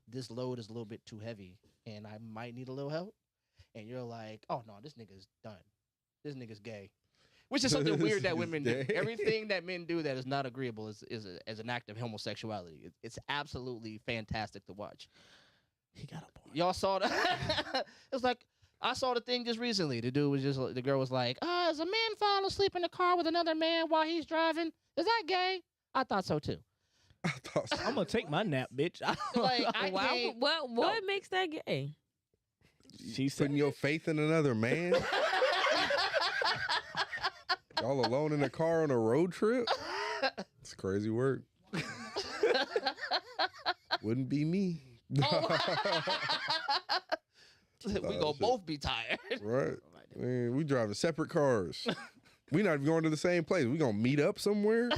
this load is a little bit too heavy and I might need a little help. And you're like, oh, no, this nigga's done. This nigga's gay. Which is something weird that women do. Everything that men do that is not agreeable is an act of homosexuality. It's absolutely fantastic to watch. He got a point. Y'all saw that? It was like, I saw the thing just recently. The girl was like, is a man fall asleep in the car with another man while he's driving? Is that gay? I thought so too. I'm gonna take my nap, bitch. What makes that gay? She's putting your faith in another man. Y'all alone in the car on a road trip? It's crazy work. Wouldn't be me. Oh. We gonna both be tired. Right. Man, we driving separate cars. We not even going to the same place. We gonna meet up somewhere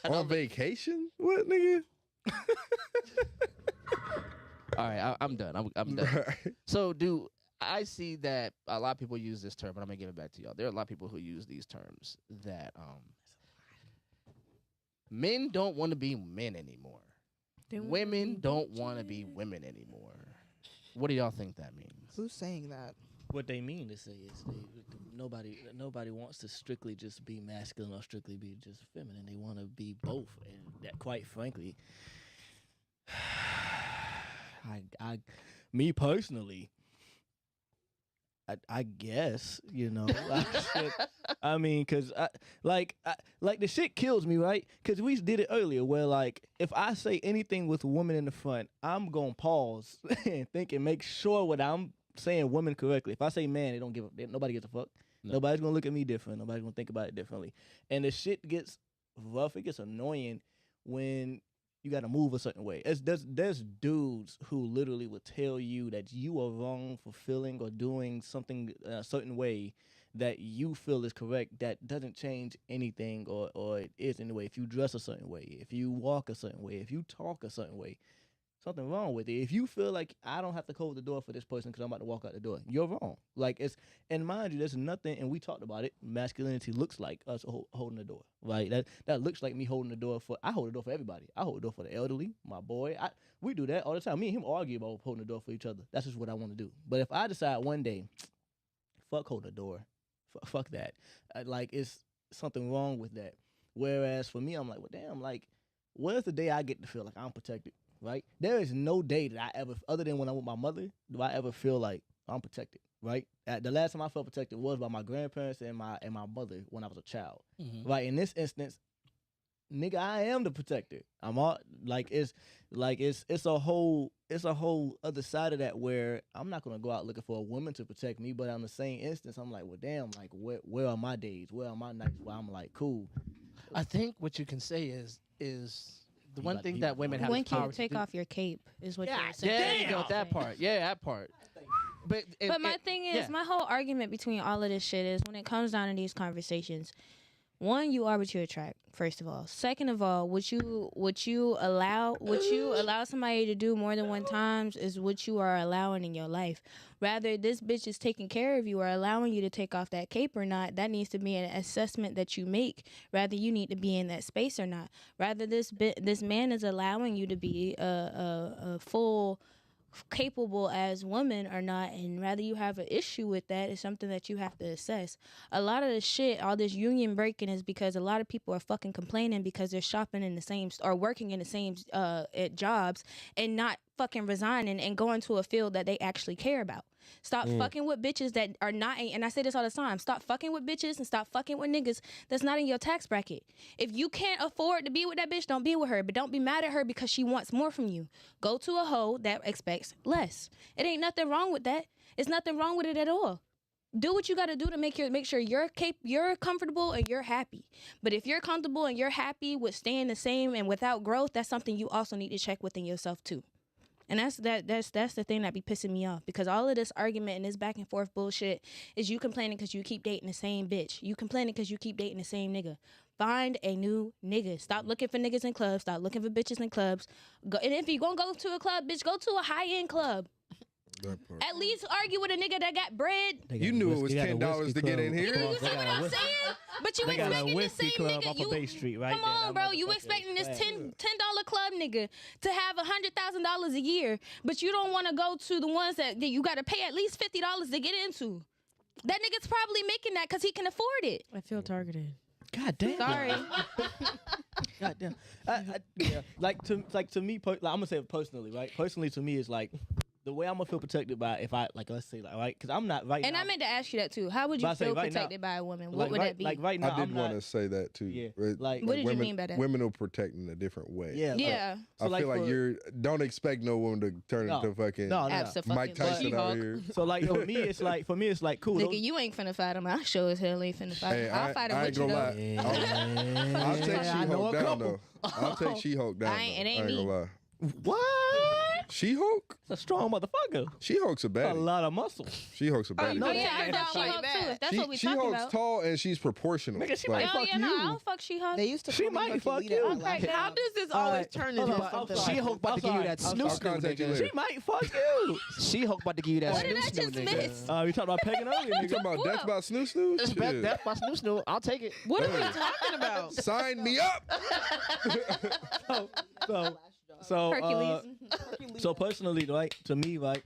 on vacation? What, nigga? All right, I'm done. I'm done. Right. So, I see that a lot of people use this term, but I'm going to give it back to y'all. There are a lot of people who use these terms that men don't want to be men anymore. Women don't want to be women anymore. What do y'all think that means? Who's saying that? What they mean to say is nobody wants to strictly just be masculine or strictly be just feminine. They want to be both, and that, quite frankly, me personally, I guess, you know, I mean, cause like the shit kills me, right? Cause we did it earlier, where like if I say anything with women in the front, I'm gonna pause and think and make sure what I'm saying women correctly. If I say man, they don't give a nobody gives a fuck. No. Nobody's gonna look at me different. Nobody's gonna think about it differently. And the shit gets rough. It gets annoying when you gotta move a certain way. There's dudes who literally will tell you that you are wrong for feeling or doing something a certain way that you feel is correct. That doesn't change anything, or it is in the way. If you dress a certain way, if you walk a certain way, if you talk a certain way, something wrong with it. If you feel like I don't have to close the door for this person because I'm about to walk out the door, you're wrong. Like and mind you, there's nothing, and we talked about it. Masculinity looks like us holding the door, right? That looks like me holding the door I hold the door for everybody. I hold the door for the elderly, my boy. We do that all the time. Me and him argue about holding the door for each other. That's just what I want to do. But if I decide one day, fuck holding the door, fuck that. Like it's something wrong with that. Whereas for me, I'm like, well, damn, like, what if the day I get to feel like I'm protected? Right? There is no day that I ever, other than when I'm with my mother, do I ever feel like I'm protected. Right? The last time I felt protected was by my grandparents and my mother when I was a child. Mm-hmm. Right? In this instance, nigga, I am the protector. I'm all it's a whole other side of that where I'm not gonna go out looking for a woman to protect me, but on the same instance, I'm like, well, damn, like where are my days? Where are my nights? Where I'm like, cool. I think what you can say is the one thing that women have when is power. When can you take off your cape is what you're saying. Yeah, you know, that part. Yeah, that part. But my thing is, my whole argument between all of this shit is when it comes down to these conversations, one, you are what you attract, first of all. Second of all, would you allow somebody to do more than one times is what you are allowing in your life. Rather, this bitch is taking care of you or allowing you to take off that cape or not, that needs to be an assessment that you make. Rather, you need to be in that space or not. Rather, this man is allowing you to be a full capable as woman or not, and rather you have an issue with that is something that you have to assess. A lot of the shit, all this union breaking is because a lot of people are fucking complaining because they're shopping in the same or working in the same at jobs and not fucking resigning and going to a field that they actually care about. Stop fucking with bitches that are not, and I say this all the time, stop fucking with bitches and stop fucking with niggas that's not in your tax bracket. If you can't afford to be with that bitch, don't be with her, but don't be mad at her because she wants more from you. Go to a hoe that expects less. It ain't nothing wrong with that. It's nothing wrong with it at all. Do what you got to do to make sure you're comfortable and you're happy. But if you're comfortable and you're happy with staying the same and without growth, that's something you also need to check within yourself too. And that's the thing that be pissing me off, because all of this argument and this back and forth bullshit is you complaining because you keep dating the same bitch. You complaining because you keep dating the same nigga. Find a new nigga. Stop looking for niggas in clubs. Stop looking for bitches in clubs. And if you gonna go to a club, bitch, go to a high-end club. At least argue with a nigga that got bread. You knew it was $10 to get in here. You see what I'm saying? But you expecting the same nigga. You, Bay Street, right come on, bro. You expecting this $10 club nigga to have $100,000 a year, but you don't want to go to the ones that you got to pay at least $50 to get into. That nigga's probably making that because he can afford it. I feel targeted. God damn. Sorry. God damn. Yeah. Like to me, I'm gonna say it personally, right? Personally, to me, it's like, the way I'm gonna feel protected by, if I, like, let's say, like, right, because I'm not right now. And I meant to ask you that too. How would you feel protected by a woman? What would that be? Like right now, I did want to say that too. Yeah. Like what did women, you mean by that? Women will protect in a different way. Yeah. Yeah. I feel like don't expect no woman to turn into fucking Mike Tyson out here. So like for me, it's like cool. Nigga, you ain't finna fight him. I sure as hell ain't finna fight him. I'll fight him with you though. I'll take She-Hulk down though. I'll take She-Hulk down. It ain't me. What? She-Hulk? It's a strong motherfucker. She-Hulk's a baddie. A lot of muscle. She-Hulk's a baddie. Oh yeah, I fuck She-Hulk too. If that's what we talking about. She-Hulk's tall and she's proportional. Nigga, she might fuck you. I don't fuck She-Hulk. They used to. She might fuck you. How does this always turn into something? She-Hulk about to give you that snooze nigga. She might fuck you. She-Hulk about to give you that snooze nigga. We talked about pegging earlier, You talking about death by snooze? Death by snooze. I'll take it. What are we talking about? Sign me up. So personally, right, to me, right,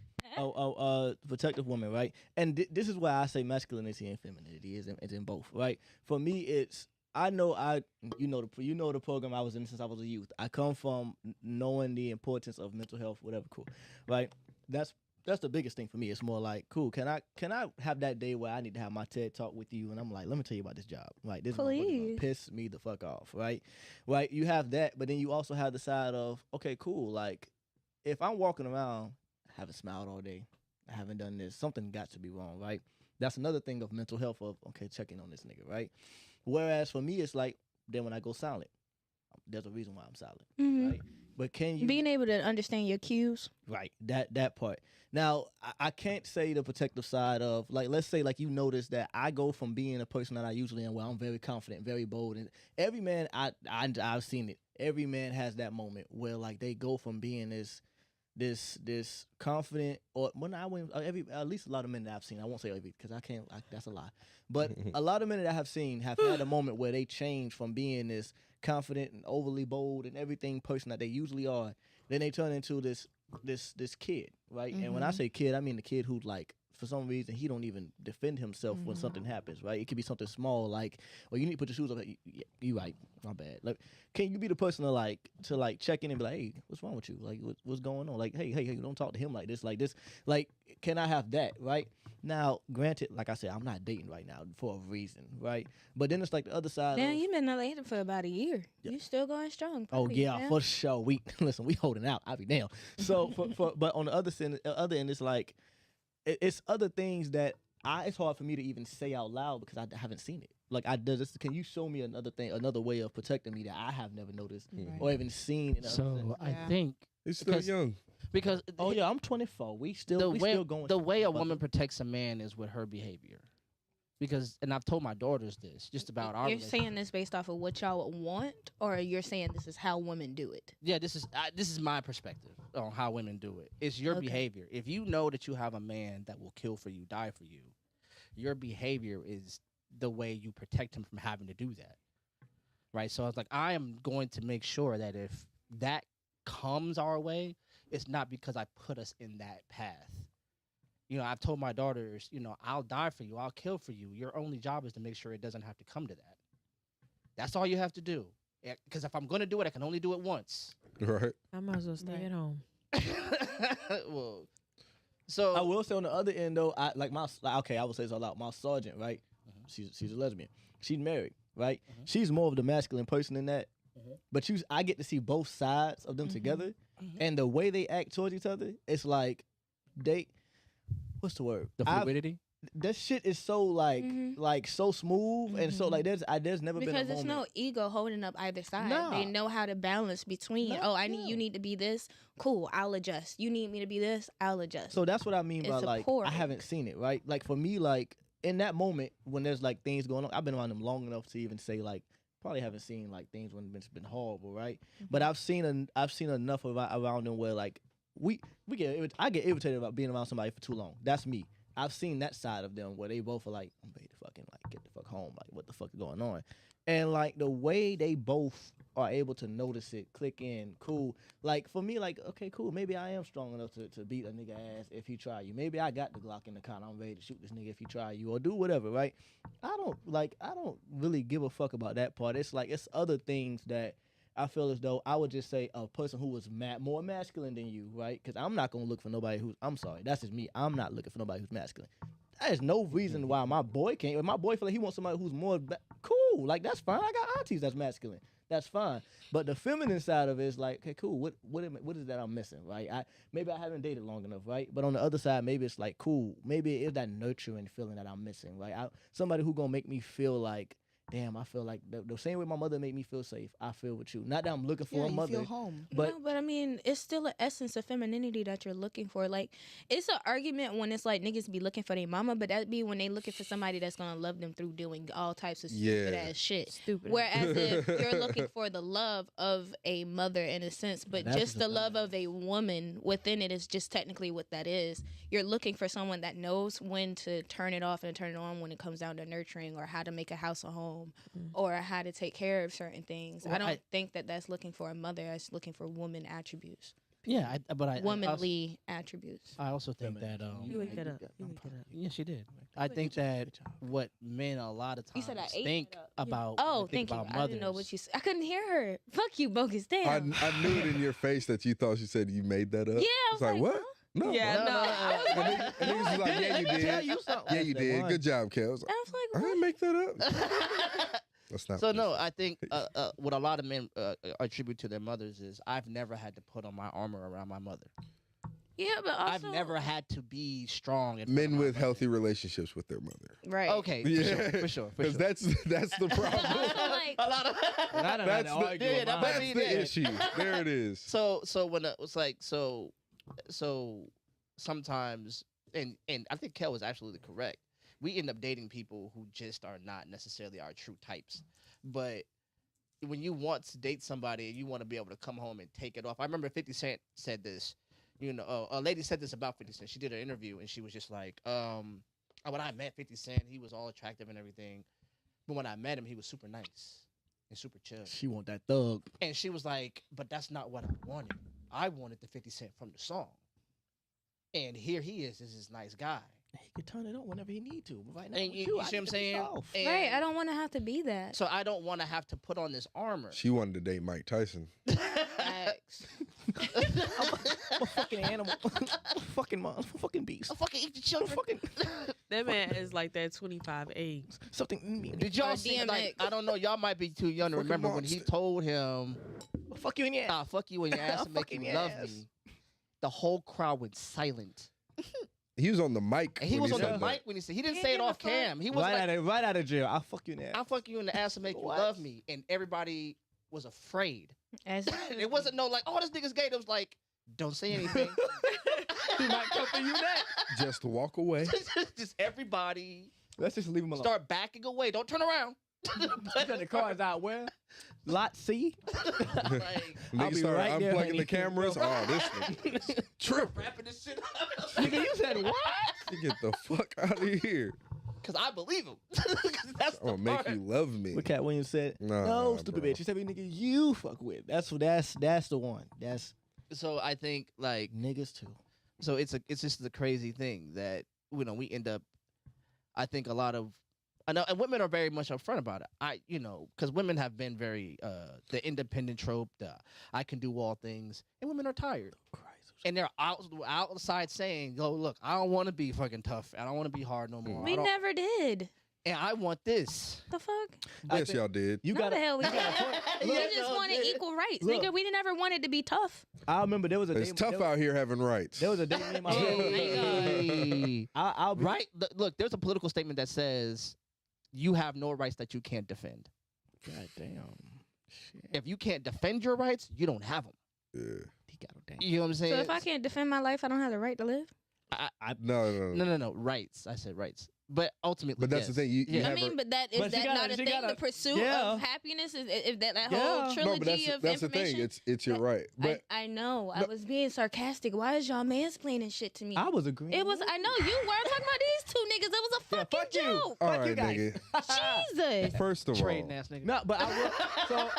protective woman, right, and this is why I say masculinity and femininity is in both, right. For me, it's you know the program I was in since I was a youth. I come from knowing the importance of mental health, whatever, cool, right. That's That's the biggest thing for me. It's more like, cool. Can I have that day where I need to have my TED talk with you, and I'm like, let me tell you about this job. Like this motherfucker gonna Please. piss me the fuck off, right? Right. You have that, but then you also have the side of, okay, cool. Like if I'm walking around, I haven't smiled all day, I haven't done this, something got to be wrong, right? That's another thing of mental health of, okay, checking on this nigga, right? Whereas for me, it's like, then when I go silent, there's a reason why I'm silent, Mhm. right? But can you Being able to understand your cues. right that part? Now I can't say the protective side of, like, let's say like you notice that I go from being a person that I usually am, where I'm very confident, very bold, and every man I've seen it. Every man has that moment where like they go from being this confident, or when I went at least a lot of men that I've seen, I won't say every because that's a lie, but a lot of men that I have seen have had a moment where they change from being this confident and overly bold and everything person that they usually are, then they turn into this kid, right? And when I say kid, I mean the kid who, like, for some reason he don't even defend himself when something happens, right? It could be something small, like, well, you need to put your shoes on. You right, my bad. Like, can you be the person to check in and be like, hey, what's wrong with you? Like, what's going on? Like, hey, don't talk to him like this. Like, can I have that, right? Now, granted, like I said, I'm not dating right now for a reason, right? But then it's like the other side. Damn, you been dating for about a year. Yeah. You still going strong. Oh Proud of you, yeah, man. for sure. We listen. We holding out. I be damn. So, but on the other end, it's like it's other things that it's hard for me to even say out loud because I haven't seen it. Like can you show me another way of protecting me that I have never noticed or even seen? So I Yeah. think He's still young. because Oh yeah, I'm 24. We still going. the way a But- woman protects a man is with her behavior. Because, and I've told my daughters this, just about our You're relationship. saying this based off of what y'all want, or you're saying this is how women do it? Yeah, this is my perspective on how women do it. It's your Okay. behavior. If you know that you have a man that will kill for you, die for you, your behavior is the way you protect him from having to do that. Right? So I was like, I am going to make sure that if that comes our way, it's not because I put us in that path. You know, I've told my daughters, you know, I'll die for you, I'll kill for you. Your only job is to make sure it doesn't have to come to that. That's all you have to do. Because if I'm going to do it, I can only do it once. Right. I might as well stay at home. Well, so I will say on the other end though, I would say this all out. My sergeant, right? She's a lesbian. She's married, right? She's more of the masculine person in that. But I get to see both sides of them together, and the way they act towards each other, it's like what's the word? the fluidity. That shit is so like so smooth and so like there's never been a Because moment. it's no ego holding up either side. Nah. They know how to balance between. You need to be this. Cool, I'll adjust. You need me to be this. I'll adjust. So that's what I mean by It's like support. I haven't seen it, right? Like for me, like in that moment when there's like things going on, I've been around them long enough to even say like probably haven't seen like things when it's been horrible, right? But I've seen enough around them where like I get irritated about being around somebody for too long. That's me. I've seen that side of them where they both are like, I'm ready to fucking like get the fuck home. Like, what the fuck is going on? And like the way they both are able to notice it, click in, cool. Like for me, like, okay, cool. Maybe I am strong enough to beat a nigga ass if he try you. Maybe I got the Glock in the car. I'm ready to shoot this nigga if he try you or do whatever, right? I don't really give a fuck about that part. It's like it's other things that I feel as though I would just say a person who was more masculine than you, right? Because I'm not going to look for nobody I'm sorry, that's just me. I'm not looking for nobody who's masculine. There's no reason why my boy can't. If my boy feel like he wants somebody who's more cool, like that's fine. I got aunties that's masculine. That's fine. But the feminine side of it is like, okay, cool. What is that I'm missing, right? Maybe I haven't dated long enough, right? But on the other side, maybe it's like, cool. Maybe it is that nurturing feeling that I'm missing, right? Somebody who gonna make me feel like, damn, I feel like the same way my mother made me feel safe, I feel with you. Not that I'm looking for a you mother. feel home. But I mean, it's still an essence of femininity that you're looking for. Like, it's an argument when it's like niggas be looking for their mama, but that be when they looking for somebody that's gonna love them through doing all types of stupid ass shit. Stupid. Whereas if you're looking for the love of a mother in a sense, but That's just the just love of a woman within it is just technically what that is. You're looking for someone that knows when to turn it off and turn it on when it comes down to nurturing or how to make a house a home or how to take care of certain things. Well, I don't think that that's looking for a mother. That's looking for woman attributes, Yeah, but womanly attributes. I also think that You looked that up. You looked it up. yeah, she did. I think that what men a lot of You times said I ate think it up. about. Oh, when they think thank you. about I mothers. didn't know what you said. I couldn't hear her. Fuck you, bogus. Damn. I knew it in your face that you thought she said you made that up. Yeah, I was It's like, what? huh? No. Yeah, no. And niggas was like, yeah, you did. Tell you something. Yeah, you That's the did. one. Good job, Kel. I was like, I was I like, didn't make that up. That's not So what no, this is. I think what a lot of men attribute to their mothers is I've never had to put on my armor around my mother. yeah, but also I've never had to be strong. in front of Men my with mother. healthy relationships with their mother. right. Okay, Yeah. for sure. Because that's the problem. Also, like, a lot of. I done had That's to the- argue yeah, with that mine. might That's be the there. issue. There it is. So when it was like so sometimes and I think Kel was absolutely correct. We end up dating people who just are not necessarily our true types, but when you want to date somebody and you want to be able to come home and take it off. I remember 50 Cent said this. You know, a lady said this about 50 Cent. She did an interview and she was just like, when I met 50 Cent, he was all attractive and everything, but when I met him, he was super nice and super chill. She want that thug. And she was like, but that's not what I wanted. I wanted the 50 Cent from the song. And here he is this nice guy. He could turn it on whenever he need to. But right now, And with you I see what I'm need to be saying? soft. And right. I don't want to have to be that. So I don't want to have to put on this armor. She wanted to date Mike Tyson. Facts. I'm a fucking animal. I'm a fucking mom. I'm a fucking beast. I fucking eat the I'm children. fucking That man is like that 25A. something in me. Did y'all Or see? Like, DMX. I don't know. Y'all might be too young to Fucking remember when he monster. told him, Fuck you in your ass. "Ah, fuck you in your ass I'll and make fuck in you your love ass. me." The whole crowd went silent, He was on the mic. and he when was on said the that. mic when he said he didn't Can't say it give a off fuck. cam. He was like, Right out of jail. I'll fuck you in the ass. "I'll fuck you in the ass and make you What? love me," and everybody was afraid. As It wasn't no like, "Oh, this nigga's gay." It was like, "Don't say anything." He might come for you next. Just walk away. Just everybody Let's just leave him alone. start backing away. Don't turn around. Because the car's out where? Lot C. Like, I'll Niggas be start right there, unplugging honey. the cameras. Oh, this nigga tripping. wrapping this shit up. Nigga, you said what? Get the fuck out of here. Cause I believe him. 'Cause that's I'm the gonna make part. you love me. What Cat Williams said? Nah, No, stupid bro. bitch. He said, nigga, you fuck with. That's the one. That's So I think like niggas too. so it's just the crazy thing that we end up. I think a lot of I know, and women are very much upfront about it. Because women have been very the independent trope. The I can do all things, and women are tired, and they're outside saying, "Yo, look, I don't want to be fucking tough. I don't want to be hard no more. we never did. And I want this." The fuck? Yes, y'all did. You No, got the hell we you got a didn't. point. We Yeah, just no, wanted yeah. equal rights, Look. nigga. We never wanted to be tough. I remember there was a It's day. tough out here having rights. There was a day me and my Hey. I'll be Right? Look, there's a political statement that says you have no rights that you can't defend. God damn. Shit. If you can't defend your rights, you don't have them. Yeah. He got a damn. You know what I'm saying? So if I can't defend my life, I don't have the right to live. No. Rights. I said rights. But ultimately, But that's the yes. thing. You Yeah. I have mean, a, but that is But she that gotta- not a she thing? gotta- The pursuit yeah. of happiness is that Yeah. whole no, but trilogy that's of the thing. information. It's your right. But I know. I No. was being sarcastic. Why is y'all mansplaining shit to me? I was agreeing. It was. I know you weren't talking about these two niggas. It was a Yeah, fucking fuck you. joke. all Fuck you right, guys. nigga. Jesus. First of all, Trading ass nigga. No, but I will. So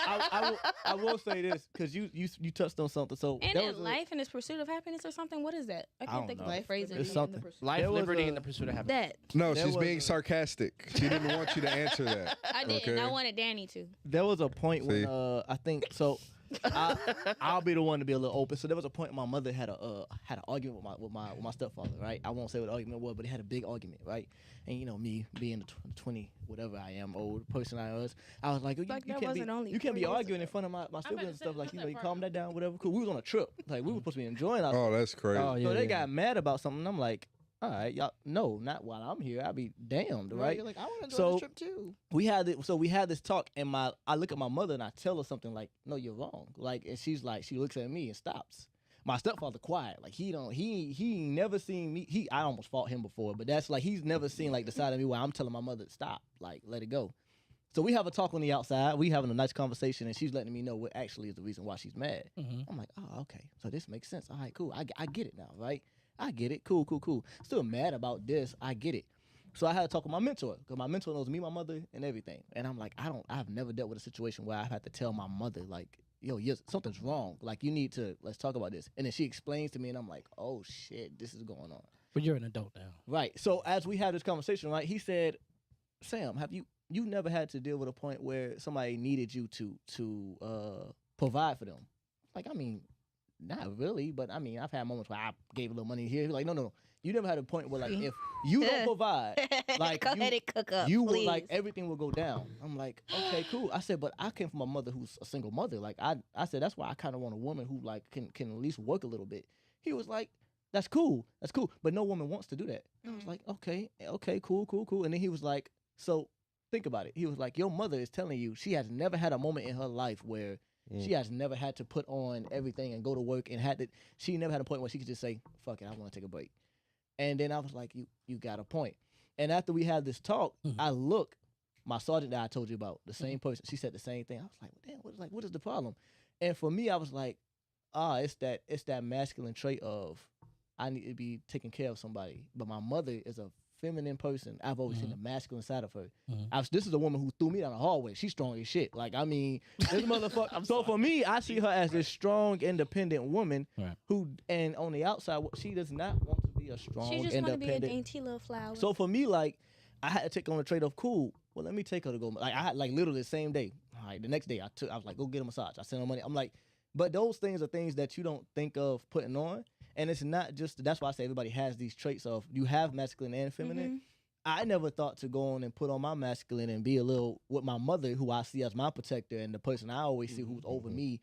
I will say this because you touched on something. So And there in was a- life and its pursuit of happiness or something. What is that? I don't can't think of know. the phrase. It's something. Life, There was liberty, a- and the pursuit of happiness. That no, There she's was being a- sarcastic. She didn't want you to answer that. I didn't. Okay. I wanted Danny to. There was a point when See? I think so. I'll be the one to be a little open. So there was a point my mother had an argument with my stepfather, right? I won't say what the argument was, but they had a big argument, right? And me being the 20 whatever I am old person I was like you, Like, you that can't wasn't only you can't 4 be years arguing in ago. front of my siblings to and say, stuff like put you that calm part that down, whatever. Cool. We was on a trip, like we were supposed to be enjoying ourselves. Oh, that's crazy. Oh, yeah. So they got mad about something. I'm like, all right, y'all, no, not while I'm here. I'll be damned, right? You're like, I want to So- go on this trip too. we had this talk, and I look at my mother and I tell her something like, no, you're wrong. Like, and she's like, she looks at me and stops. My stepfather quiet, like he ain't never seen me. I almost fought him before, but that's like he's never seen like the side of me where I'm telling my mother stop, like let it go. So we have a talk on the outside. We having a nice conversation, and she's letting me know what actually is the reason why she's mad. Mhm. I'm like, oh, okay, so this makes sense. All right, cool. I get it now, right? I get it. Cool. Still mad about this. I get it. So I had to talk with my mentor because my mentor knows me, my mother, and everything. And I'm like, I've never dealt with a situation where I've had to tell my mother like, yo, yes, something's wrong. Like you need to let's talk about this. And then she explains to me, and I'm like, oh shit, this is going on. But you're an adult now. Right. So as we had this conversation, right, he said, Sam, have you never had to deal with a point where somebody needed you to provide for them? Like, I mean, not really, but I mean, I've had moments where I gave a little money here. Like, no. You never had a point where, like, if you don't provide, like, Go ahead and cook up, you will, please. like, everything will go down. I'm like, okay, cool. I said, but I came from a mother who's a single mother. Like, I said, that's why I kind of want a woman who, like, can at least work a little bit. He was like, that's cool. But no woman wants to do that. I was like, okay, cool. And then he was like, so think about it. He was like, your mother is telling you she has never had a moment in her life where she has never had to put on everything and go to work and she never had a point where she could just say, fuck it, I want to take a break. And then I was like, you got a point. And after we had this talk, I look, my sergeant that I told you about, the same person, she said the same thing. I was like, damn, what is the problem? And for me, I was like, it's that masculine trait of I need to be taking care of somebody. But my mother is a feminine person. I've always seen the masculine side of her. This is a woman who threw me down the hallway. She's strong as shit. Like, I mean, this motherfucker. So for me, I see her as this strong, independent woman who, and on the outside, she does not want to be a strong, She just want to be a independent. dainty little flower. So for me, like, I had to take on the trade of cool. Well, let me take her to go. Like, I had, like, literally the same day. All right, the next day, I was like, go get a massage. I sent her money. I'm like, but those things are things that you don't think of putting on. And it's not just, that's why I say everybody has these traits of, you have masculine and feminine. I never thought to go on and put on my masculine and be a little, with my mother, who I see as my protector and the person I always see who's over me.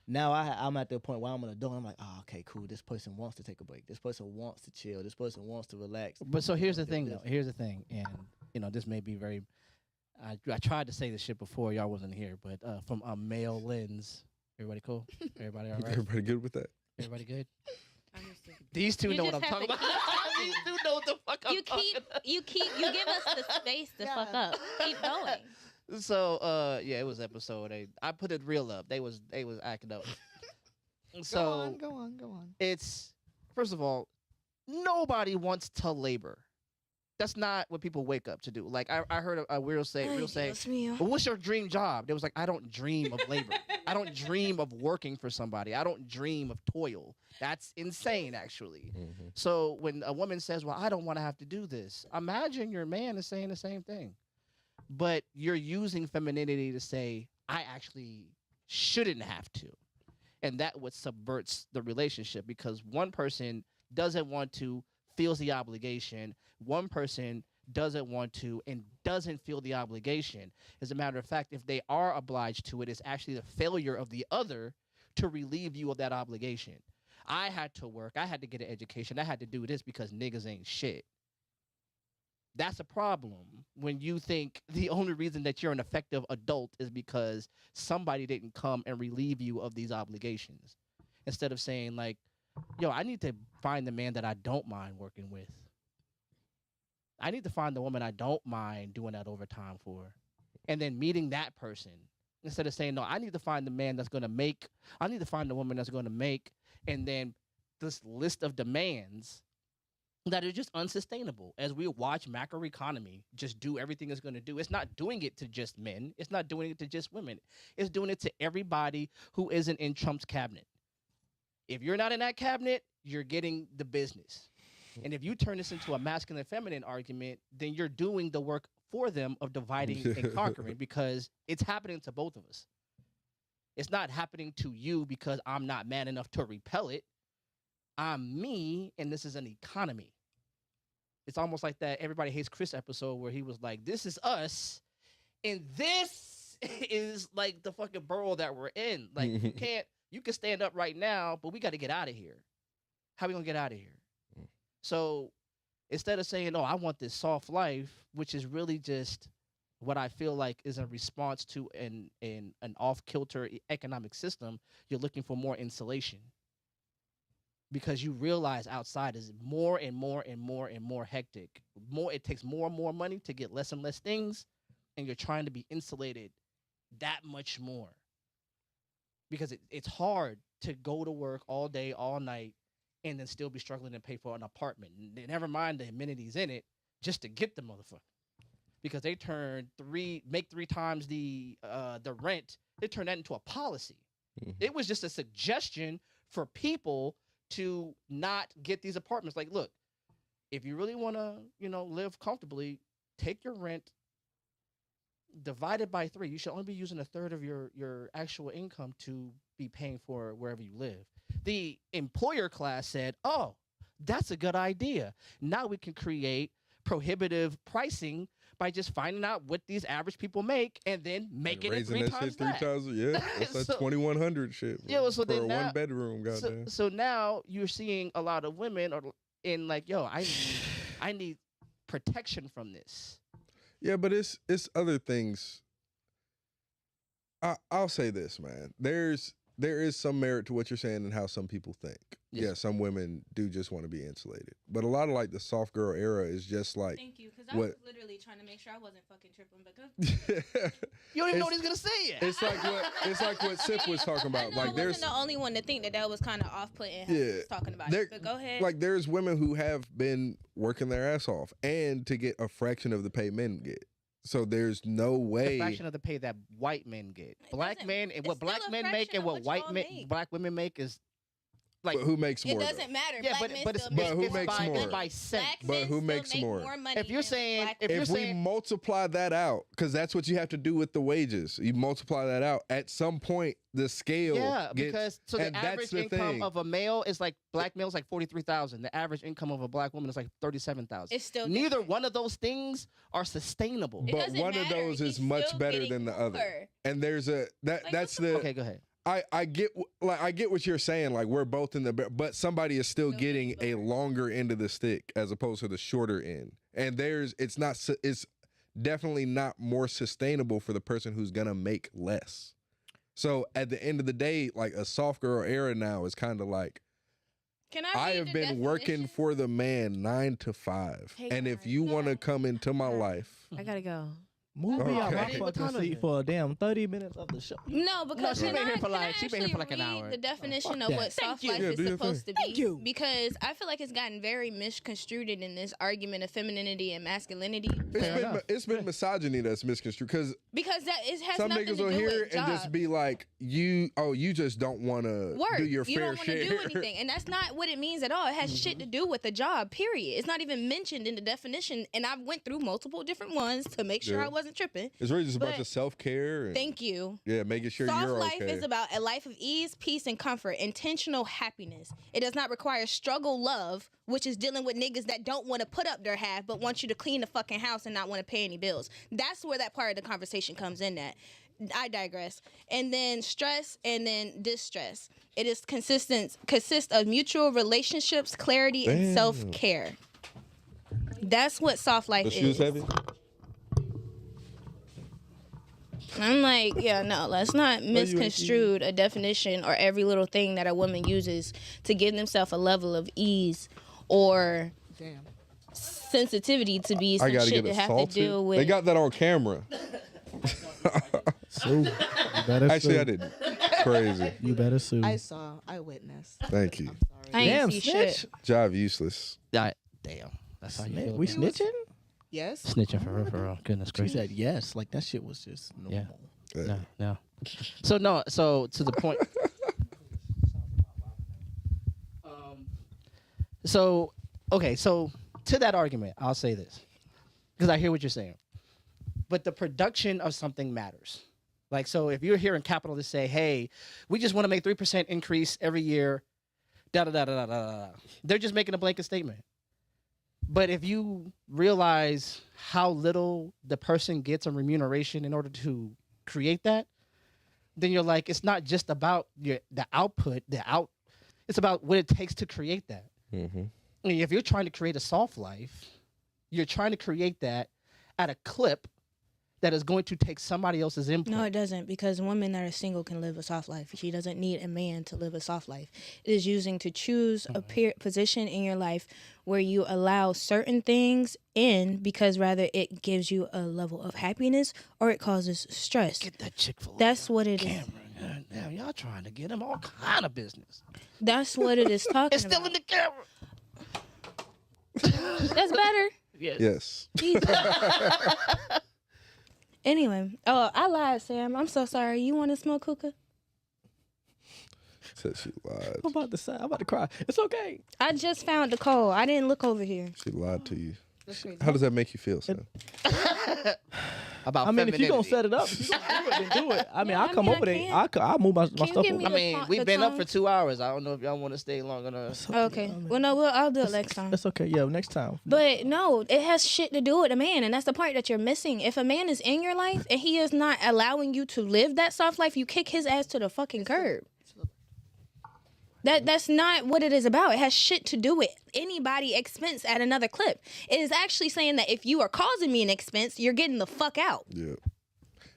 Now I'm at the point where I'm an adult. I'm like, oh, okay, cool. This person wants to take a break. This person wants to chill. This person wants to relax. But so here's the thing, though. Here's the thing. And, this may be very, I tried to say this shit before. Y'all wasn't here. But from a male lens, everybody cool? Everybody all right? Everybody good with that? Everybody good? These two You know what I'm just have talking to about. These two know what the fuck I'm talking about. You give us the space to fuck up. Keep going. So it was episode 8. I put it real up. They was acting up. So Go on. it's, first of all, nobody wants to labor. That's not what people wake up to do. Like I heard a weirdo say, well, what's your dream job? They was like, I don't dream of labor. I don't dream of working for somebody. I don't dream of toil. That's insane, actually. So when a woman says, well, I don't want to have to do this, imagine your man is saying the same thing. But you're using femininity to say, I actually shouldn't have to. And that what subverts the relationship, because one person doesn't want to, feels the obligation. One person doesn't want to and doesn't feel the obligation. As a matter of fact, if they are obliged to it, it's actually the failure of the other to relieve you of that obligation. I had to work. I had to get an education. I had to do this because niggas ain't shit. That's a problem when you think the only reason that you're an effective adult is because somebody didn't come and relieve you of these obligations. Instead of saying, like, yo, I need to find the man that I don't mind working with. I need to find the woman I don't mind doing that overtime for. And then meeting that person. Instead of saying, no, I need to find the man that's going to make, I need to find the woman that's going to make, and then this list of demands that are just unsustainable. As we watch macroeconomy just do everything it's going to do, it's not doing it to just men. It's not doing it to just women. It's doing it to everybody who isn't in Trump's cabinet. If you're not in that cabinet, you're getting the business. And if you turn this into a masculine feminine argument, then you're doing the work for them of dividing and conquering, because it's happening to both of us. It's not happening to you because I'm not man enough to repel it. I'm me, and this is an economy. It's almost like that Everybody Hates Chris episode where he was like, this is us, and this is like the fucking borough that we're in. Like, you can stand up right now, but we got to get out of here. How we going to get out of here? So instead of saying, oh, I want this soft life, which is really just what I feel like is a response to an off-kilter economic system, you're looking for more insulation. Because you realize outside is more and more and more and more hectic. It takes more and more money to get less and less things, and you're trying to be insulated that much more. Because it's hard to go to work all day, all night, and then still be struggling to pay for an apartment. Never mind the amenities in it, just to get the motherfucker. Because they make 3 times the rent. They turn that into a policy. It was just a suggestion for people to not get these apartments. Like, look, if you really want to, live comfortably, take your rent, divide it by 3. You should only be using 1/3 of your actual income to be paying for wherever you live. the employer class said, "Oh, that's a good idea. Now we can create prohibitive pricing by just finding out what these average people make and then making it raising three that times shit three that." times. Yeah, that's that So- 2100 shit. Bro, Yeah, well, so for then a now- 1 bedroom. Goddamn. So now you're seeing a lot of women are in like, yo, I need protection from this. Yeah, but it's other things. I'll say this, man. There is some merit to what you're saying and how some people think. Yes. Yeah, some women do just want to be insulated, but a lot of like the soft girl era is just like. Thank you, because I what- was literally trying to make sure I wasn't fucking tripping. But go. You don't even know It's- what he's gonna say yet. it's like what Sip was talking about. I know Like I there's wasn't the only one to think that was kind of off-putting. How Yeah. he was talking about There- it. But go ahead. like there's women who have been working their ass off and to get a fraction of the pay men get. So there's no The way. fraction of the pay that white men get. Black doesn't- men and it's what black still a men make fraction and of what what white y'all men, make. black women make is like. But who makes more? it though? doesn't matter. Yeah, Black but men but it's, still But make who it's makes by, more? It's by cent. Black But men who still makes make more? money If you're than saying- black if men. you're If we saying- multiply that out, because that's what you have to do with the wages. You multiply that out. At some point, the scale. Yeah, gets, because so the and that's average the income thing. of a male is like black male is like 43,000. The average income of a black woman is like 37,000. It's still Neither different. one of those things are sustainable. It But doesn't one of matter. those is He's much still better getting than the other. more. And there's a Like, that's what the Okay, go ahead. I get I get what you're saying. Like we're both in the but somebody is still Still getting getting a more. longer end of the stick as opposed to the shorter end. And it's definitely not more sustainable for the person who's gonna make less. So at the end of the day, like a soft girl era now is kind of like Can I read have the been working definition? for the man 9 to 5, Hey, and if guys. you want to No. come into my Guys. life, I gotta go. Move me out my Okay. What fucking time is seat it? for a damn 30 minutes of the show. No, because she can been here I- for can I like- she been here actually for like an read hour. The definition fuck of that. what soft you. life Yeah, is do your supposed to Thank be. you. Because I feel like it's gotten very misconstrued in this argument of femininity and masculinity. it's been misogyny that's misconstrued because Because that it has some nothing niggas to will do hear with and just jobs. be like, you just don't want to Work. do your You fair don't want to share. do anything, and that's not what it means at all. It has shit to do with the job. Period. It's not even mentioned in the definition, and I went through multiple different ones to make sure Yeah. I wasn't tripping. It's really just a bunch But- of self-care and Thank you. yeah, making sure Soft you're life okay. is about a life of ease, peace, and comfort, intentional happiness. It does not require struggle love, which is dealing with niggas that don't want to put up their half but want you to clean the fucking house and not want to pay any bills. That's where that part of the conversation comes in at. I digress. And then stress and then distress. It is consists of mutual relationships, clarity, Damn. and self-care. That's what soft life the is. shoes heavy? I'm like, yeah, no, let's not misconstrue a definition or every little thing that a woman uses to give themselves a level of ease or Damn. sensitivity to be I some gotta shit get to have assaulted. to deal with. They got that on camera. Sue. You better Actually, sue. I didn't. Crazy. You better sue. I witnessed. Thank you. I'm sorry. I ain't Damn, see snitch. shit. Job useless. Damn. That's how you feel. We about it? snitching? Yes. Snitching for real. Goodness She gracious. said yes. Like that shit was just normal. No, no. So to the point. So to that argument, I'll say this because I hear what you're saying, but the production of something matters. Like, so if you're hearing capitalists say, "Hey, we just want to make 3% increase every year," da da da da da da, they're just making a blanket statement. But if you realize how little the person gets in remuneration in order to create that, then you're like, it's not just about the output, it's about what it takes to create that. Mm-hmm. I mean, if you're trying to create a soft life, you're trying to create that at a clip that is going to take somebody else's input. No, it doesn't, because women that are single can live a soft life. She doesn't need a man to live a soft life. It is using to choose a position in your life where you allow certain things in because rather it gives you a level of happiness or it causes stress. Get that Chick-fil-A That's what it is. camera. God damn, y'all trying to get him all kind of business. That's what it is talking It's still about. in the camera. That's better. Yes. Anyway, oh, I lied, Sam. I'm so sorry. You want to smoke hookah? Said she lied. I'm about to say. I'm about to cry. It's okay. I just found the coal. I didn't look over here. She lied to you. How does that make you feel, son? about I mean, if you gonna femininity. set it up, if you gonna do it, then do it. I mean, Yeah, I'll I come mean, I over there. can't. I'll move my Can you stuff give over. me I the mean, con- we've the been up for tongue? 2 hours. I don't know if y'all want to stay long enough. Okay. Well, no, I'll do it next time. That's okay. Yeah, next time. But no, it has shit to do with a man, and that's the part that you're missing. If a man is in your life and he is not allowing you to live that soft life, you kick his ass to the fucking curb. That's not what it is about. It has shit to do with anybody expense at another clip. It is actually saying that if you are causing me an expense, you're getting the fuck out. Yeah.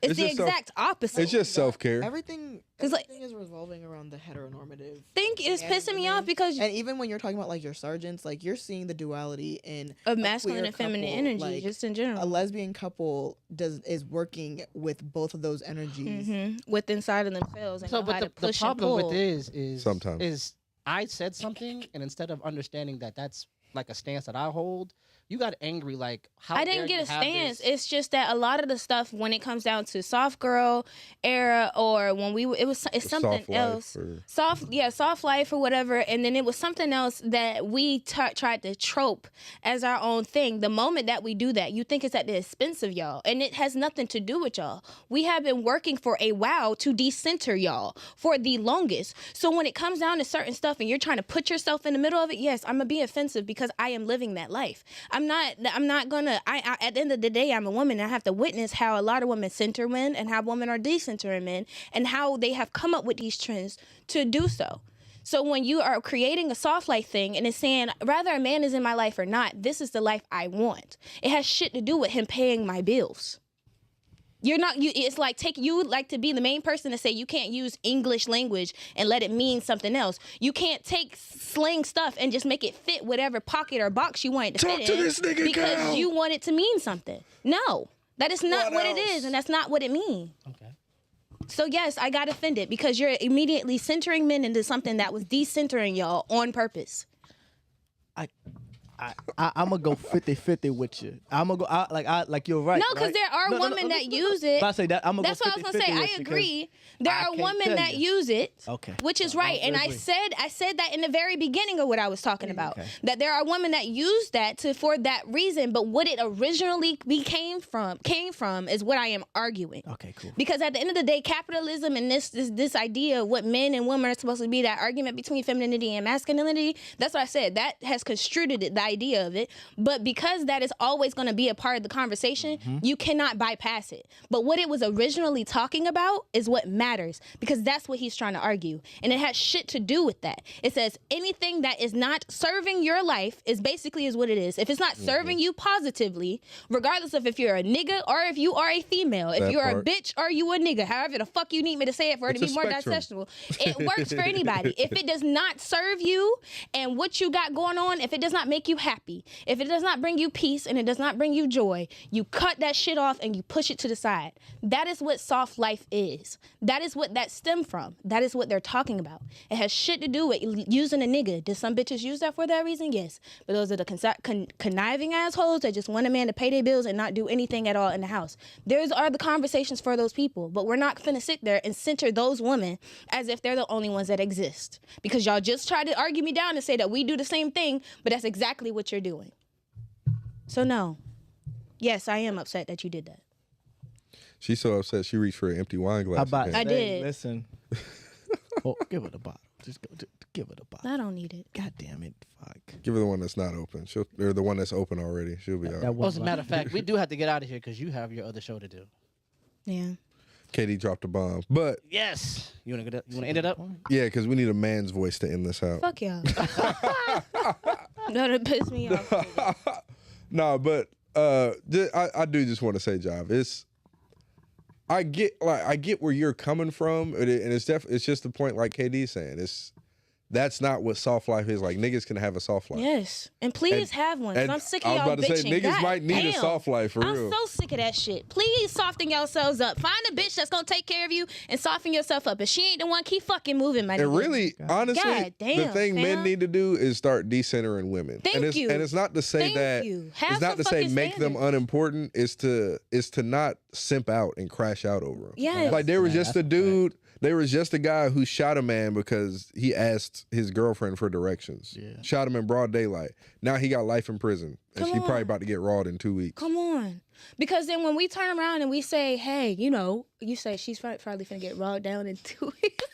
It's It's the just self- exact opposite. It's just self care. Everything, 'Cause, like- everything is revolving around the heteronormative. think it's man pissing me women. off because And even when you're talking about like your sergeants, like you're seeing the duality in of a masculine queer and feminine couple, energy, like, just in general. a lesbian couple is working with both of those energies. With inside of themselves and So, know but how to the push problem and pull. with this is Sometimes. I said something, and instead of understanding that that's like a stance that I hold, you got angry. Like, how I dare didn't get you a have stance. this- It's just that a lot of the stuff when it comes down to soft girl era or when it's something Soft life else. or- Soft life or whatever, and then it was something else that we tried to trope as our own thing. The moment that we do that, you think it's at the expense of y'all, and it has nothing to do with y'all. We have been working for a while to decenter y'all for the longest. So when it comes down to certain stuff and you're trying to put yourself in the middle of it, yes, I'm gonna be offensive because I am living that life. I'm not gonna. I at the end of the day, I'm a woman. And I have to witness how a lot of women center men and how women are decentering men, and how they have come up with these trends to do so. So when you are creating a soft life thing and it's saying rather a man is in my life or not, this is the life I want. It has shit to do with him paying my bills. You're not. It's like you would like to be the main person to say you can't use English language and let it mean something else. You can't take slang stuff and just make it fit whatever pocket or box you want it to Talk fit to in this nigga, because Cal. you want it to mean something. No, that is not what it is, and that's not what it means. Okay. So yes, I got offended because you're immediately centering men into something that was decentering y'all on purpose. I'm gonna go 50-50 with you. I'm gonna go like you're right. No, because right? there are No, women that use it. But I say that I'm gonna That's go what I was gonna 50-50 say. with I you 'cause agree. There I are can't women tell that you. use it, Okay. which is I right. And I agree. said that in the very beginning of what I was talking about. Okay. That there are women that use that for that reason, but what it originally came from is what I am arguing. Okay, cool. Because at the end of the day, capitalism and this idea of what men and women are supposed to be, that argument between femininity and masculinity, that's what I said. That has construed it, the idea of it. But because that is always going to be a part of the conversation, you cannot bypass it. But what it was originally talking about is what matters, because that's what he's trying to argue. And it has shit to do with that. It says anything that is not serving your life is what it is. If it's not serving you positively, regardless of if you're a nigga or if you are a female, if That you're part. a bitch or you a nigga, however the fuck you need me to say it for it It's to be a more spectrum. digestible, it works for anybody. If it does not serve you and what you got going on, if it does not make you happy, if it does not bring you peace and it does not bring you joy, you cut that shit off and you push it to the side. That is what soft life is. That is what that stemmed from. That is what they're talking about. It has shit to do with using a nigga. Did some bitches use that for that reason? Yes. But those are the conniving assholes that just want a man to pay their bills and not do anything at all in the house. Those are the conversations for those people. But we're not finna sit there and center those women as if they're the only ones that exist. Because y'all just tried to argue me down and say that we do the same thing, but that's exactly what you're doing. So no. Yes, I am upset that you did that. She's so upset she reached for an empty wine glass. How about again. I did. Listen. Oh, give her the bottle. Just go. Give her the bottle. I don't need it. God damn it! Fuck. Give her the one that's not open. Or the one that's open already. She'll be all right. Well, as a matter of fact, we do have to get out of here because you have your other show to do. Yeah. Katie dropped a bomb. But Yes. You want to end it up? yeah, because we need a man's voice to end this out. Fuck y'all. That'll piss me off. No, but I do just want to say, Jive, I get where you're coming from, and it's just the point, like KD's saying, that's not what soft life is. Like, niggas can have a soft life. Yes. And please And- have one. 'Cause And I'm sick I of was y'all about to bitching. say, niggas God might need a damn. soft life for I'm real. so sick of that shit. Please soften yourselves up. Find a bitch that's gonna take care of you and soften yourself up. If she ain't the one, keep fucking moving, my And nigga. really, honestly, God damn, the thing men fam. need to do is start decentering women. Thank and you. And it's not to say Thank that you. Have it's not some to say fucking make them standards. unimportant. It's to not simp out and crash out over them. Yes. Like there was Yeah, just that's a dude. There was just a guy who shot a man because he asked his girlfriend for directions. Yeah. Shot him in broad daylight. Now he got life in prison, and Come she probably on. about to get rawed in 2 weeks. Come on. Because then when we turn around and we say, hey, you know, you say she's probably finna get rolled down in 2 weeks.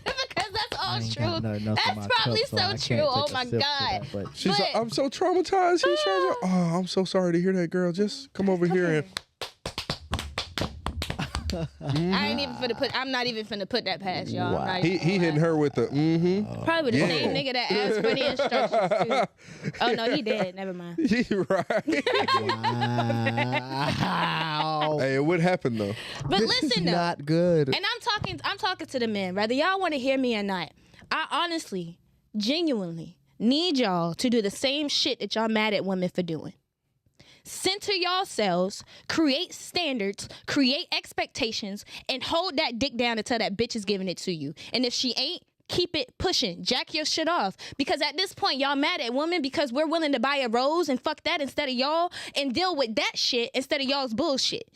Because that's all true. That's probably so true. Oh my God. She's like, I'm so traumatized. He's trying to, oh, I'm so sorry to hear that, girl. Just come over here and. I ain't even finna put. I'm not even finna put that past y'all. Wow. He hitting her with the Probably the same nigga that asked for the instructions too. Oh no, he dead. Never mind. Right. Wow. Hey, what happened though? But This listen is though, not good. and I'm talking to the men. Whether y'all want to hear me or not, I honestly, genuinely need y'all to do the same shit that y'all mad at women for doing. Center yourselves, create standards, create expectations, and hold that dick down until that bitch is giving it to you. And if she ain't, keep it pushing. Jack your shit off. Because at this point, y'all mad at women because we're willing to buy a rose and fuck that instead of y'all and deal with that shit instead of y'all's bullshit.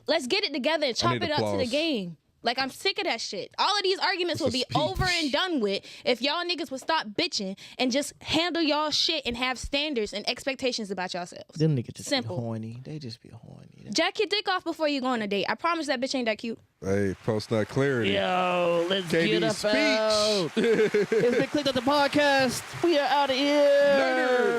Let's get it together and chop need it up to the applause. game. Like, I'm sick of that shit. All of these arguments will be over and done with if y'all niggas would stop bitching and just handle y'all shit and have standards and expectations about yourselves. Them niggas just Simple. be horny. They just be horny. Jack your dick off before you go on a date. I promise that bitch ain't that cute. Hey, post nut clarity. Yo, let's get KD up speech. out. It's been Clicked on the podcast. We are out of here. Later.